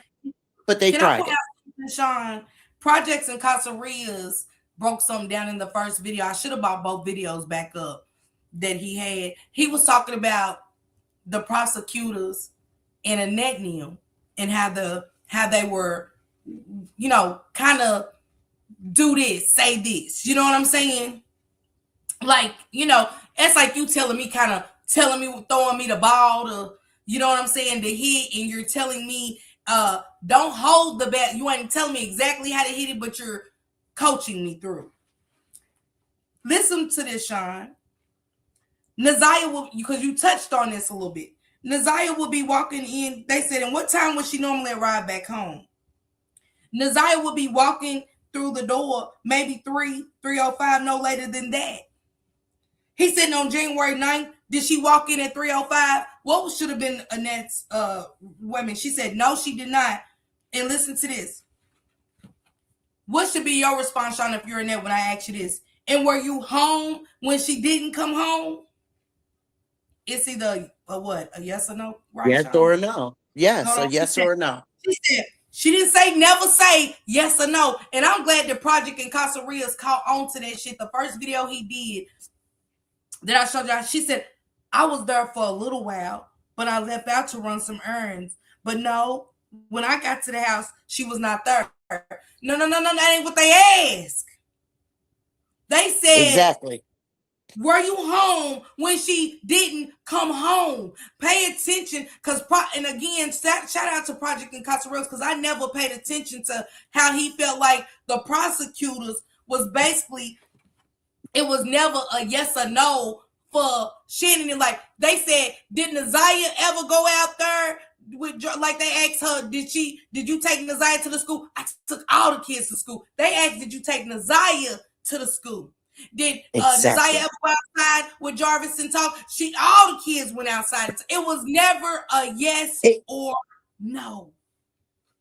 Speaker 9: But they tried it.
Speaker 1: Sean, Projects and Casarias broke something down in the first video. I should have bought both videos back up that he had. He was talking about the prosecutors in a Negligence and how they were, kind of do this, say this. You know what I'm saying? Like, it's like you telling me, throwing me the ball to, you know what I'm saying, to hit, and you're telling me, don't hold the bat. You ain't telling me exactly how to hit it, but you're coaching me through. Listen to this, Sean. Naziah will, because you touched on this a little bit. Naziah will be walking in. They said, and what time would she normally arrive back home? Naziah will be walking through the door, maybe 3:05, no later than that. He said on January 9th, did she walk in at 3:05? What should have been Annette's women? She said, no, she did not. And listen to this. What should be your response, Sean, if you're Annette, when I ask you this? And were you home when she didn't come home? It's either a yes or no, right?
Speaker 9: Yes,
Speaker 1: Sean?
Speaker 9: or no. Yes, a yes or no.
Speaker 1: She said, she didn't say, never say yes or no. And I'm glad the Project and Casarias caught on to that shit. The first video he did that I showed y'all, she said, I was there for a little while, but I left out to run some errands. But no, when I got to the house, she was not there. No, that ain't what they asked. They said,
Speaker 9: exactly.
Speaker 1: Were you home when she didn't come home? Pay attention, because, and again, shout out to Project and Casarias, because I never paid attention to how he felt like the prosecutors was basically, it was never a yes or no for Shannon. Like they said, did Naziah ever go out there with, like they asked her, did you take Naziah to the school? I took all the kids to school. They asked, did you take Naziah to the school? Did
Speaker 9: Exactly.
Speaker 1: Desire ever go outside with Jarvis and talk? All the kids went outside. It was never a yes or no.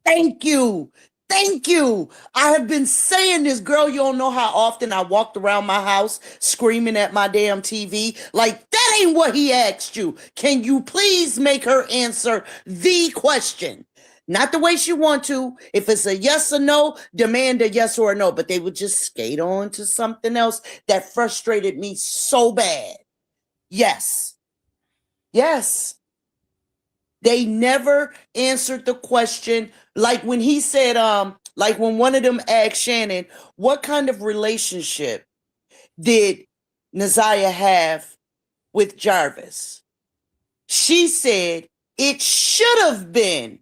Speaker 9: Thank you. Thank you. I have been saying this, girl. You don't know how often I walked around my house screaming at my damn TV. Like, that ain't what he asked you. Can you please make her answer the question? Not the way she want to. If it's a yes or no, demand a yes or a no. But they would just skate on to something else that frustrated me so bad. Yes. Yes. They never answered the question. Like when he said, like when one of them asked Shannon, what kind of relationship did Naziah have with Jarvis? She said it should have been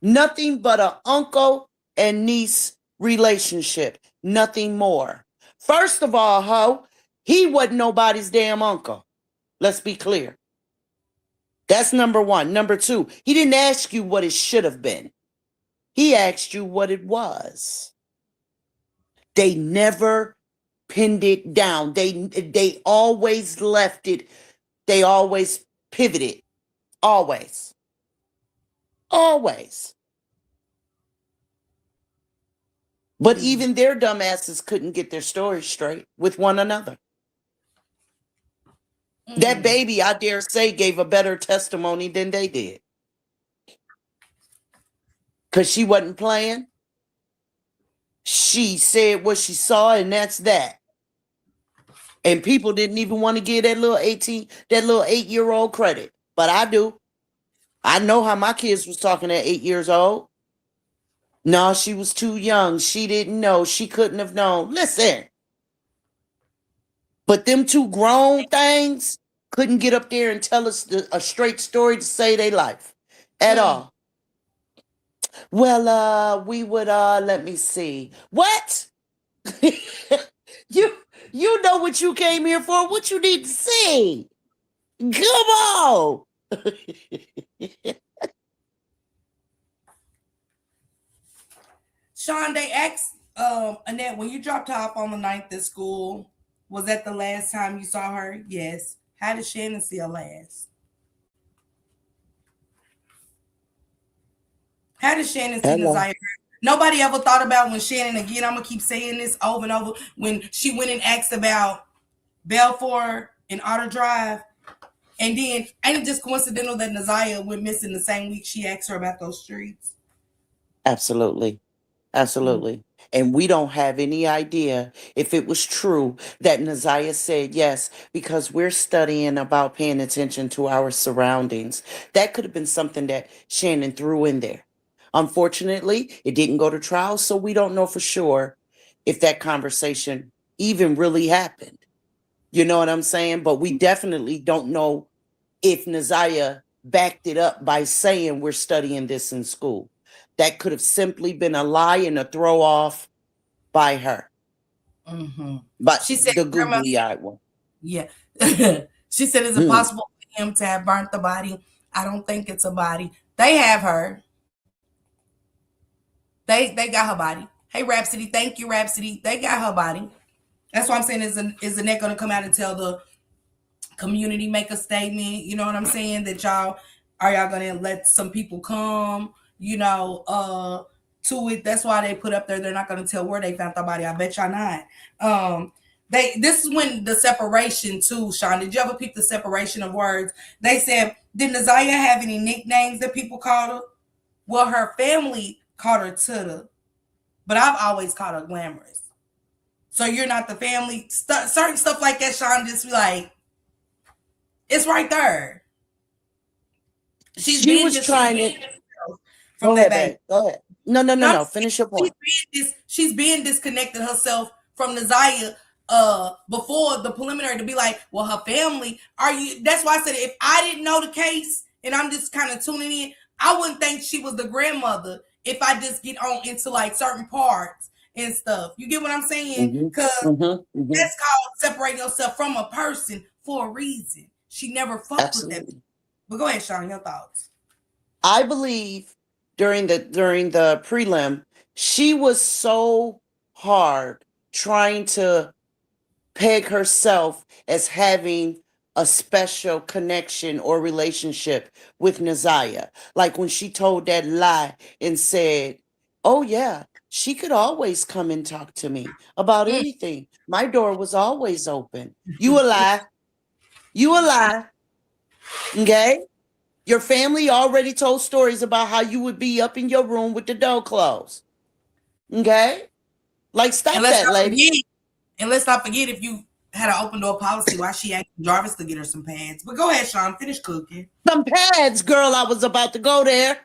Speaker 9: nothing but an uncle and niece relationship, nothing more. First of all, ho, he wasn't nobody's damn uncle. Let's be clear. That's number one. Number two, he didn't ask you what it should have been. He asked you what it was. They never pinned it down. They always left it. They always pivoted. Always. Always. But even their dumbasses couldn't get their story straight with one another. That baby, I dare say, gave a better testimony than they did. Because she wasn't playing. She said what she saw, and that's that. And people didn't even want to give that little 8-year-old credit. But I do. I know how my kids was talking at 8 years old. No, she was too young. She didn't know. She couldn't have known. Listen. But them two grown things couldn't get up there and tell us a straight story to save their life at all. Well, we would, let me see. What? You know what you came here for, what you need to say. Come on.
Speaker 1: Sean, they asked Annette, when you dropped her off on the 9th at school, was that the last time you saw her? Yes. How did Shannon see her last? How did Shannon see Naziah? Nobody ever thought about when Shannon, again, I'm going to keep saying this over and over, when she went and asked about Belfort and Otter Drive. And then, ain't it just coincidental that Naziah went missing the same week she asked her about those streets?
Speaker 9: Absolutely. Absolutely. And we don't have any idea if it was true that Naziah said yes, because we're studying about paying attention to our surroundings. That could have been something that Shannon threw in there. Unfortunately, it didn't go to trial, so we don't know for sure if that conversation even really happened. You know what I'm saying? But we definitely don't know if Naziah backed it up by saying we're studying this in school. That could have simply been a lie and a throw off by her. But
Speaker 1: she said
Speaker 9: the googly-eyed one.
Speaker 1: Yeah. She said, is it possible for him to have burnt the body? I don't think it's a body. They have her. They got her body. Hey, Rhapsody. Thank you, Rhapsody. They got her body. That's why I'm saying, is Annette going to come out and tell the community, make a statement? You know what I'm saying? That y'all going to let some people come, to it? That's why they put up there, they're not going to tell where they found the body. I bet y'all not. This is when the separation too, Sean. Did you ever pick the separation of words? They said, did Naziah have any nicknames that people called her? Well, her family called her Tuda, but I've always called her Glamorous. So you're not the family. Certain stuff like that, Sean, just be like, it's right there.
Speaker 9: She was trying to. Go ahead. No. Finish your point.
Speaker 1: She's being disconnected herself from Naziah before the preliminary to be like, well, her family, that's why I said, if I didn't know the case and I'm just kind of tuning in, I wouldn't think she was the grandmother if I just get on into like certain parts and stuff. You get what I'm saying? Because that's called separating yourself from a person for a reason. She never fucked with that. But go ahead, Sean, your thoughts.
Speaker 9: I believe during the prelim, she was so hard trying to peg herself as having a special connection or relationship with Naziah. Like when she told that lie and said, oh, yeah, she could always come and talk to me about
Speaker 1: Mm.
Speaker 9: anything. My door was always open. You a lie. You a lie. Okay? Your family already told stories about how you would be up in your room with the door closed. Okay? Like, stop
Speaker 1: And let's
Speaker 9: that,
Speaker 1: not
Speaker 9: lady.
Speaker 1: forget. And let's not forget if you had an open door policy, why she asked Jarvis to get her some pads. But go ahead, Sean, finish cooking.
Speaker 9: Some pads, girl. I was about to go there.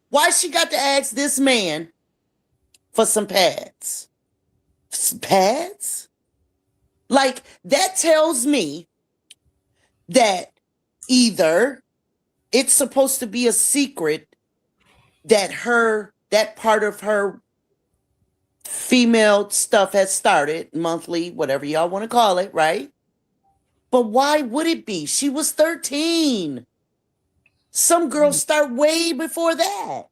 Speaker 9: Why she got to ask this man for some pads? Some pads? Like, that tells me that either it's supposed to be a secret that that part of her female stuff has started, monthly, whatever y'all want to call it, right? But why would it be? She was 13. Some girls start way before that.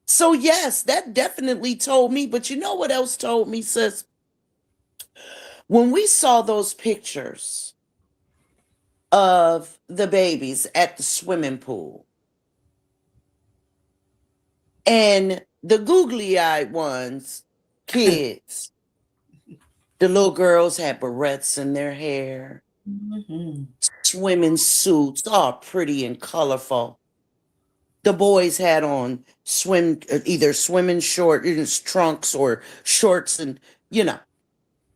Speaker 9: So yes, that definitely told me, but you know what else told me, sis? When we saw those pictures of the babies at the swimming pool, and the googly-eyed ones, kids, the little girls had barrettes in their hair, swimming suits, all pretty and colorful. The boys had on either swimming trunks or shorts, and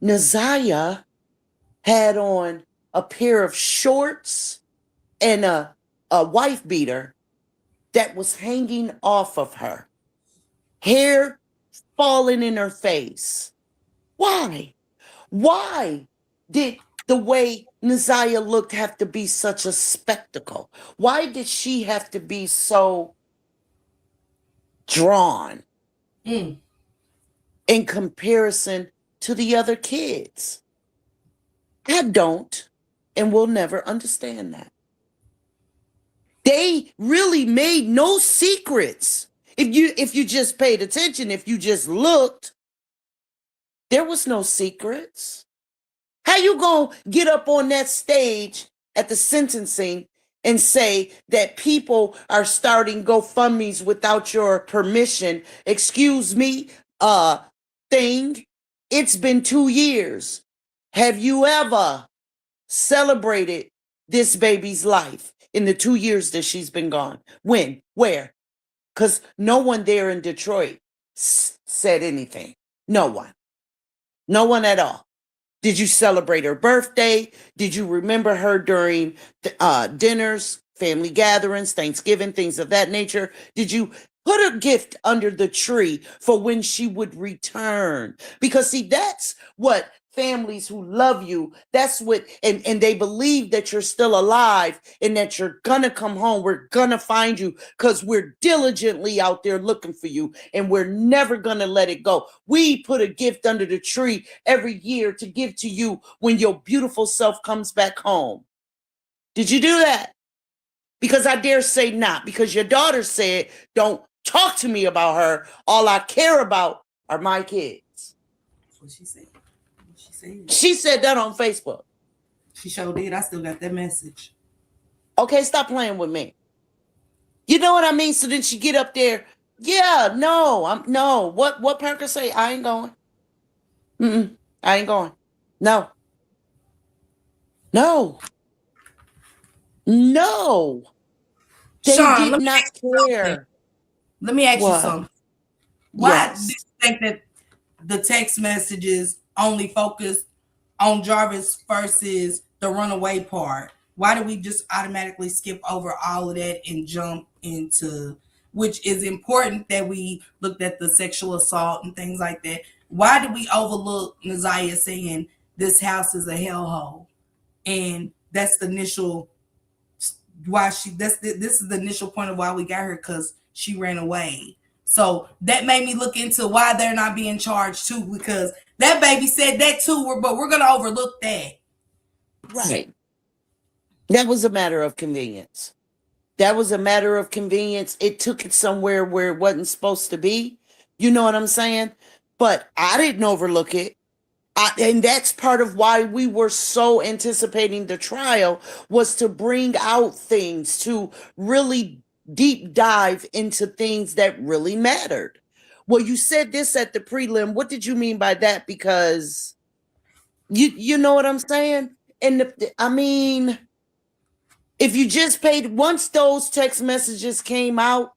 Speaker 9: Naziah had on a pair of shorts and a wife beater that was hanging off of her, hair falling in her face. Why? Why did the way Naziah looked have to be such a spectacle? Why did she have to be so drawn in comparison to the other kids? I don't and will never understand that. They really made no secrets. If you just paid attention, if you just looked, there was no secrets. How you gonna get up on that stage at the sentencing and say that people are starting GoFundMes without your permission? Excuse me, thing. It's been 2 years. Have you ever celebrated this baby's life in the 2 years that she's been gone? When? Where? Because no one there in Detroit said anything. No one. No one at all. Did you celebrate her birthday? Did you remember her during dinners, family gatherings, Thanksgiving, things of that nature? Did you put a gift under the tree for when she would return? Because see, that's what families who love you, that's what, and they believe that you're still alive and that you're gonna come home. We're gonna find you because we're diligently out there looking for you and we're never gonna let it go. We put a gift under the tree every year to give to you when your beautiful self comes back home. Did you do that? Because I dare say not, because your daughter said, don't talk to me about her. All I care about are my kids.
Speaker 1: That's what she said.
Speaker 9: She said that on Facebook.
Speaker 1: She sure did. I still got that message.
Speaker 9: Okay, stop playing with me. You know what I mean? So then she get up there. Yeah, no. What Parker say? I ain't going. I ain't going. No. They
Speaker 1: Sean,
Speaker 9: did not care.
Speaker 1: Let me ask you
Speaker 9: What?
Speaker 1: something. Why
Speaker 9: Yes.
Speaker 1: do you think that the text messages only focus on Jarvis versus the runaway part? Why do we just automatically skip over all of that and jump into, which is important that we looked at the sexual assault and things like that? Why do we overlook Naziah saying this house is a hellhole? And that's the initial this is the initial point of why we got her, because she ran away. So that made me look into why they're not being charged too, because that baby said that too, but we're gonna overlook that.
Speaker 9: Right. That was a matter of convenience. It took it somewhere where it wasn't supposed to be. You know what I'm saying? But I didn't overlook it. And that's part of why we were so anticipating the trial, was to bring out things, to really deep dive into things that really mattered. Well, you said this at the prelim. What did you mean by that? Because you know what I'm saying? And I mean, if you just paid, once those text messages came out,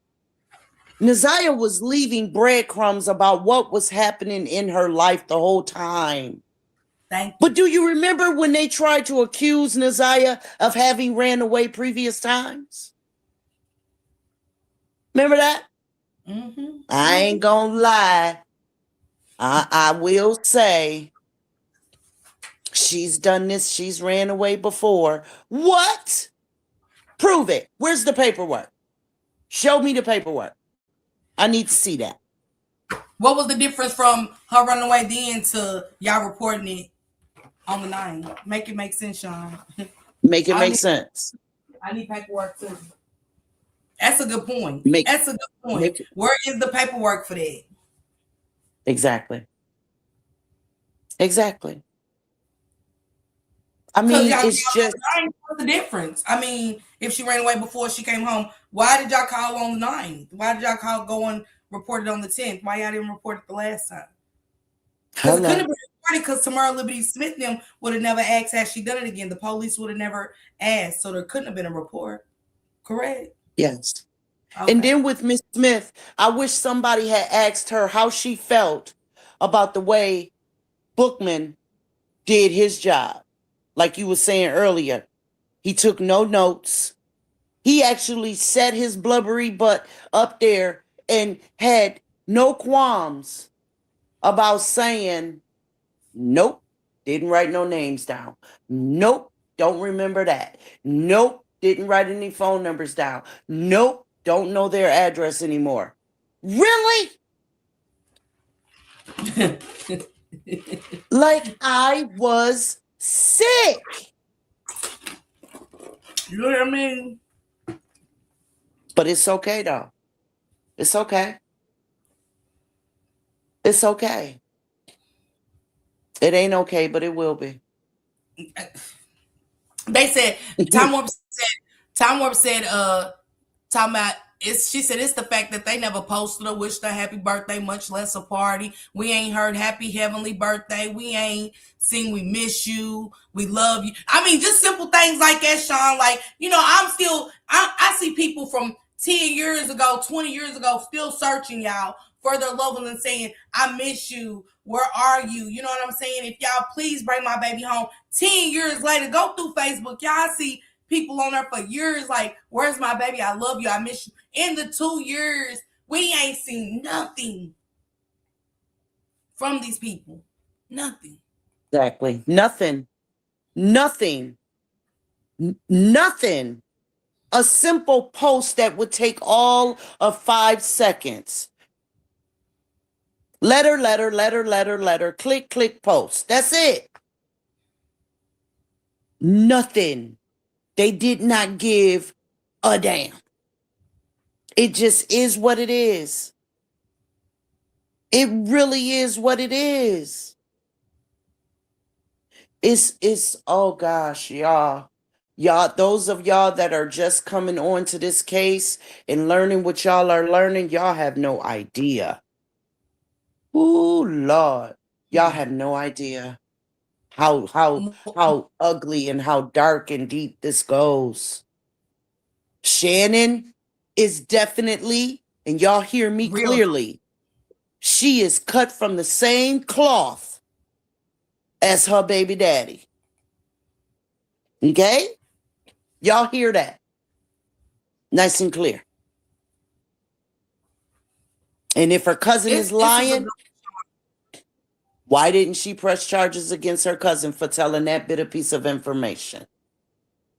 Speaker 9: Naziah was leaving breadcrumbs about what was happening in her life the whole time.
Speaker 1: Thank you.
Speaker 9: But do you remember when they tried to accuse Naziah of having ran away previous times? Remember that?
Speaker 1: Mm-hmm.
Speaker 9: I ain't gonna lie. I will say she's done this. She's ran away before. What? Prove it. Where's the paperwork? Show me the paperwork. I need to see that.
Speaker 1: What was the difference from her running away then to y'all reporting it on the 9th? Make it make sense, Sean.
Speaker 9: Make it make sense.
Speaker 1: I need paperwork too. That's a good point. That's a good point. Where is the paperwork for that?
Speaker 9: Exactly. Exactly. I mean, it's just,
Speaker 1: what's the difference? I mean, if she ran away before she came home, why did y'all call on the 9th? Why did y'all go and report it on the 10th? Why y'all didn't report it the last time? Because it couldn't have been reported, because Tamara Liberty Smith them would have never asked, has she done it again? The police would have never asked, so there couldn't have been a report. Correct?
Speaker 9: yes.
Speaker 1: Okay.
Speaker 9: And then with Miss Smith, I wish somebody had asked her how she felt about the way Bookman did his job. Like you were saying earlier, he took no notes. He actually set his blubbery butt up there and had no qualms about saying, nope, didn't write no names down. Nope, don't remember that. Nope, didn't write any phone numbers down. Nope, don't know their address anymore. Really? Like I was sick.
Speaker 1: You know what I mean?
Speaker 9: But it's okay though. It's okay. It's okay. It ain't okay, but it will be.
Speaker 1: They said Time Warp said talking about she said it's the fact that they never posted or wished her happy birthday, much less a party. We ain't heard happy heavenly birthday. We ain't seen we miss you, we love you. I mean, just simple things like that, Sean. Like, you know, I see people from 10 years ago, 20 years ago, still searching y'all for their loved ones and saying, I miss you. Where are you? You know what I'm saying? If y'all please bring my baby home. 10 years later, go through Facebook. Y'all see people on there for years like, where's my baby? I love you. I miss you. In the 2 years, we ain't seen nothing from these people. Nothing.
Speaker 9: Exactly. Nothing. Nothing. Nothing. A simple post that would take all of 5 seconds. Letter, click, click, post. That's it. Nothing. They did not give a damn. It just is what it is. It really is what it is. It's oh gosh, y'all, those of y'all that are just coming on to this case and learning what y'all are learning, y'all have no idea. Ooh, Lord, y'all have no idea how ugly and how dark and deep this goes. Shannon is definitely, and y'all hear me clearly, she is cut from the same cloth as her baby daddy. Okay? Y'all hear that? Nice and clear. And if her cousin is lying, why didn't she press charges against her cousin for telling that bit of piece of information?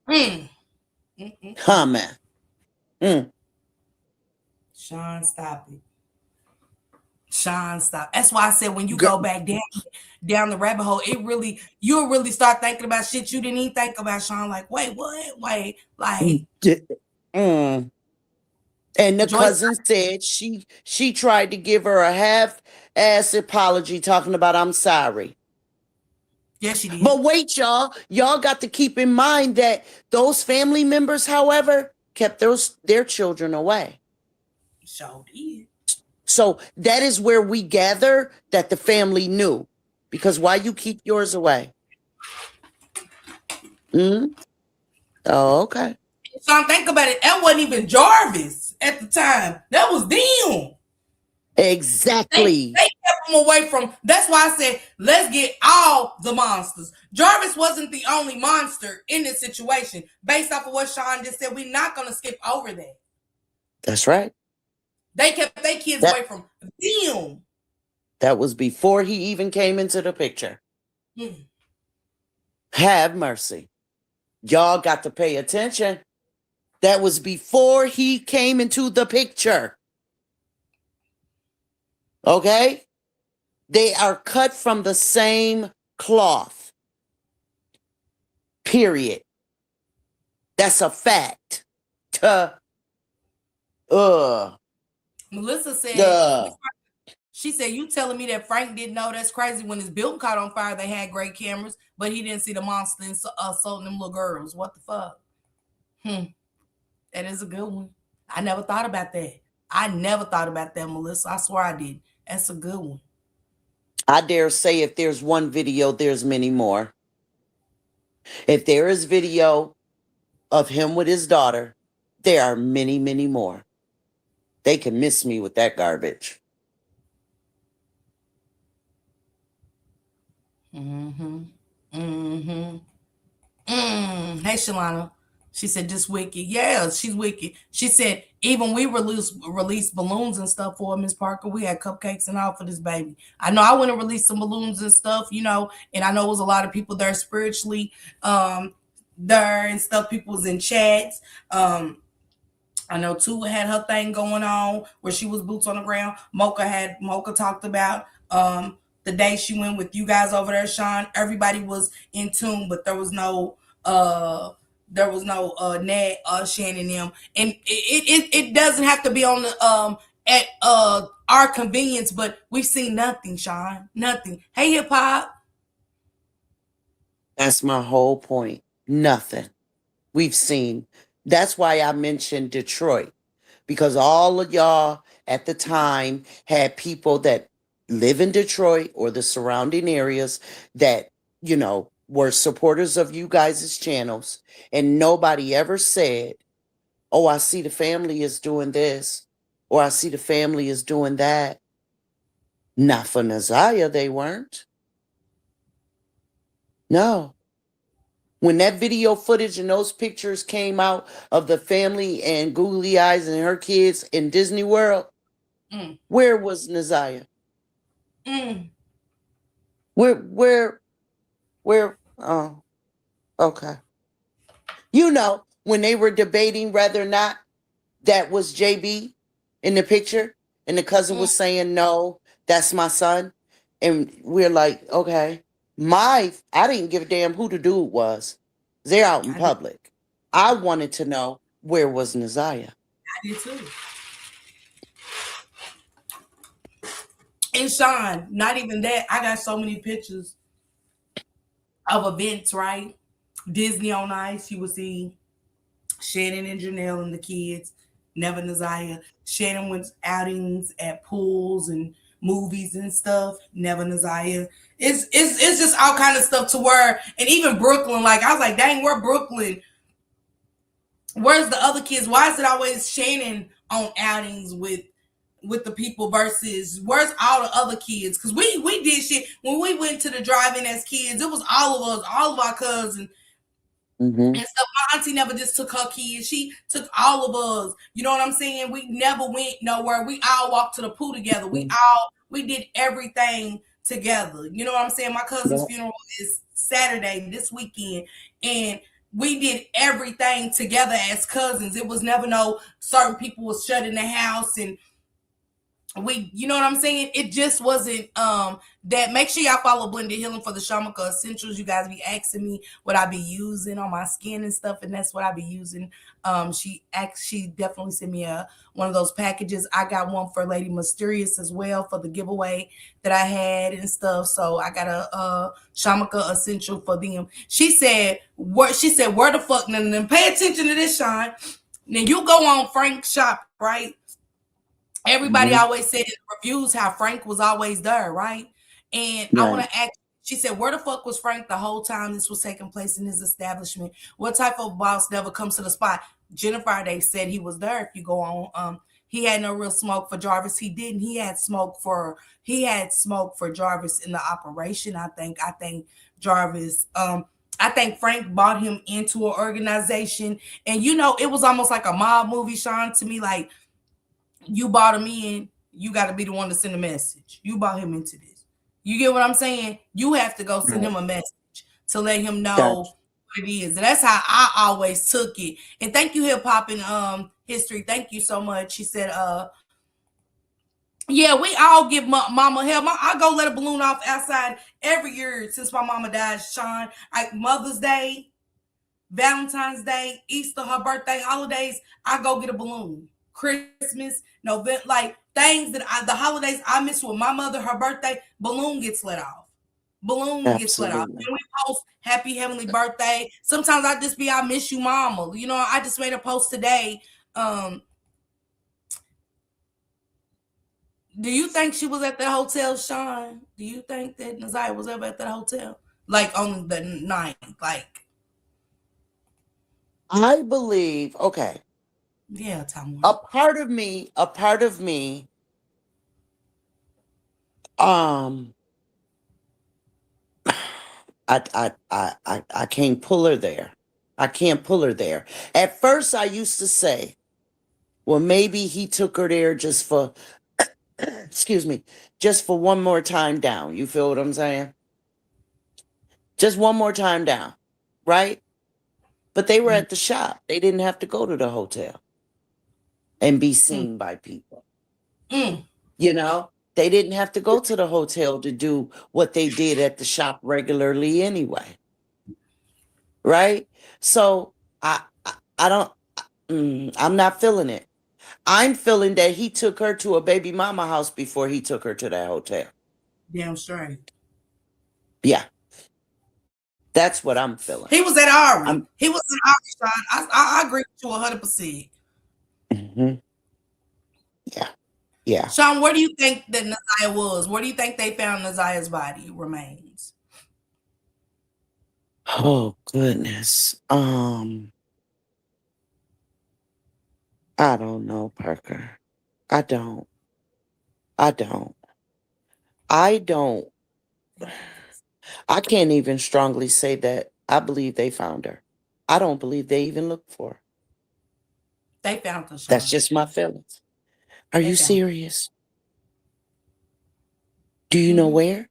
Speaker 9: Huh, man.
Speaker 1: Sean, stop it. Sean, stop. That's why I said when you go back down the rabbit hole, you'll really start thinking about shit you didn't even think about, Sean. Like, wait, what? Wait, like.
Speaker 9: And the cousin said she tried to give her a half-ass apology talking about I'm sorry.
Speaker 1: Yes, she did.
Speaker 9: But wait, y'all got to keep in mind that those family members, however, kept their children away.
Speaker 1: So did.
Speaker 9: So that is where we gather that the family knew. Because why you keep yours away? Oh, okay.
Speaker 1: So think about it. That wasn't even Jarvis at the time. That was them.
Speaker 9: Exactly.
Speaker 1: They kept him away from. That's why I said, let's get all the monsters. Jarvis wasn't the only monster in this situation. Based off of what Sean just said, we're not going to skip over that.
Speaker 9: That's right.
Speaker 1: They kept their kids away from them.
Speaker 9: That was before he even came into the picture. Have mercy. Y'all got to pay attention. That was before he came into the picture. Okay? They are cut from the same cloth. Period. That's a fact.
Speaker 1: Melissa said, she said, you telling me that Frank didn't know? That's crazy. When his building caught on fire, they had great cameras, but he didn't see the monster assaulting them little girls. What the fuck? That is a good one. I never thought about that. I never thought about that, Melissa. I swear I did. That's a good one.
Speaker 9: I dare say if there's one video, there's many more. If there is video of him with his daughter, there are many, many more. They can miss me with that garbage.
Speaker 1: Hey, Shalana. She said, just wicked. Yeah, she's wicked. She said, even we released balloons and stuff for Miss Parker. We had cupcakes and all for this baby. I know I went and released some balloons and stuff, and I know it was a lot of people there spiritually there and stuff. People was in chats. I know Tua had her thing going on where she was boots on the ground. Mocha talked about the day she went with you guys over there, Sean. Everybody was in tune, but there was no Ned, Shannon, them, and it doesn't have to be on the at our convenience, but we've seen nothing, Sean, nothing. Hey, hip hop.
Speaker 9: That's my whole point. Nothing. We've seen. That's why I mentioned Detroit, because all of y'all at the time had people that live in Detroit or the surrounding areas that, were supporters of you guys' channels, and nobody ever said, oh, I see the family is doing this, or I see the family is doing that. Not for Naziah, they weren't. No. When that video footage and those pictures came out of the family and Googly Eyes and her kids in Disney World, where was Naziah? Where, oh, okay. When they were debating whether or not that was JB in the picture, and the cousin was saying, no, that's my son. And we're like, okay. I didn't give a damn who the dude was. They're out in public. I wanted to know, where was Naziah?
Speaker 1: I did too. And Sean, not even that. I got so many pictures of events, right? Disney on Ice, you will see Shannon and Janelle and the kids, never Naziah. Shannon went outings at pools and movies and stuff, never Naziah. It's just all kind of stuff to where, and even Brooklyn, like I was like, dang, where Brooklyn? Where's the other kids? Why is it always Shannon on outings with the people versus where's all the other kids? Because we did shit when we went to the drive-in as kids. It was all of us, all of our cousins. And stuff. My auntie never just took her kids. She took all of us. You know what I'm saying? We never went nowhere. We all walked to the pool together. We did everything together. You know what I'm saying? My cousin's funeral is Saturday this weekend, and we did everything together as cousins. It was never no certain people was shut in the house and you know what I'm saying? It just wasn't that. Make sure y'all follow Blended Healing for the Shamika Essentials. You guys be asking me what I be using on my skin and stuff, and that's what I be using. She definitely sent me one of those packages. I got one for Lady Mysterious as well for the giveaway that I had and stuff. So I got a Shamika Essential for them. She said where the fuck, and pay attention to this, Sean. Now you go on Frank's shop, right? Everybody always said in the reviews how Frank was always there, right? And I want to ask, she said, where the fuck was Frank the whole time this was taking place in his establishment? What type of boss never comes to the spot? Jennifer, they said he was there. If you go on, he had no real smoke for Jarvis. He didn't. He had smoke for Jarvis in the operation. I think Jarvis, I think Frank brought him into an organization. And it was almost like a mob movie, Sean, to me, like, you bought him in, you got to be the one to send a message. You brought him into this. You get what I'm saying? You have to go send him a message to let him know what it is. And that's how I always took it. And thank you, Hip Hop and History. Thank you so much. She said, yeah, we all give mama hell. I go let a balloon off outside every year since my mama died, Sean. Like Mother's Day, Valentine's Day, Easter, her birthday, holidays, I go get a balloon. Christmas, November, like things that the holidays I miss with my mother, her birthday, balloon gets let off. Gets let off. And we post happy heavenly birthday. Sometimes I just be, I miss you, mama. I just made a post today. Do you think she was at the hotel, Sean? Do you think that Naziah was ever at that hotel? Like on the 9th? Like,
Speaker 9: I believe, okay.
Speaker 1: Yeah, Tom.
Speaker 9: A part of me, I can't pull her there. I can't pull her there. At first, I used to say, well, maybe he took her there just for, excuse me, just for one more time down. You feel what I'm saying? Just one more time down, right? But they were at the shop. They didn't have to go to the hotel and be seen by people. They didn't have to go to the hotel to do what they did at the shop regularly anyway. Right? So I don't, I'm not feeling it. I'm feeling that he took her to a baby mama house before he took her to that hotel.
Speaker 1: Damn straight.
Speaker 9: Yeah. That's what I'm feeling.
Speaker 1: He was at Ari. He was at Ari, Sean. I agree with you 100%.
Speaker 9: Mm-hmm. Yeah.
Speaker 1: Sean, where do you think that Naziah was? Where do you think they found Naziah's body remains?
Speaker 9: Oh, goodness. I don't know, Parker. I don't. I can't even strongly say that I believe they found her. I don't believe they even looked for her.
Speaker 1: They found her, Sean.
Speaker 9: That's just my feelings. Are you serious? Do you know where?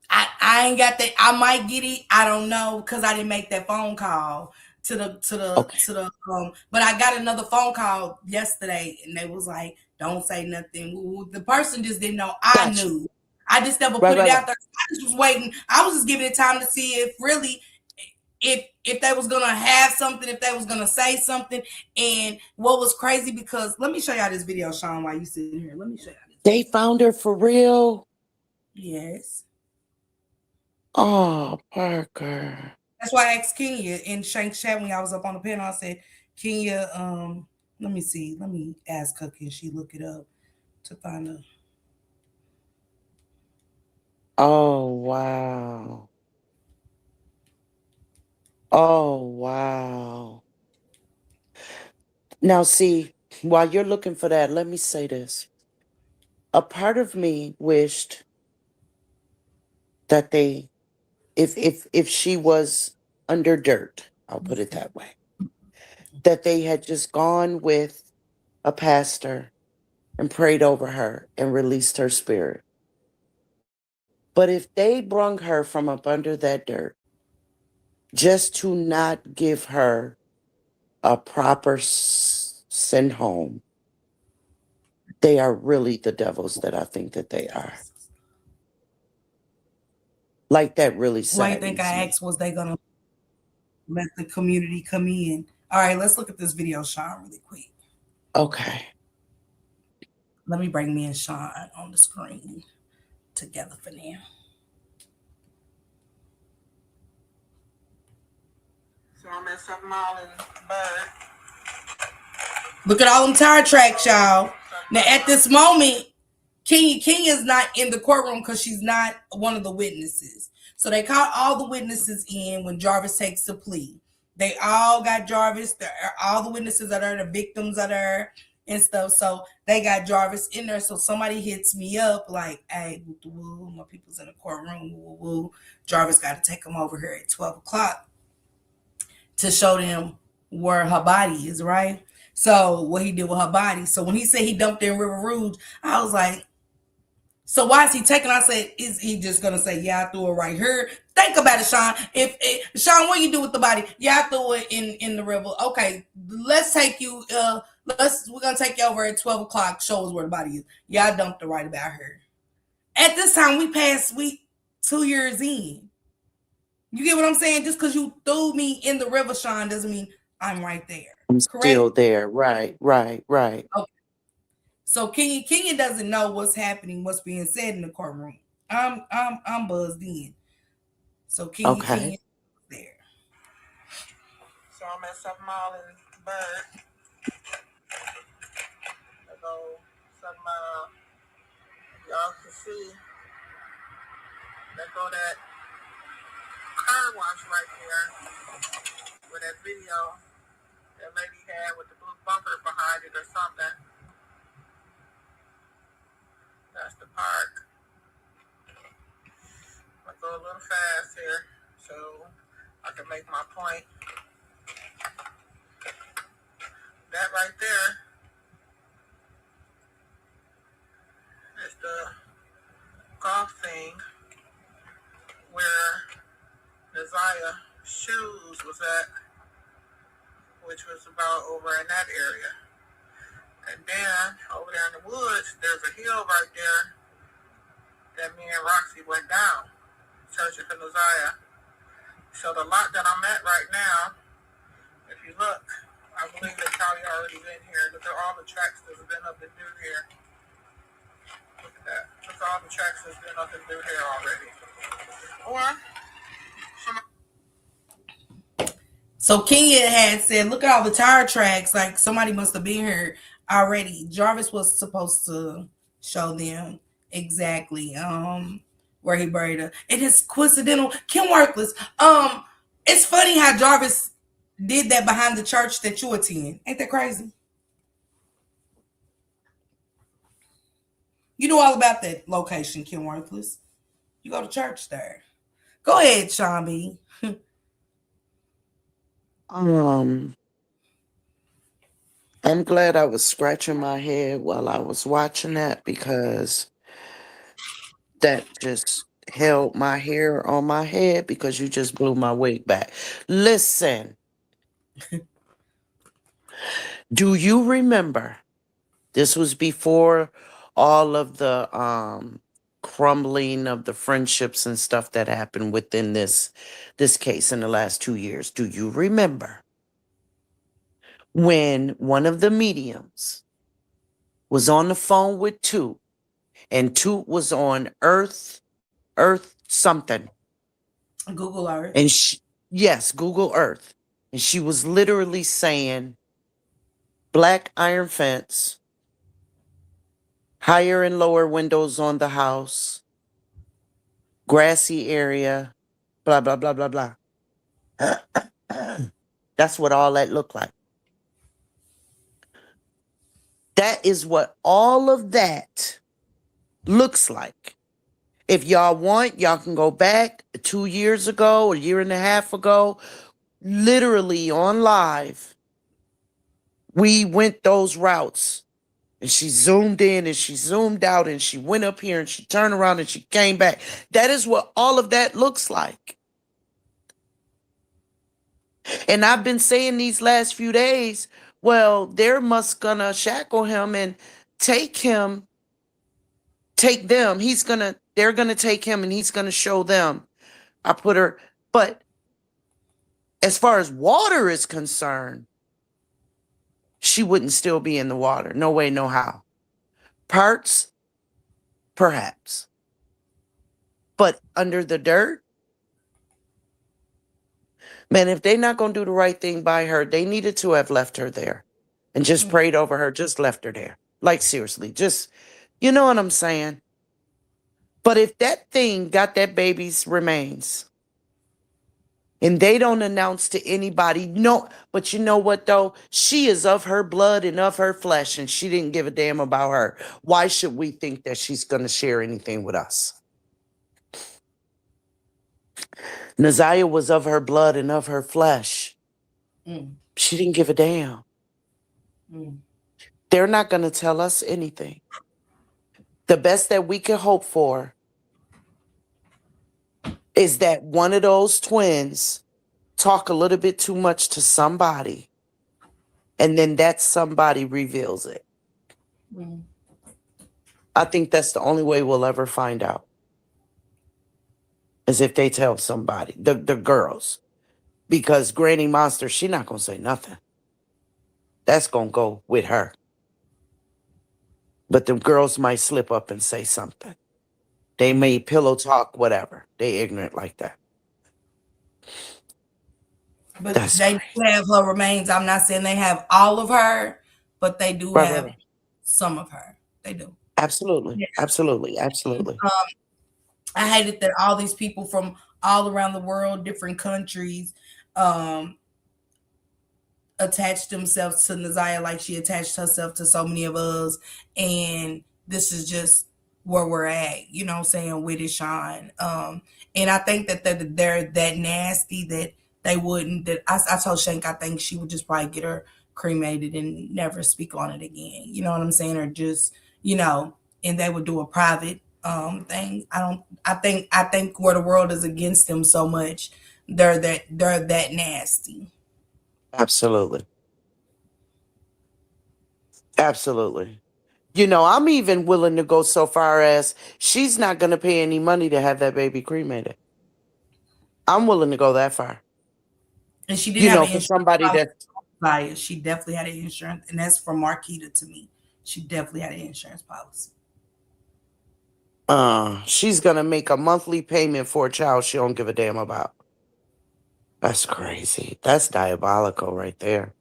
Speaker 1: I ain't got that. I might get it. I don't know because I didn't make that phone call to the but I got another phone call yesterday and they was like, don't say nothing. The person just didn't know. I knew. I just never put it out there. I just was waiting. I was just giving it time to see if really if they was gonna have something, if they was gonna say something. And what was crazy, because let me show y'all this video, Sean, while you sitting here. Let me show y'all this.
Speaker 9: They found her for real?
Speaker 1: Yes.
Speaker 9: Oh, Parker.
Speaker 1: That's why I asked Kenya in Shank Chat when I was up on the panel. I said, Kenya, let me see. Let me ask her, can she look it up to find her?
Speaker 9: Oh, wow. Oh, wow. Now, see, while you're looking for that, let me say this. A part of me wished that they, if she was under dirt, I'll put it that way, that they had just gone with a pastor and prayed over her and released her spirit. But if they brung her from up under that dirt just to not give her a proper send home, They are really the devils that I think that they are. Like, that really
Speaker 1: Why you think
Speaker 9: saddens
Speaker 1: I
Speaker 9: me.
Speaker 1: asked, was they gonna let the community come in? All right, let's look at this video, Sean, really quick.
Speaker 9: Okay.
Speaker 1: Let me bring me and Sean on the screen together for now.
Speaker 3: So I'm at 7 Mile and Bird.
Speaker 1: Look at all them tire tracks, y'all. Now, at this moment, Kenya is not in the courtroom because she's not one of the witnesses. So they caught all the witnesses in when Jarvis takes the plea. They all got Jarvis. All the witnesses are there. The victims are there and stuff. So they got Jarvis in there. So somebody hits me up like, hey, woo, my people's in the courtroom. Woo, woo. Jarvis got to take them over here at 12 o'clock to show them where her body is, right? So what he did with her body. So when he said he dumped her in River Rouge, I was like, so why is he taking? I said, is he just gonna say, yeah, I threw it right here? Think about it, Sean. Sean, what you do with the body? Yeah, I threw it in the river. Okay, let's take you. We're gonna take you over at 12 o'clock. Show us where the body is. Yeah, I dumped it right about here. At this time, we 2 years in. You get what I'm saying? Just because you threw me in the river, Sean, doesn't mean I'm right there.
Speaker 9: I'm
Speaker 1: Correct?
Speaker 9: still there. Right.
Speaker 1: Okay. So Kenya doesn't know what's happening, what's being said in the courtroom. I'm buzzed in. So Kenya there.
Speaker 3: So I'm at 7 Mile and Bird. I go 7 Mile. Y'all can see. There go that car wash right there. With that video that lady had with the blue bumper behind it or something. That's the park. I go a little fast here so I can make my point. That right there is the golf thing where Neziah's shoes was at, which was about over in that area. And then over there in the woods, there's a hill right there that me and Roxy went down searching for Neziah. So the lot that I'm at right now, if you look, I believe they probably already been here. Look at all the tracks that's been up and through here. Look at that. Look at all the tracks that's been up and through here already. Or
Speaker 1: So Kenya had said, look at all the tire tracks. Like somebody must have been here already. Jarvis was supposed to show them exactly where he buried her. It is coincidental. Kim Worthless. It's funny how Jarvis did that behind the church that you attend. Ain't that crazy? You know all about that location, Kim Worthless. You go to church there. Go ahead, Sean B.
Speaker 9: I'm glad I was scratching my head while I was watching that because that just held my hair on my head because you just blew my wig back. Listen. Do you remember? This was before all of the crumbling of the friendships and stuff that happened within this case in the last 2 years. Do you remember when one of the mediums was on the phone with Toot and Toot was on Earth something?
Speaker 1: Google Earth.
Speaker 9: And yes, Google Earth. And she was literally saying black iron fence, higher and lower windows on the house, grassy area, blah, blah, blah, blah, blah. That's what all that looked like. That is what all of that looks like. If y'all want, y'all can go back 2 years ago, a year and a half ago, literally on live. We went those routes. And she zoomed in and she zoomed out and she went up here and she turned around and she came back. That is what all of that looks like. And I've been saying these last few days, well, they're must gonna shackle him and take them. They're gonna take him and he's gonna show them. I put her, but as far as water is concerned, she wouldn't still be in the water. No way, no how. Parts, perhaps. But under the dirt, man, if they're not going to do the right thing by her, they needed to have left her there and just prayed over her, just left her there. Like, seriously, just, you know what I'm saying? But if that thing got that baby's remains and they don't announce to anybody, no, but you know what, though? She is of her blood and of her flesh, and she didn't give a damn about her. Why should we think that she's going to share anything with us? Naziah was of her blood and of her flesh. She didn't give a damn. They're not going to tell us anything. The best that we can hope for is that one of those twins talk a little bit too much to somebody, and then that somebody reveals it. I think that's the only way we'll ever find out, is if they tell somebody, the girls. Because Granny Monster, she not going to say nothing. That's going to go with her. But the girls might slip up and say something. They may pillow talk, whatever. They ignorant like that.
Speaker 1: But they do have her remains. I'm not saying they have all of her, but they do have some of her. They do.
Speaker 9: Absolutely.
Speaker 1: Yeah.
Speaker 9: Absolutely. Absolutely.
Speaker 1: I hated that all these people from all around the world, different countries, attached themselves to Naziah like she attached herself to so many of us. And this is just where we're at, you know what I'm saying, with it, Sean. And I think that they're that nasty that they wouldn't, that I told Shank, I think she would just probably get her cremated and never speak on it again. You know what I'm saying? Or just, you know, and they would do a private thing. I think where the world is against them so much, they're that nasty.
Speaker 9: Absolutely. Absolutely. You know, I'm even willing to go so far as she's not going to pay any money to have that baby cremated. I'm willing to go that far.
Speaker 1: And she did have
Speaker 9: for somebody that
Speaker 1: bias. She definitely had an insurance, and that's from Marquita to me. She definitely had an insurance policy.
Speaker 9: She's gonna make a monthly payment for a child she don't give a damn about. That's crazy. That's diabolical right there.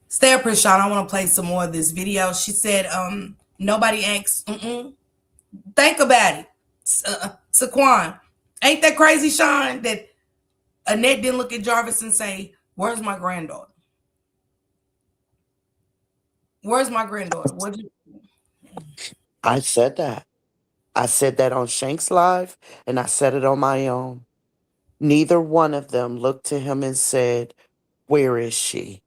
Speaker 1: Stay up here, Sean. I want to play some more of this video. She said, nobody asks. Think about it. Saquon, ain't that crazy, Sean, that Annette didn't look at Jarvis and say, where's my granddaughter? Where's my granddaughter?
Speaker 9: I said that. I said that on Shank's Live, and I said it on my own. Neither one of them looked to him and said, where is she?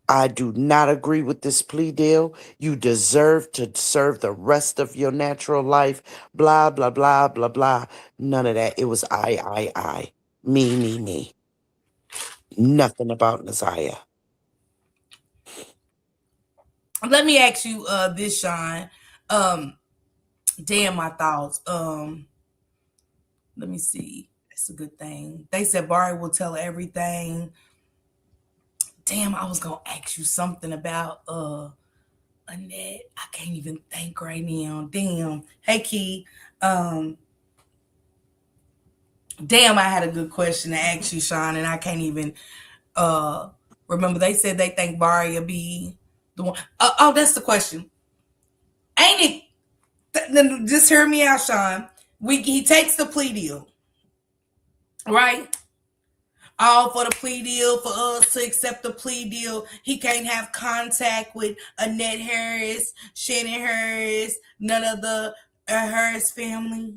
Speaker 9: I do not agree with this plea deal. You deserve to serve the rest of your natural life. Blah, blah, blah, blah, blah. None of that. It was I. Me. Nothing about Naziah.
Speaker 1: Let me ask you this, Sean. Damn, my thoughts. Let me see. That's a good thing. They said Barry will tell everything. Damn, I was gonna ask you something about Annette. I can't even think right now. Damn. Hey, Key. Damn, I had a good question to ask you, Sean, and I can't even remember. They said they think Barry will be the one. Oh, that's the question. Ain't it? Just hear me out, Sean. He takes the plea deal, right? All for the plea deal, for us to accept the plea deal. He can't have contact with Annette Harris, Shannon Harris, none of the Harris family.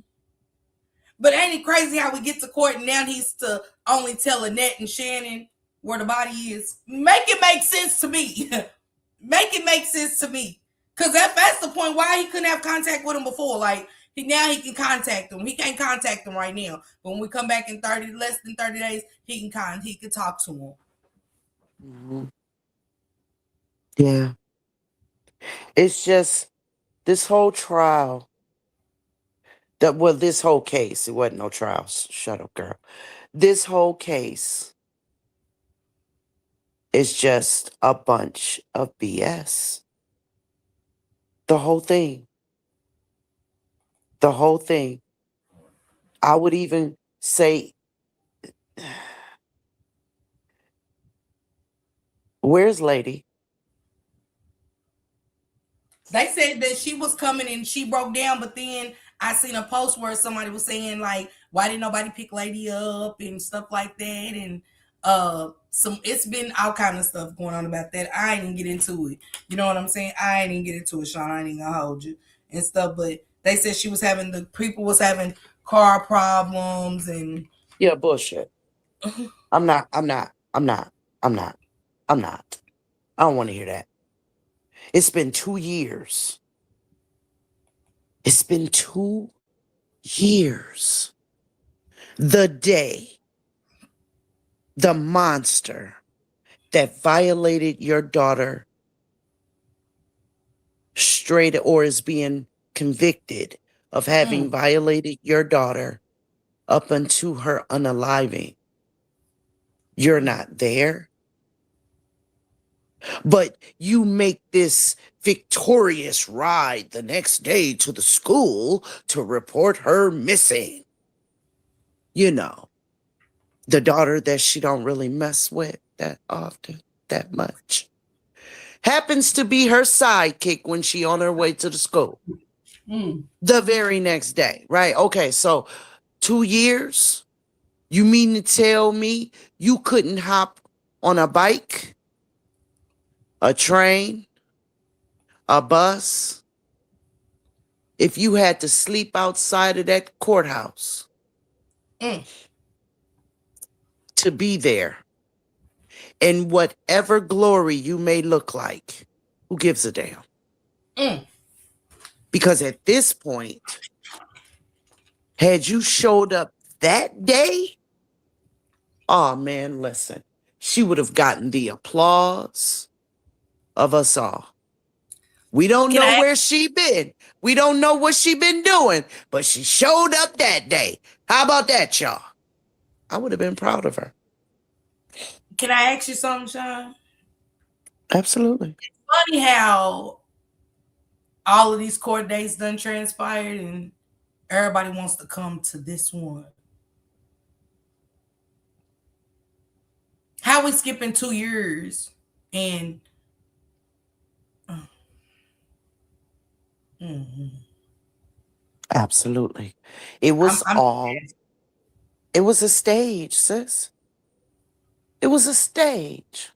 Speaker 1: But ain't it crazy how we get to court and now he's to only tell Annette and Shannon where the body is? Make it make sense to me. Make it make sense to me. Because that's the point why he couldn't have contact with him before. Like, Now he can contact them. He can't contact them right now. But when we come back in less than 30 days, he can talk to them.
Speaker 9: Mm-hmm. Yeah. It's just this whole trial. This whole case, it wasn't no trial. Shut up, girl. This whole case is just a bunch of BS. The whole thing. The whole thing. I would even say, where's Lady?
Speaker 1: They said that she was coming and she broke down, but then I seen a post where somebody was saying like, why didn't nobody pick Lady up and stuff like that, and it's been all kind of stuff going on about that. I ain't even get into it. You know what I'm saying? I ain't even get into it, Sean. I ain't even gonna hold you and stuff. But they said the people was having car problems and
Speaker 9: Yeah, bullshit. I'm not. I don't want to hear that. It's been 2 years. It's been 2 years. The day the monster that violated your daughter is being convicted of having violated your daughter up until her unaliving. You're not there. But you make this victorious ride the next day to the school to report her missing. You know, the daughter that she don't really mess with that often, that much. Happens to be her sidekick when she on her way to the school. The very next day, right? Okay, so 2 years? You mean to tell me you couldn't hop on a bike, a train, a bus, if you had to sleep outside of that courthouse to be there in whatever glory you may look like? Who gives a damn? Because at this point, had you showed up that day, oh man, listen, she would have gotten the applause of us all. We don't know where she been. We don't know what she been doing, but she showed up that day. How about that, y'all? I would have been proud of her.
Speaker 1: Can I ask you something, Sean?
Speaker 9: Absolutely.
Speaker 1: It's funny how all of these court dates done transpired and everybody wants to come to this one. How we skipping 2 years and
Speaker 9: Absolutely. It was it was a stage, sis. It was a stage.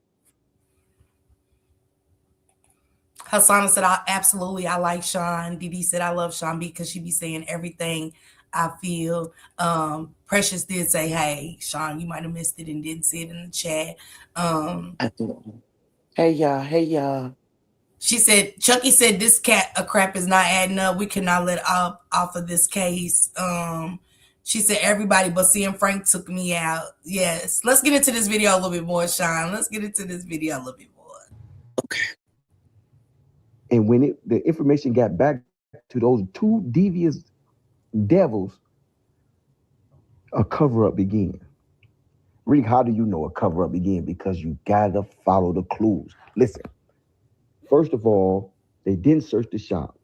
Speaker 1: Hasana said, I like Sean. Didi said, I love Sean because she be saying everything I feel. Precious did say, hey, Sean, you might have missed it and didn't see it in the chat.
Speaker 9: Hey, y'all.
Speaker 1: She said, Chucky said, this crap is not adding up. We cannot let off of this case. She said, everybody but seeing Frank took me out. Yes. Let's get into this video a little bit more, Sean. Let's get into this video a little bit more.
Speaker 9: Okay.
Speaker 2: And when the information got back to those two devious devils, a cover-up began. Reek, how do you know a cover-up began? Because you gotta follow the clues. Listen, first of all, they didn't search the shop.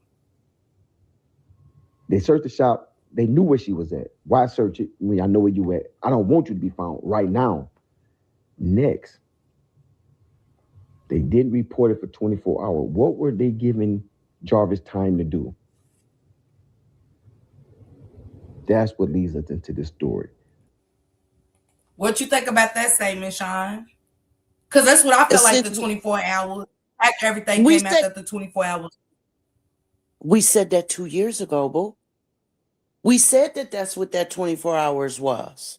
Speaker 2: They searched the shop. They knew where she was at. Why search it when I know where you at? I don't want you to be found right now. Next, they didn't report it for 24 hours. What were they giving Jarvis time to do? That's what leads us into this story.
Speaker 1: What you think about that statement, Sean? Because that's what I feel like the 24 hours, after everything came out that the 24 hours.
Speaker 9: We said that 2 years ago, boo. We said that that's what that 24 hours was.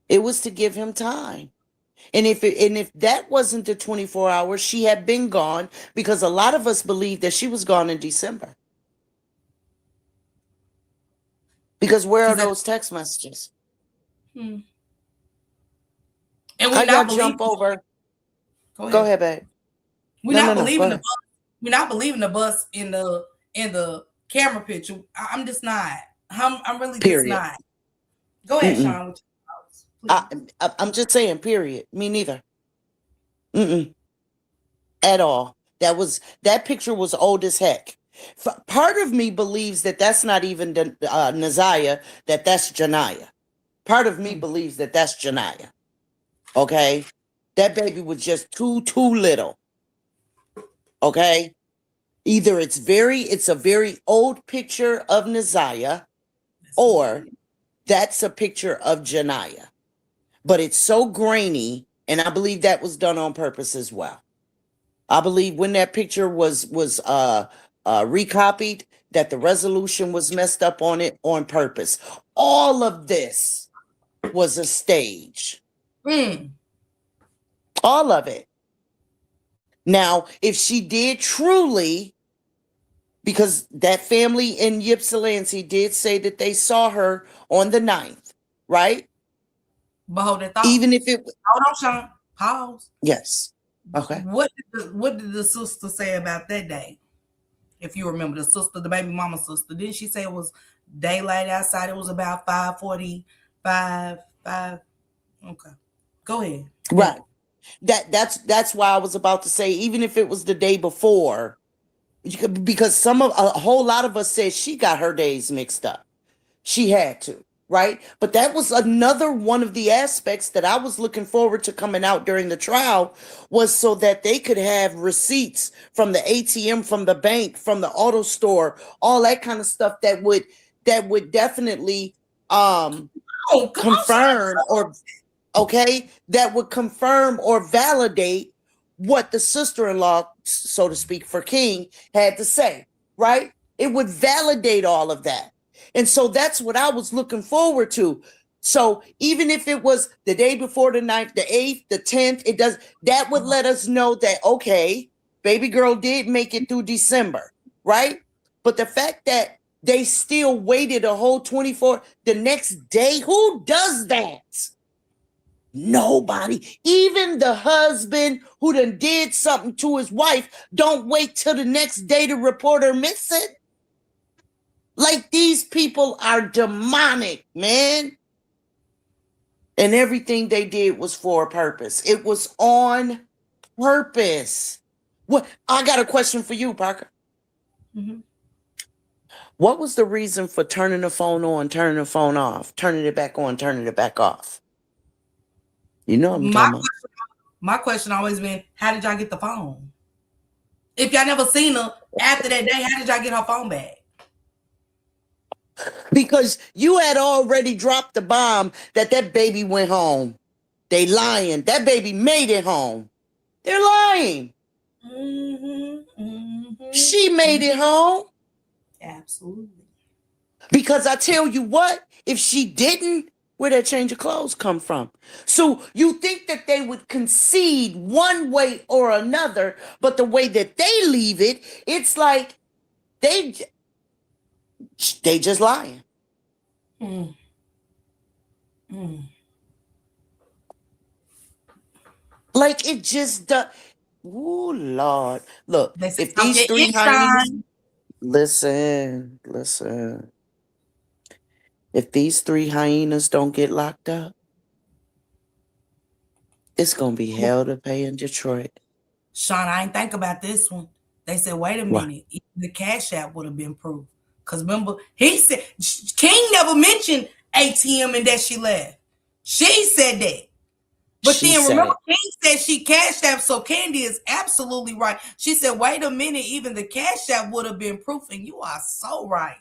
Speaker 9: It was to give him time. And if that wasn't the 24 hours, she had been gone, because a lot of us believe that she was gone in December. Because where are
Speaker 1: 'Cause that-
Speaker 9: those text messages?
Speaker 1: and
Speaker 9: How
Speaker 1: we're
Speaker 9: y'all
Speaker 1: not believing.
Speaker 9: jump over?
Speaker 1: Go
Speaker 9: Go
Speaker 1: ahead.
Speaker 9: ahead, babe.
Speaker 1: We're
Speaker 9: No,
Speaker 1: not
Speaker 9: no, no. Go
Speaker 1: believing the
Speaker 9: ahead.
Speaker 1: bus. We're not believing the bus in the camera picture. I'm just not. I'm really just
Speaker 9: Period.
Speaker 1: not. Go ahead,
Speaker 9: Mm-mm.
Speaker 1: Sean. With your thoughts, please.
Speaker 9: I'm just saying, period. Me neither. Mm-mm. At all. That picture was old as heck. Part of me believes that that's not even Naziah, that's Janiyah. Part of me believes that that's Janiyah. Okay? That baby was just too little. Okay? Either it's a very old picture of Naziah, or that's a picture of Janiyah. But it's so grainy, and I believe that was done on purpose as well. I believe when that picture was recopied, that the resolution was messed up on it on purpose. All of this was a stage. All of it. Now, if she did truly, because that family in Ypsilanti did say that they saw her on the 9th, right?
Speaker 1: But hold that thought.
Speaker 9: Even if it...
Speaker 1: Hold on, Sean. Pause.
Speaker 9: Yes. Okay.
Speaker 1: What did the sister say about that day? If you remember, the sister, the baby mama sister, didn't she say it was daylight outside? It was about 5:45. 5. Okay. Go ahead.
Speaker 9: Right. That's why I was about to say, even if it was the day before, because a whole lot of us said she got her days mixed up. She had to, right? But that was another one of the aspects that I was looking forward to coming out during the trial, was so that they could have receipts from the ATM, from the bank, from the auto store, all that kind of stuff that would definitely confirm or that would confirm or validate what the sister-in-law, so to speak, for King had to say, right? It would validate all of that. And so that's what I was looking forward to. So even if it was the day before the 9th, the 8th, the 10th, that would let us know that, okay, baby girl did make it through December, right? But the fact that they still waited a whole 24, the next day, who does that? Nobody. Even the husband who done did something to his wife don't wait till the next day to report her missing. Like, these people are demonic, man. And everything they did was for a purpose. It was on purpose. What? I got a question for you, Parker.
Speaker 1: Mm-hmm.
Speaker 9: What was the reason for turning the phone on, turning the phone off, turning it back on, turning it back off? You know what I'm talking about.
Speaker 1: My question always been, how did y'all get the phone? If y'all never seen her after that day, how did y'all get her phone back?
Speaker 9: Because you had already dropped the bomb that baby went home. They lying. That baby made it home. They're lying. She made it home.
Speaker 1: Absolutely.
Speaker 9: Because I tell you what, if she didn't, where'd that change of clothes come from? So you think that they would concede one way or another, but the way that they leave it, it's like they just lying. Like, it just does. Oh, Lord. Look, if these three hyenas... Listen. If these three hyenas don't get locked up, it's going to be hell to pay in Detroit.
Speaker 1: Sean, I ain't think about this one. They said, wait a minute. The Cash App would have been proof. Because remember, he said, King never mentioned ATM and that she left. She said that. But then remember, King said she Cash App, so Candy is absolutely right. She said, wait a minute, even the Cash App would have been proof. And you are so right.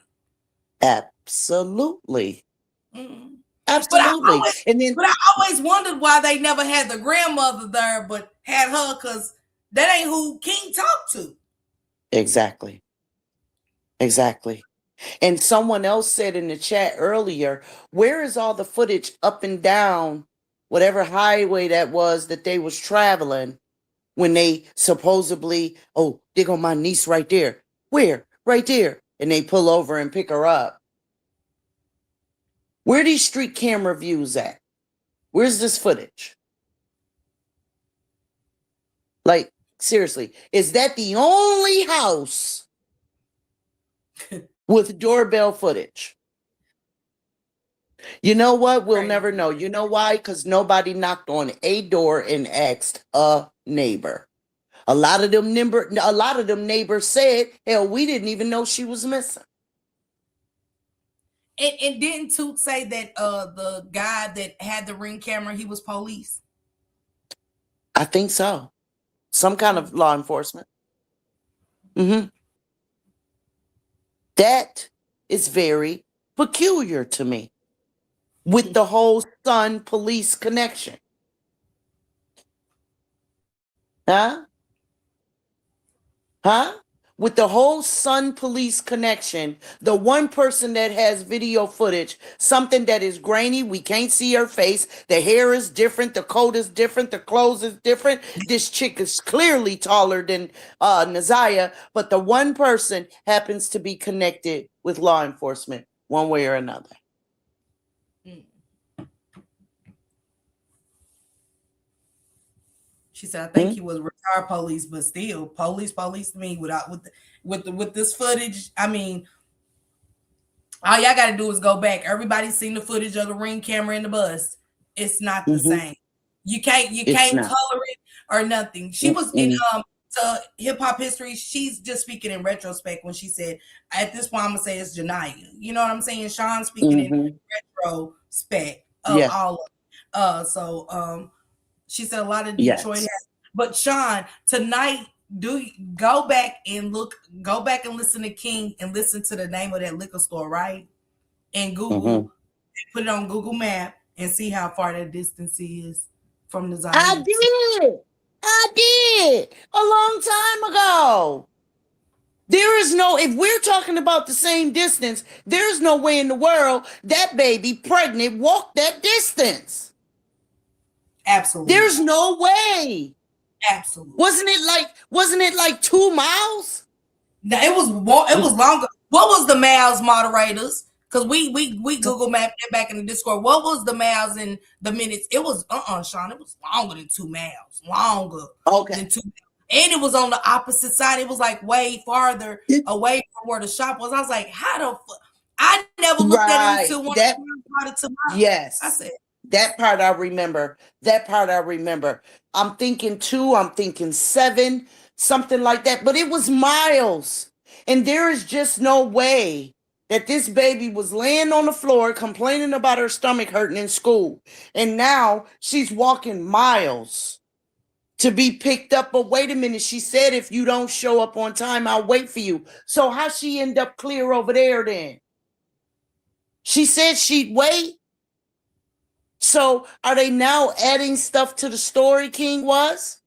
Speaker 9: Absolutely.
Speaker 1: Mm-hmm.
Speaker 9: Absolutely.
Speaker 1: But I always wondered why they never had the grandmother there, but had her, because that ain't who King talked to.
Speaker 9: Exactly. And someone else said in the chat earlier, where is all the footage up and down whatever highway that was that they was traveling when they supposedly, oh, there go my niece right there. Where? Right there. And they pull over and pick her up. Where are these street camera views at? Where's this footage? Like, seriously, is that the only house with doorbell footage? You know what? We'll never know. You know why? Because nobody knocked on a door and asked a neighbor. A lot of them neighbors said, hell, we didn't even know she was missing.
Speaker 1: And didn't Toot say that the guy that had the Ring camera, he was police?
Speaker 9: I think so. Some kind of law enforcement. That is very peculiar to me with the whole son police connection. Huh? With the whole son police connection, the one person that has video footage, something that is grainy, we can't see her face, the hair is different, the coat is different, the clothes is different. This chick is clearly taller than Naziah, but the one person happens to be connected with law enforcement one way or another.
Speaker 1: She said, I think he was retired police, but still police to me with this footage. I mean, all y'all got to do is go back. Everybody's seen the footage of the Ring camera in the bus. It's not the same. You can't color it or nothing. She was in to hip hop history. She's just speaking in retrospect when she said, at this point, I'm gonna say it's Janiyah. You know what I'm saying? Sean speaking in retrospect of all of it. So she said a lot of Detroit has, but Sean, tonight, go back and listen to King and listen to the name of that liquor store, right? And Google, put it on Google Map and see how far that distance is from the Zion.
Speaker 9: I did a long time ago. There is no, if we're talking about the same distance, there's no way in the world that baby pregnant walked that distance.
Speaker 1: Absolutely.
Speaker 9: There's no way.
Speaker 1: Absolutely.
Speaker 9: Wasn't it like 2 miles?
Speaker 1: No, it was longer. What was the miles, moderators? Because we Google mapped it back in the Discord. What was the miles and the minutes? It was Sean. It was longer than 2 miles. Longer than 2 miles. And it was on the opposite side. It was like way farther away from where the shop was. I was like, how the fuck? I never looked at it until one part of tomorrow.
Speaker 9: Yes.
Speaker 1: I said
Speaker 9: that part I remember. I'm thinking 2, I'm thinking 7, something like that. But it was miles. And there is just no way that this baby was laying on the floor complaining about her stomach hurting in school. And now she's walking miles to be picked up. But wait a minute, she said, if you don't show up on time, I'll wait for you. So how she end up clear over there then? She said she'd wait. So are they now adding stuff to the story, King was?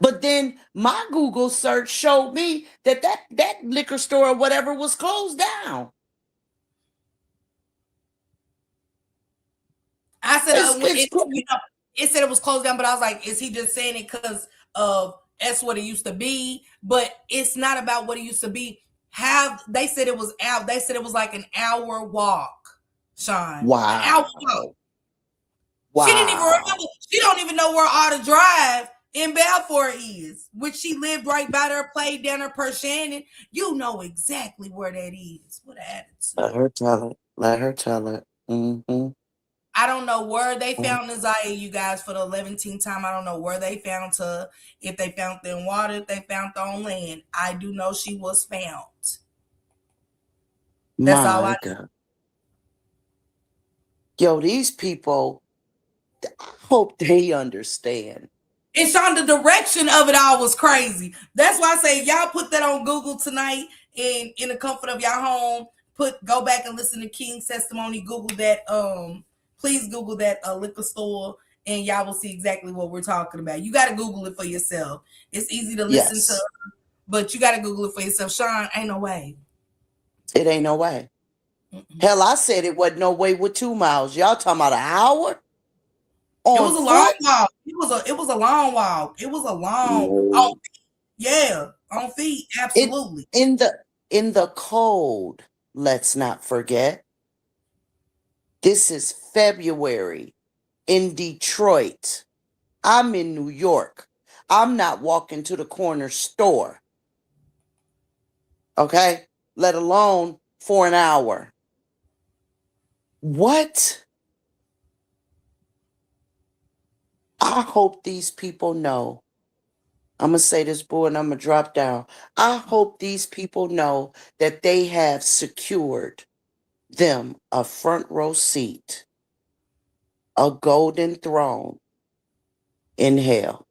Speaker 9: But then my Google search showed me that liquor store or whatever was closed down.
Speaker 1: I said, it said it was closed down, but I was like, is he just saying it because of that's what it used to be? But it's not about what it used to be. They said it was out. They said it was like an hour walk, Sean.
Speaker 9: Wow.
Speaker 1: An hour walk. Wow. She didn't even remember. She don't even know where Auto Drive in Balfour is, which she lived right by there, played down her per Shannon. You know exactly where that is. What attitude.
Speaker 9: Let her tell it.
Speaker 1: I don't know where they found Naziah, you guys, for the 11th time. I don't know where they found her, if they found her in water, if they found her on land. I do know she was found. That's all I know.
Speaker 9: Yo, these people, I hope they understand.
Speaker 1: And Sean, the direction of it all was crazy. That's why I say y'all put that on Google tonight in the comfort of your home. Go back and listen to King's testimony. Google that. Please Google that liquor store, and y'all will see exactly what we're talking about. You got to Google it for yourself. It's easy to listen to, but you got to Google it for yourself. Sean, ain't no way.
Speaker 9: It ain't no way. Hell, I said it wasn't no way with 2 miles. Y'all talking about an hour?
Speaker 1: It was a long walk. It was a long walk. It was a long on feet. On feet, absolutely.
Speaker 9: In the cold, let's not forget. This is February in Detroit. I'm in New York. I'm not walking to the corner store. Okay? Let alone for an hour. What? I hope these people know. I'm going to say this, boy, and I'm going to drop down. I hope these people know that they have secured them a front row seat, a golden throne in hell,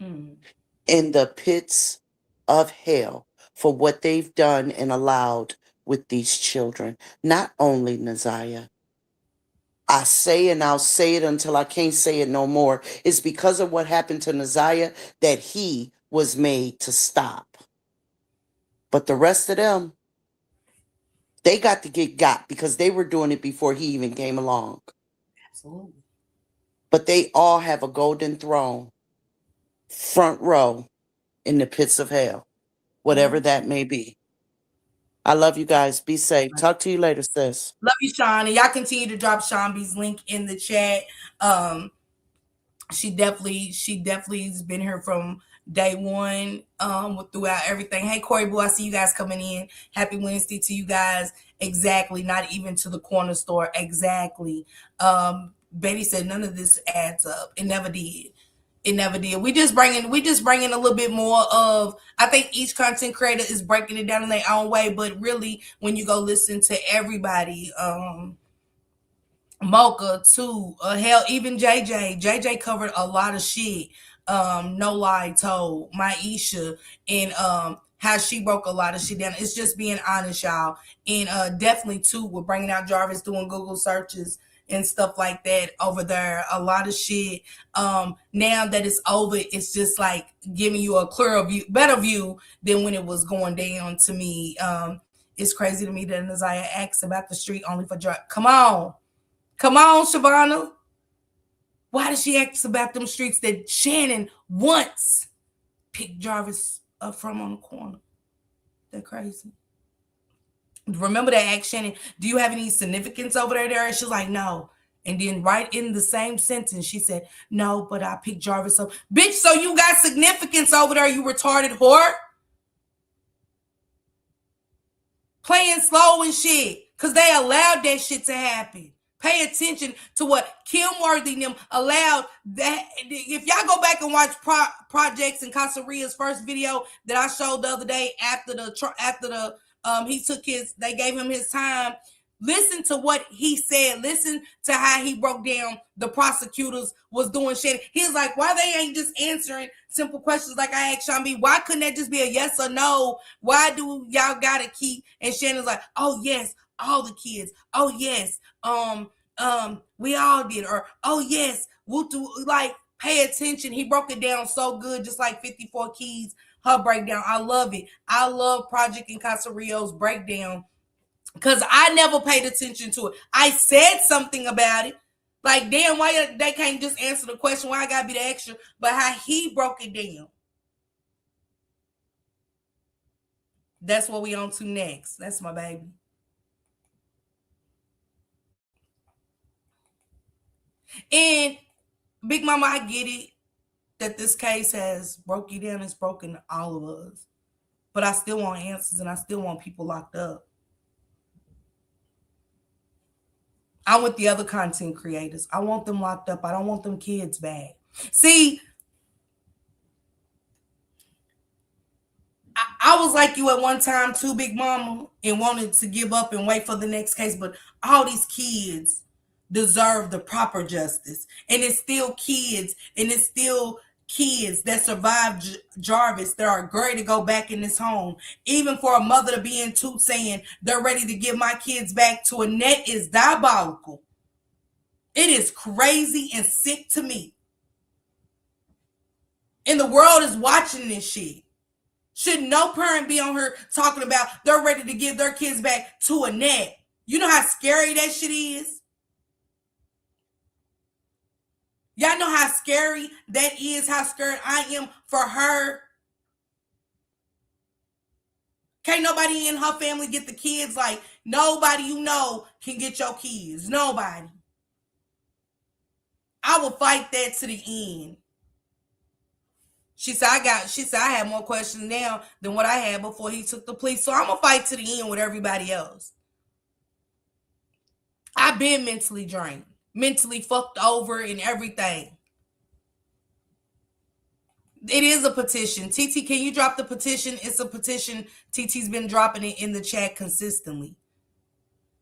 Speaker 9: in the pits of hell for what they've done and allowed with these children. Not only Naziah, I say and I'll say it until I can't say it no more. It's because of what happened to Naziah that he was made to stop. But the rest of them, they got to get got because they were doing it before he even came along.
Speaker 1: Absolutely.
Speaker 9: But they all have a golden throne, front row in the pits of hell, whatever that may be. I love you guys. Be safe. Talk to you later, sis.
Speaker 1: Love you, Sean. And y'all continue to drop Sean B's link in the chat. She definitely has been here from day one, throughout everything. Hey, Corey Boo, I see you guys coming in. Happy Wednesday to you guys. Exactly. Not even to the corner store. Exactly. Betty said none of this adds up. It never did. It never did. We just bringing a little bit more of, I think each content creator is breaking it down in their own way, but really when you go listen to everybody, Mocha too, hell, even JJ covered a lot of shit. No Lie Told, Maisha, and how she broke a lot of shit down. It's just being honest, y'all. And definitely too, we're bringing out Jarvis doing Google searches and stuff like that over there. A lot of shit. Now that it's over, it's just like giving you a clearer view, better view than when it was going down. To me, it's crazy to me that Naziah asks about the street only for drug. Come on, Shavana. Why does she ask about them streets that Shannon once picked Jarvis up from on the corner? They're crazy. Remember that asked Shannon, do you have any significance over there? She's like, no. And then right in the same sentence, she said, no, but I picked Jarvis up. Bitch, so you got significance over there, you retarded whore? Playing slow and shit, because they allowed that shit to happen. Pay attention to what Kim Worthy and them allowed. That if y'all go back and watch Projects and Casaria's first video that I showed the other day after they gave him his time. Listen to what he said. Listen to how he broke down the prosecutors was doing shit. He's like, why they ain't just answering simple questions like I asked Sean B? Why couldn't that just be a yes or no? Why do y'all gotta keep? And Shannon's like, oh yes, all the kids. Oh yes, we all did. Or oh yes, we'll do. Like, pay attention. He broke it down so good, just like 54 Keys. Her breakdown, I love it. I love Project and Casario's breakdown because I never paid attention to it. I said something about it. Like, damn, why they can't just answer the question? Why I gotta be the extra? But how he broke it down. That's what we on to next. That's my baby. And Big Mama, I get it that this case has broke you down. It's broken all of us. But I still want answers and I still want people locked up. I'm with the other content creators. I want them locked up. I don't want them kids back. See, I was like you at one time too, Big Mama, and wanted to give up and wait for the next case. But all these kids deserve the proper justice. And it's still kids. And it's still kids that survived Jarvis that are ready to go back in this home. Even for a mother to be in two saying they're ready to give my kids back to Annette is diabolical. It is crazy and sick to me. And the world is watching this shit. Should no parent be on here talking about they're ready to give their kids back to Annette? You know how scary that shit is? Y'all know how scary that is, how scared I am for her. Can't nobody in her family get the kids. Like, Nobody you know can get your kids. Nobody. I will fight that to the end. She said, I had more questions now than what I had before he took the plea. So I'm gonna fight to the end with everybody else. I've been mentally drained, mentally fucked over and everything. It is a petition. TT, can you drop the petition? It's a petition. TT's been dropping it in the chat consistently.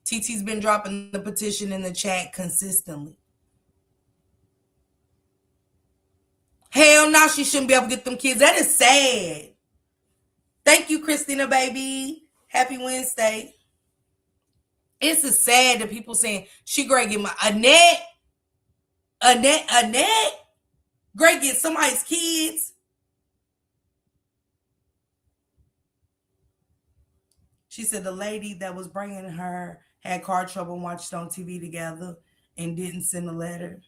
Speaker 1: TT's been dropping the petition in the chat consistently. Hell no, she shouldn't be able to get them kids. That is sad. Thank you, Christina, baby. Happy Wednesday. It's just sad that people saying she great get my Annette, great get somebody's kids. She said the lady that was bringing her had car trouble and watched on TV together and didn't send a letter.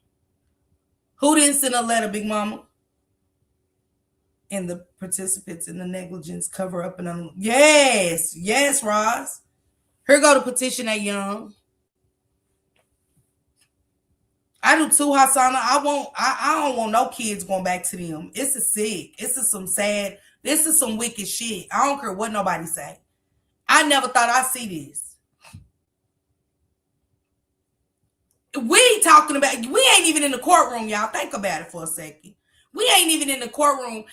Speaker 1: Who didn't send a letter, Big Mama? And the participants in the negligence cover up and yes, Roz. Here go the petition at Young. I do too, Hassana. I don't want no kids going back to them. It's a sick. This is some sad. This is some wicked shit. I don't care what nobody say. I never thought I'd see this. We talking about, we ain't even in the courtroom, y'all. Think about it for a second. We ain't even in the courtroom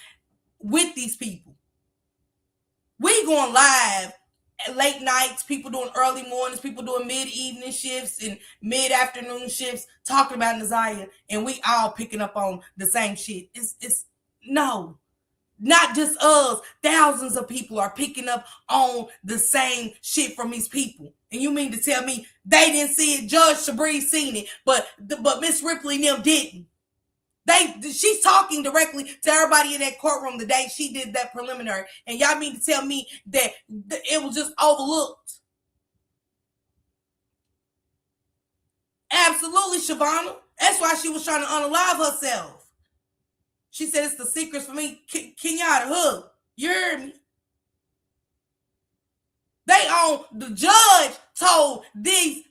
Speaker 1: with these people. We going live at late nights, people doing early mornings, people doing mid-evening shifts and mid-afternoon shifts, talking about Naziah, and we all picking up on the same shit. It's no, not just us. Thousands of people are picking up on the same shit from these people. And you mean to tell me they didn't see it? Judge Sabri seen it, but Miss Ripley and them didn't. She's talking directly to everybody in that courtroom the day she did that preliminary. And y'all mean to tell me that it was just overlooked? Absolutely, Shavonna. That's why she was trying to unalive herself. She said it's the secrets for me. Kenyatta Hood. You heard me? The judge told this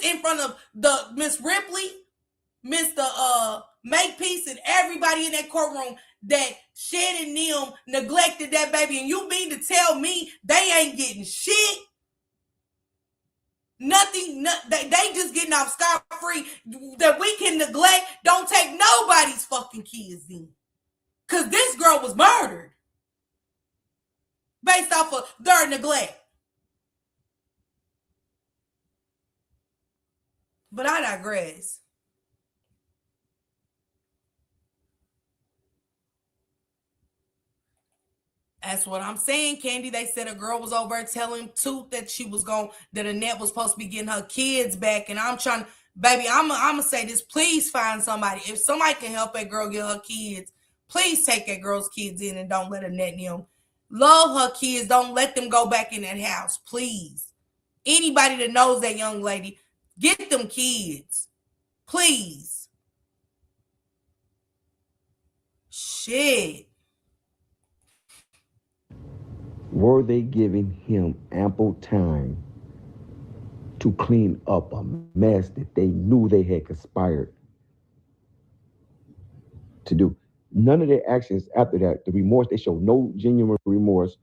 Speaker 1: in front of the Miss Ripley, Mr. Makepeace, and everybody in that courtroom that Shed and them neglected that baby. And you mean to tell me they ain't getting shit? Nothing, they just getting off scot-free that we can neglect. Don't take nobody's fucking kids in. Because this girl was murdered based off of their neglect. But I digress. That's what I'm saying, Candy. They said a girl was over telling Tooth that that Annette was supposed to be getting her kids back. And I'm trying, baby, I'm gonna say this. Please find somebody. If somebody can help that girl get her kids, please take that girl's kids in and don't let Annette and them love her kids. Don't let them go back in that house, please. Anybody that knows that young lady, get them kids. Please. Shit.
Speaker 2: Were they giving him ample time to clean up a mess that they knew they had conspired to do? None of their actions after that, the remorse, they showed no genuine remorse.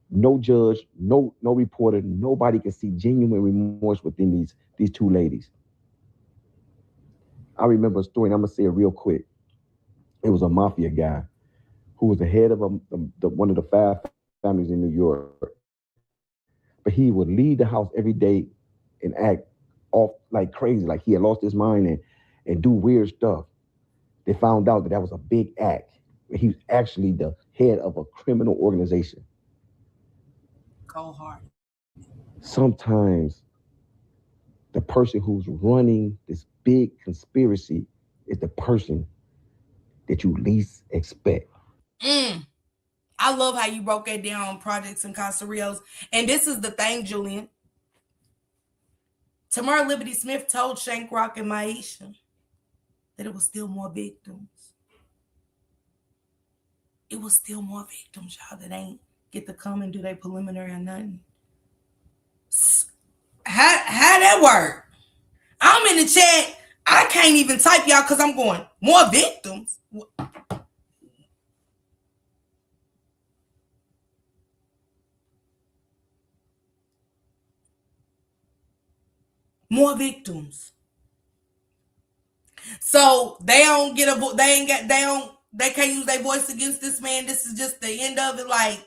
Speaker 2: No judge, no reporter, nobody can see genuine remorse within these two ladies. I remember a story, and I'm gonna say it real quick. It was a mafia guy who was the head of one of the 5 families in New York. But he would leave the house every day and act off like crazy, like he had lost his mind and do weird stuff. They found out that was a big act. He was actually the head of a criminal organization.
Speaker 1: Go hard.
Speaker 2: Sometimes the person who's running this big conspiracy is the person that you least expect.
Speaker 1: I love how you broke that down on Projects and Casarillos. And this is the thing, Julian. Tamara Liberty Smith told Shank Rock and Maisha that it was still more victims. It was still more victims, y'all, that ain't get to come and do their preliminary or nothing. How that work? I'm in the chat. I can't even type y'all because I'm going, more victims. More victims. So they don't get a they can't use their voice against this man. This is just the end of it. Like,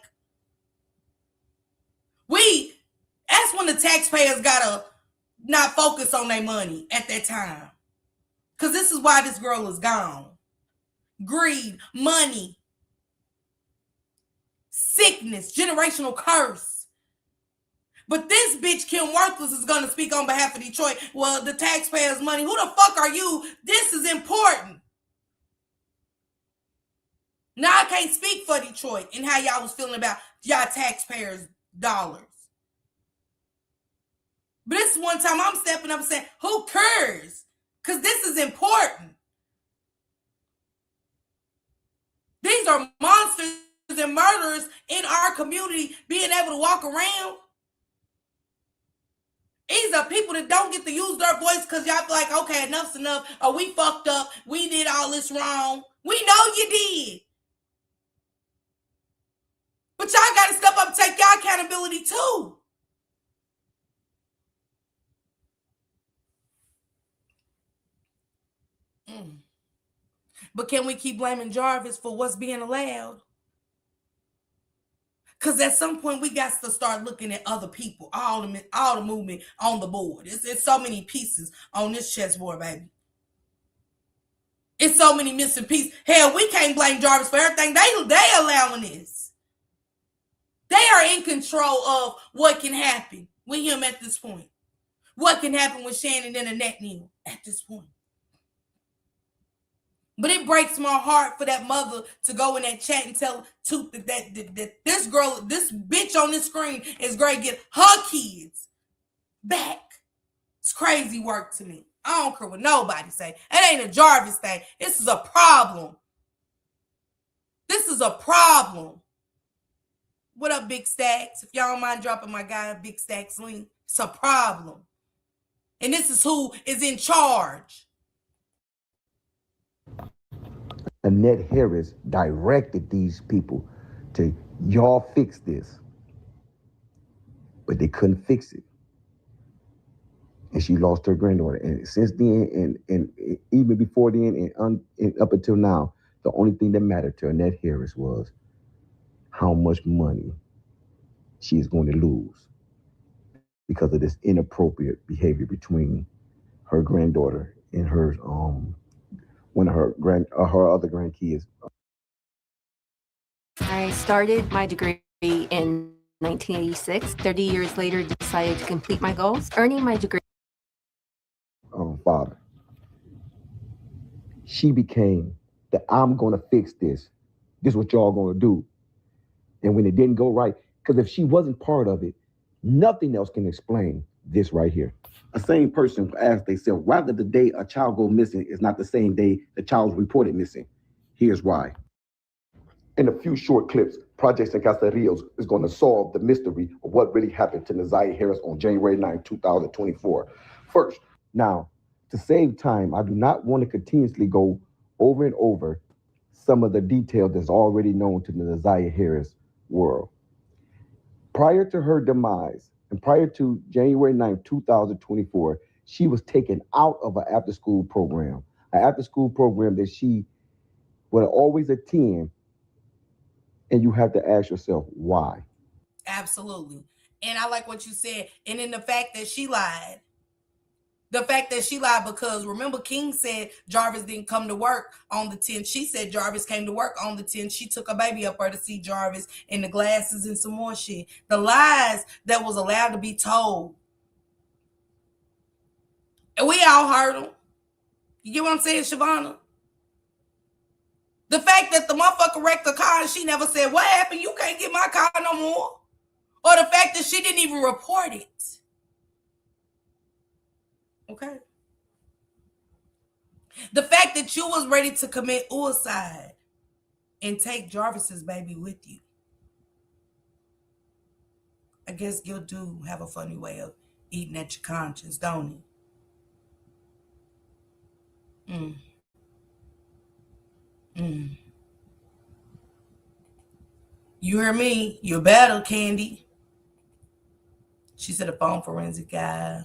Speaker 1: that's when the taxpayers gotta not focus on their money at that time. Because this is why this girl is gone. Greed, money, sickness, generational curse. But this bitch, Kim Worthless, is going to speak on behalf of Detroit. Well, the taxpayers' money. Who the fuck are you? This is important. Now I can't speak for Detroit and how y'all was feeling about y'all taxpayers' dollars. But this is one time I'm stepping up and saying, who cares? Because this is important. These are monsters and murderers in our community being able to walk around. These are people that don't get to use their voice because y'all feel like, okay, enough's enough. Or we fucked up. We did all this wrong. We know you did. But y'all got to step up and take y'all accountability too. But can we keep blaming Jarvis for what's being allowed? Because at some point, we got to start looking at other people, all the movement on the board. It's so many pieces on this chessboard, baby. It's so many missing pieces. Hell, we can't blame Jarvis for everything. They allowing this. They are in control of what can happen with him at this point. What can happen with Shannon and Annette Neal at this point. But it breaks my heart for that mother to go in that chat and tell that this girl, this bitch on this screen is going to get her kids back. It's crazy work to me. I don't care what nobody say. It ain't a Jarvis thing. This is a problem. This is a problem. What up, Big Stacks? If y'all don't mind dropping my guy Big Stacks link, it's a problem. And this is who is in charge.
Speaker 2: Annette Harris directed these people to, y'all fix this. But they couldn't fix it. And she lost her granddaughter. And since then, and even before then, and up until now, the only thing that mattered to Annette Harris was how much money she is going to lose because of this inappropriate behavior between her granddaughter and her one of her other grandkids.
Speaker 10: I started my degree in 1986. 30 years later, decided to complete my goals, earning my degree.
Speaker 2: Father. She became that I'm going to fix this. This is what y'all going to do. And when it didn't go right, because if she wasn't part of it, nothing else can explain this right here. A sane person asks themselves, why did the day a child go missing is not the same day the child was reported missing? Here's why. In a few short clips, Project San Castellanos is going to solve the mystery of what really happened to Neziah Harris on January 9, 2024. First, now, to save time, I do not want to continuously go over and over some of the details that's already known to the Neziah Harris world. Prior to her demise, and prior to January 9, 2024, she was taken out of an after-school program that she would always attend, and you have to ask yourself, why?
Speaker 1: Absolutely. And I like what you said. And then the fact that she lied. The fact that she lied because, remember, King said Jarvis didn't come to work on the 10th. She said Jarvis came to work on the 10th. She took a baby up there to see Jarvis and the glasses and some more shit. The lies that was allowed to be told. And we all heard them. You get what I'm saying, Shavonna? The fact that the motherfucker wrecked the car and she never said, what happened? You can't get my car no more. Or the fact that she didn't even report it. Okay. The fact that you was ready to commit suicide and take Jarvis's baby with you. I guess guilt do have a funny way of eating at your conscience, don't it? You hear me? You better, Candy. She said a phone forensic guy.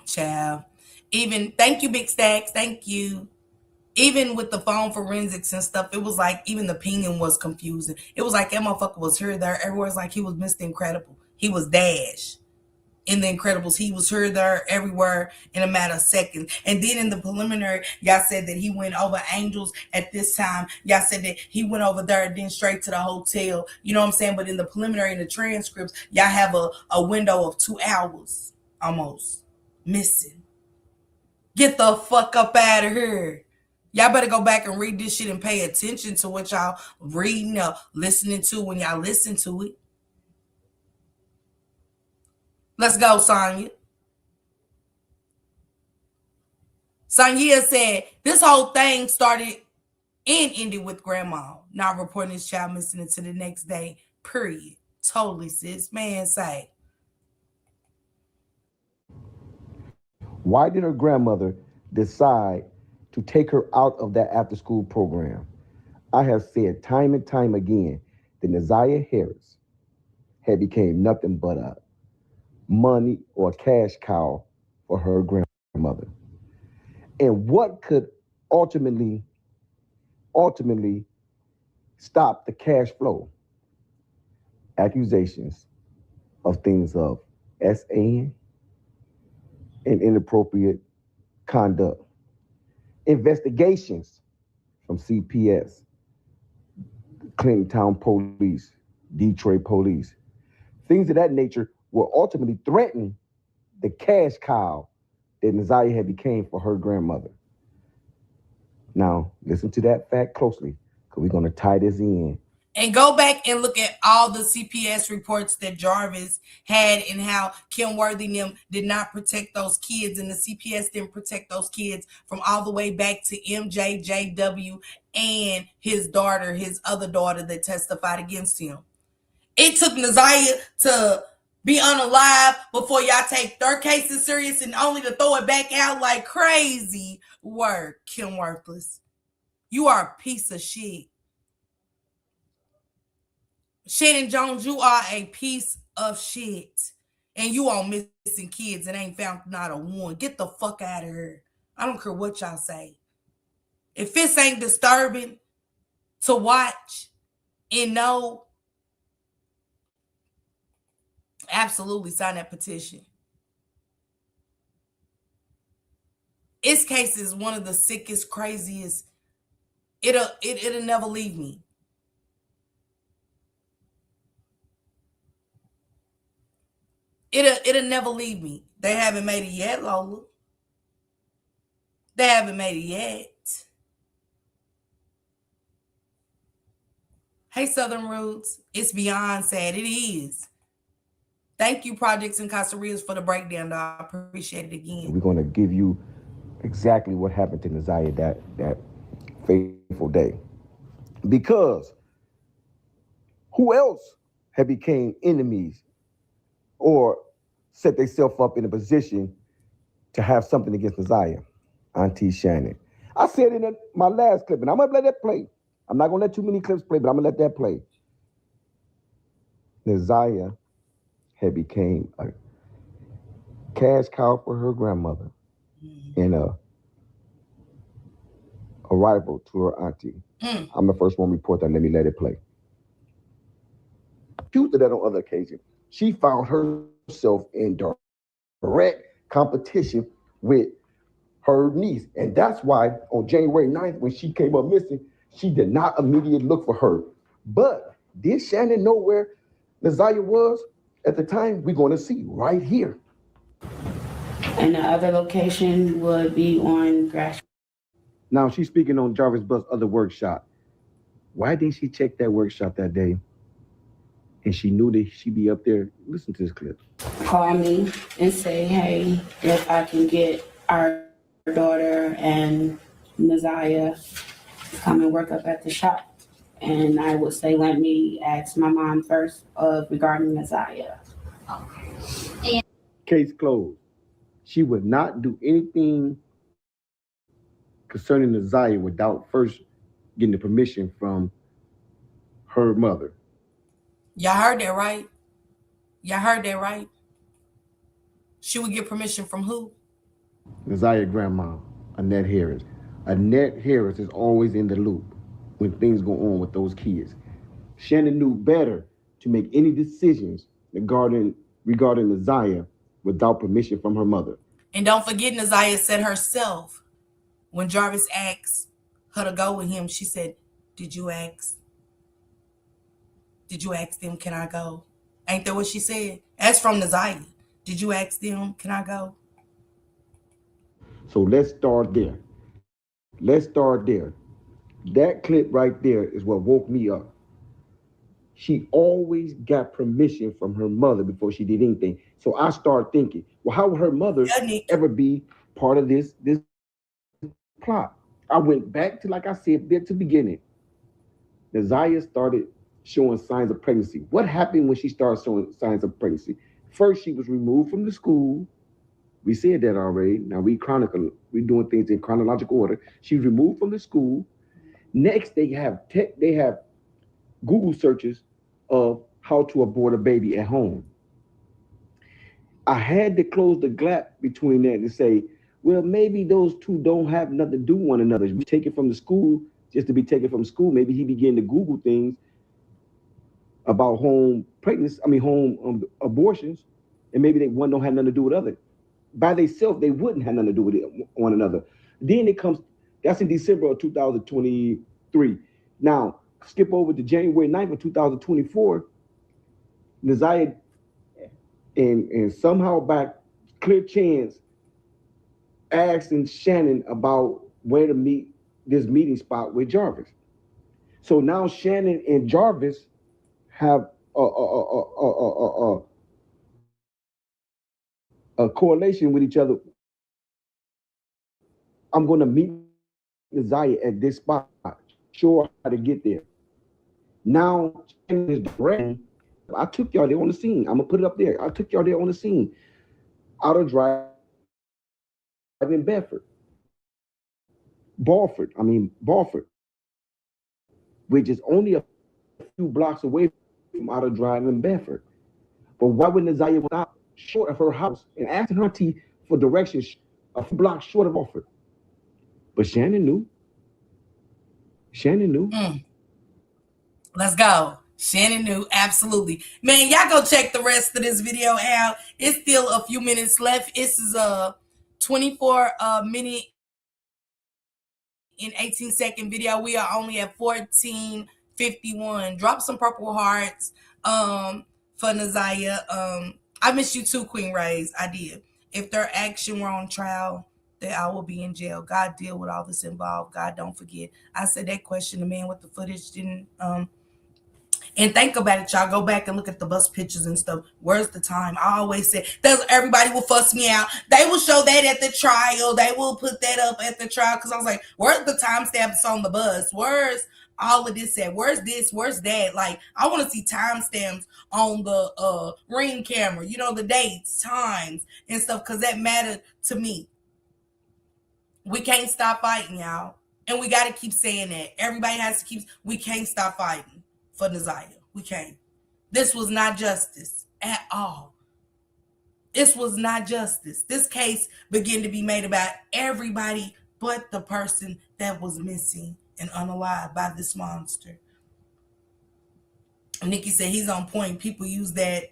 Speaker 1: Child. Even, thank you, Big Stacks. Thank you. Even with the phone forensics and stuff, it was like even the pinging was confusing. It was like that motherfucker was here, there, everywhere. It's like he was Mr. Incredible. He was Dash in The Incredibles. He was here, there, everywhere in a matter of seconds. And then in the preliminary, y'all said that he went over Angels at this time. Y'all said that he went over there and then straight to the hotel. You know what I'm saying? But in the preliminary, in the transcripts, y'all have a window of 2 hours almost missing. Get the fuck up out of here. Y'all better go back and read this shit and pay attention to what y'all reading or listening to when y'all listen to it. Let's go, Sonya. Sonya said, this whole thing started and ended with grandma not reporting his child missing until the next day, period. Totally, sis. Man, say.
Speaker 2: Why did her grandmother decide to take her out of that after-school program? I have said time and time again that Neziah Harris had became nothing but a money or a cash cow for her grandmother. And what could ultimately stop the cash flow? Accusations of things of SAN and inappropriate conduct. Investigations from CPS, Clinton Town Police, Detroit Police. Things of that nature will ultimately threaten the cash cow that Neziah had became for her grandmother. Now, listen to that fact closely, because we're going to tie this in.
Speaker 1: And go back and look at all the CPS reports that Jarvis had and how Kim Worthy and them did not protect those kids, and the CPS didn't protect those kids from all the way back to MJJW and his daughter, his other daughter that testified against him. It took Neziah to be unalive before y'all take their cases serious and only to throw it back out like crazy. Word, Kim Worthless. You are a piece of shit. Shannon Jones, you are a piece of shit. And you all missing kids and ain't found not a one. Get the fuck out of here. I don't care what y'all say. If this ain't disturbing to watch and know, absolutely sign that petition. This case is one of the sickest, craziest. It'll never leave me. It'll never leave me. They haven't made it yet, Lola. They haven't made it yet. Hey, Southern Roots. It's beyond sad. It is. Thank you, Projects in Costa Rica, for the breakdown, though. I appreciate it again.
Speaker 2: We're going to give you exactly what happened to Neziah that fateful day. Because who else had became enemies or set themselves up in a position to have something against Neziah? Auntie Shannon. I said in my last clip, and I'm going to let that play. I'm not going to let too many clips play, but I'm going to let that play. Neziah had became a cash cow for her grandmother and a rival to her auntie. I'm the first one to report that. Let me let it play. Accused of that on other occasions. She found herself in direct competition with her niece. And that's why on January 9th, when she came up missing, she did not immediately look for her. But did Shannon know where Neziah was at the time? We're going to see right here.
Speaker 4: And the other location would be on Grass.
Speaker 2: Now she's speaking on Jarvis Bus' other workshop. Why didn't she check that workshop that day? And she knew that she'd be up there. Listen to this clip.
Speaker 4: Call me and say, hey, if I can get our daughter and Neziah to come and work up at the shop. And I would say, let me ask my mom first regarding Neziah.
Speaker 2: Case closed. She would not do anything concerning Nazaya without first getting the permission from her mother.
Speaker 1: Y'all heard that right? Y'all heard that right? She would get permission from who?
Speaker 2: Nazaya grandma, Annette Harris. Annette Harris is always in the loop when things go on with those kids. Shannon knew better to make any decisions regarding Nazaya without permission from her mother.
Speaker 1: And don't forget, Nazaya said herself, when Jarvis asked her to go with him, she said, Did you ask them, can I go? Ain't that what she said? That's from Nazaya. Did you ask them, can I go?
Speaker 2: So let's start there. That clip right there is what woke me up. She always got permission from her mother before she did anything. So I started thinking, well, how would her mother ever be part of this plot? I went back to, like I said, there to the beginning. Nazaya started showing signs of pregnancy. What happened when she started showing signs of pregnancy? First, she was removed from the school. We said that already. Now we're doing things in chronological order. She was removed from the school. Next, they have Google searches of how to abort a baby at home. I had to close the gap between that and say, well, maybe those two don't have nothing to do with one another. We take it from the school just to be taken from school. Maybe he began to Google things about home abortions, and maybe one don't have nothing to do with other. By themselves, they wouldn't have nothing to do with one another. Then it comes, that's in December of 2023. Now, skip over to January 9th of 2024, Nazaya and somehow by clear chance asking Shannon about where to meet this meeting spot with Jarvis. So now Shannon and Jarvis have a correlation with each other. I'm going to meet Nazaya at this spot. Sure how to get there. Now Shannon is directing. I took y'all there on the scene. I'm gonna put it up there. I took y'all there on the scene. Outer Drive in Balford, which is only a few blocks away from Outer Drive in Bedford. But why would Nazaya stop short of her house and asking her auntie for directions a few blocks short of Balford? But Shannon knew.
Speaker 1: Let's go. Shannon knew, absolutely. Man, y'all go check the rest of this video out. It's still a few minutes left. This is a 24-minute and 18-second video. We are only at 14:51. Drop some purple hearts for Nazaya. I miss you too, Queen Rays. I did. If their action were on trial, that I will be in jail. God deal with all this involved. God, don't forget. I said that question. The man with the footage didn't and think about it, y'all. Go back and look at the bus pictures and stuff. Where's the time? I always say everybody will fuss me out. They will show that at the trial. They will put that up at the trial because I was like, where's the timestamps on the bus? Where's all of this at? Where's this? Where's that? Like, I want to see timestamps on the ring camera. You know, the dates, times, and stuff because that mattered to me. We can't stop fighting, y'all, and we got to keep saying that. Everybody has to keep. We can't stop fighting for Nazaya. We can't. This was not justice at all. This was not justice. This case began to be made about everybody but the person that was missing and unalive by this monster. Nikki said he's on point. People use that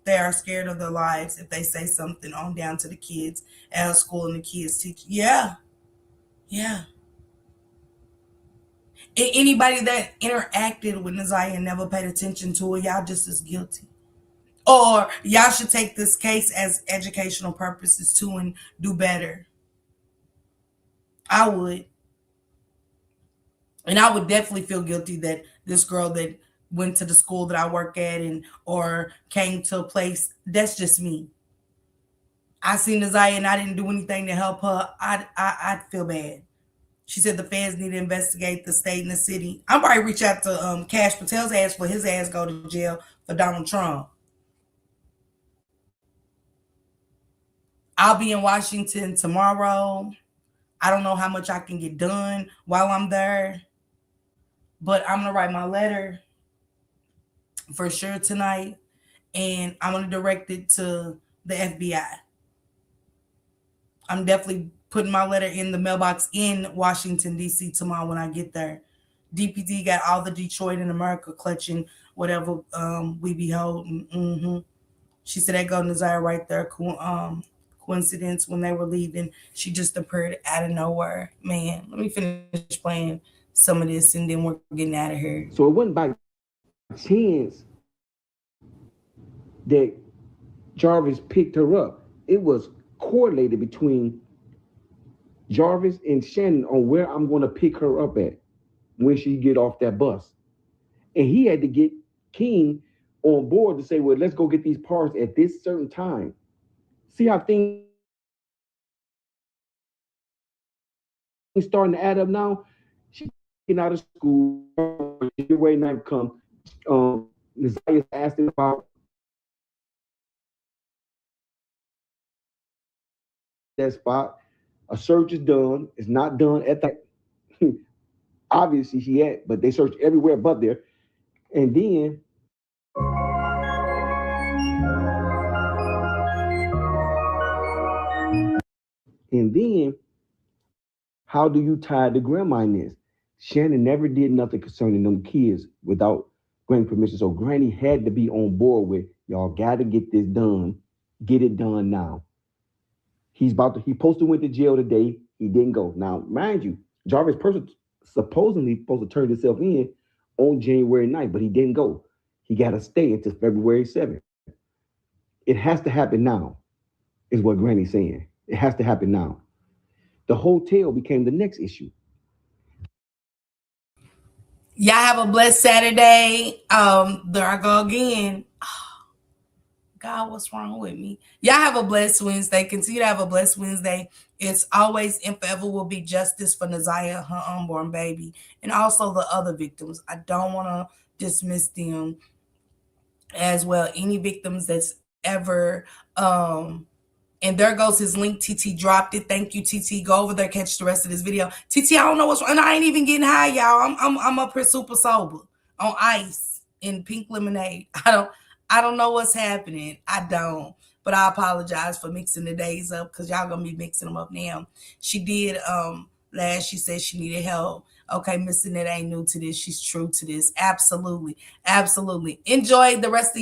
Speaker 1: they are scared of their lives if they say something on down to the kids at a school and the kids teach. Yeah. Anybody that interacted with Nazaya and never paid attention to it, y'all just as guilty. Or y'all should take this case as educational purposes too and do better. I would. And I would definitely feel guilty that this girl that went to the school that I work at or came to a place, that's just me. I seen Nazaya and I didn't do anything to help her. I'd feel bad. She said the feds need to investigate the state and the city. I'm probably reach out to Kash Patel's ass for his ass go to jail for Donald Trump. I'll be in Washington tomorrow. I don't know how much I can get done while I'm there, but I'm gonna write my letter for sure tonight, and I'm gonna direct it to the FBI. I'm definitely putting my letter in the mailbox in Washington, D.C. tomorrow when I get there. DPD got all the Detroit in America clutching whatever we be holding. She said that go Nazir right there. Coincidence when they were leaving. She just appeared out of nowhere. Man, let me finish playing some of this and then we're getting out of here.
Speaker 2: So it wasn't by chance that Jarvis picked her up. It was correlated between Jarvis and Shannon on where I'm going to pick her up at when she get off that bus. And he had to get King on board to say, well, let's go get these parts at this certain time. See how things starting to add up now? She's getting out of school. You're waiting to come. Nazia asked him about that spot. A search is done. It's not done at that. Obviously, she had, but they searched everywhere but there. And then, how do you tie the grandma in this? Shannon never did nothing concerning them kids without Granny permission. So Granny had to be on board with, y'all got to get this done. Get it done now. He supposed to went to jail today. He didn't go. Now, mind you, Jarvis supposedly supposed to turn himself in on January 9th, but he didn't go. He got to stay until February 7th. It has to happen now, is what Granny's saying. It has to happen now. The hotel became the next issue.
Speaker 1: Y'all have a blessed Saturday. There I go again. God, what's wrong with me? Y'all have a blessed Wednesday. Continue to have a blessed Wednesday. It's always and forever will be justice for Nazia, her unborn baby, and also the other victims. I don't want to dismiss them as well. Any victims that's ever and there goes his link. TT dropped it. Thank you, TT. Go over there, catch the rest of this video. TT, I don't know what's wrong. And I ain't even getting high, y'all. I'm up here super sober on ice and pink lemonade. I don't know what's happening. I don't. But I apologize for mixing the days up because y'all gonna be mixing them up now. She did last. She said she needed help. Okay, Miss Annette ain't new to this. She's true to this. Absolutely. Absolutely. Enjoy the rest of y'all.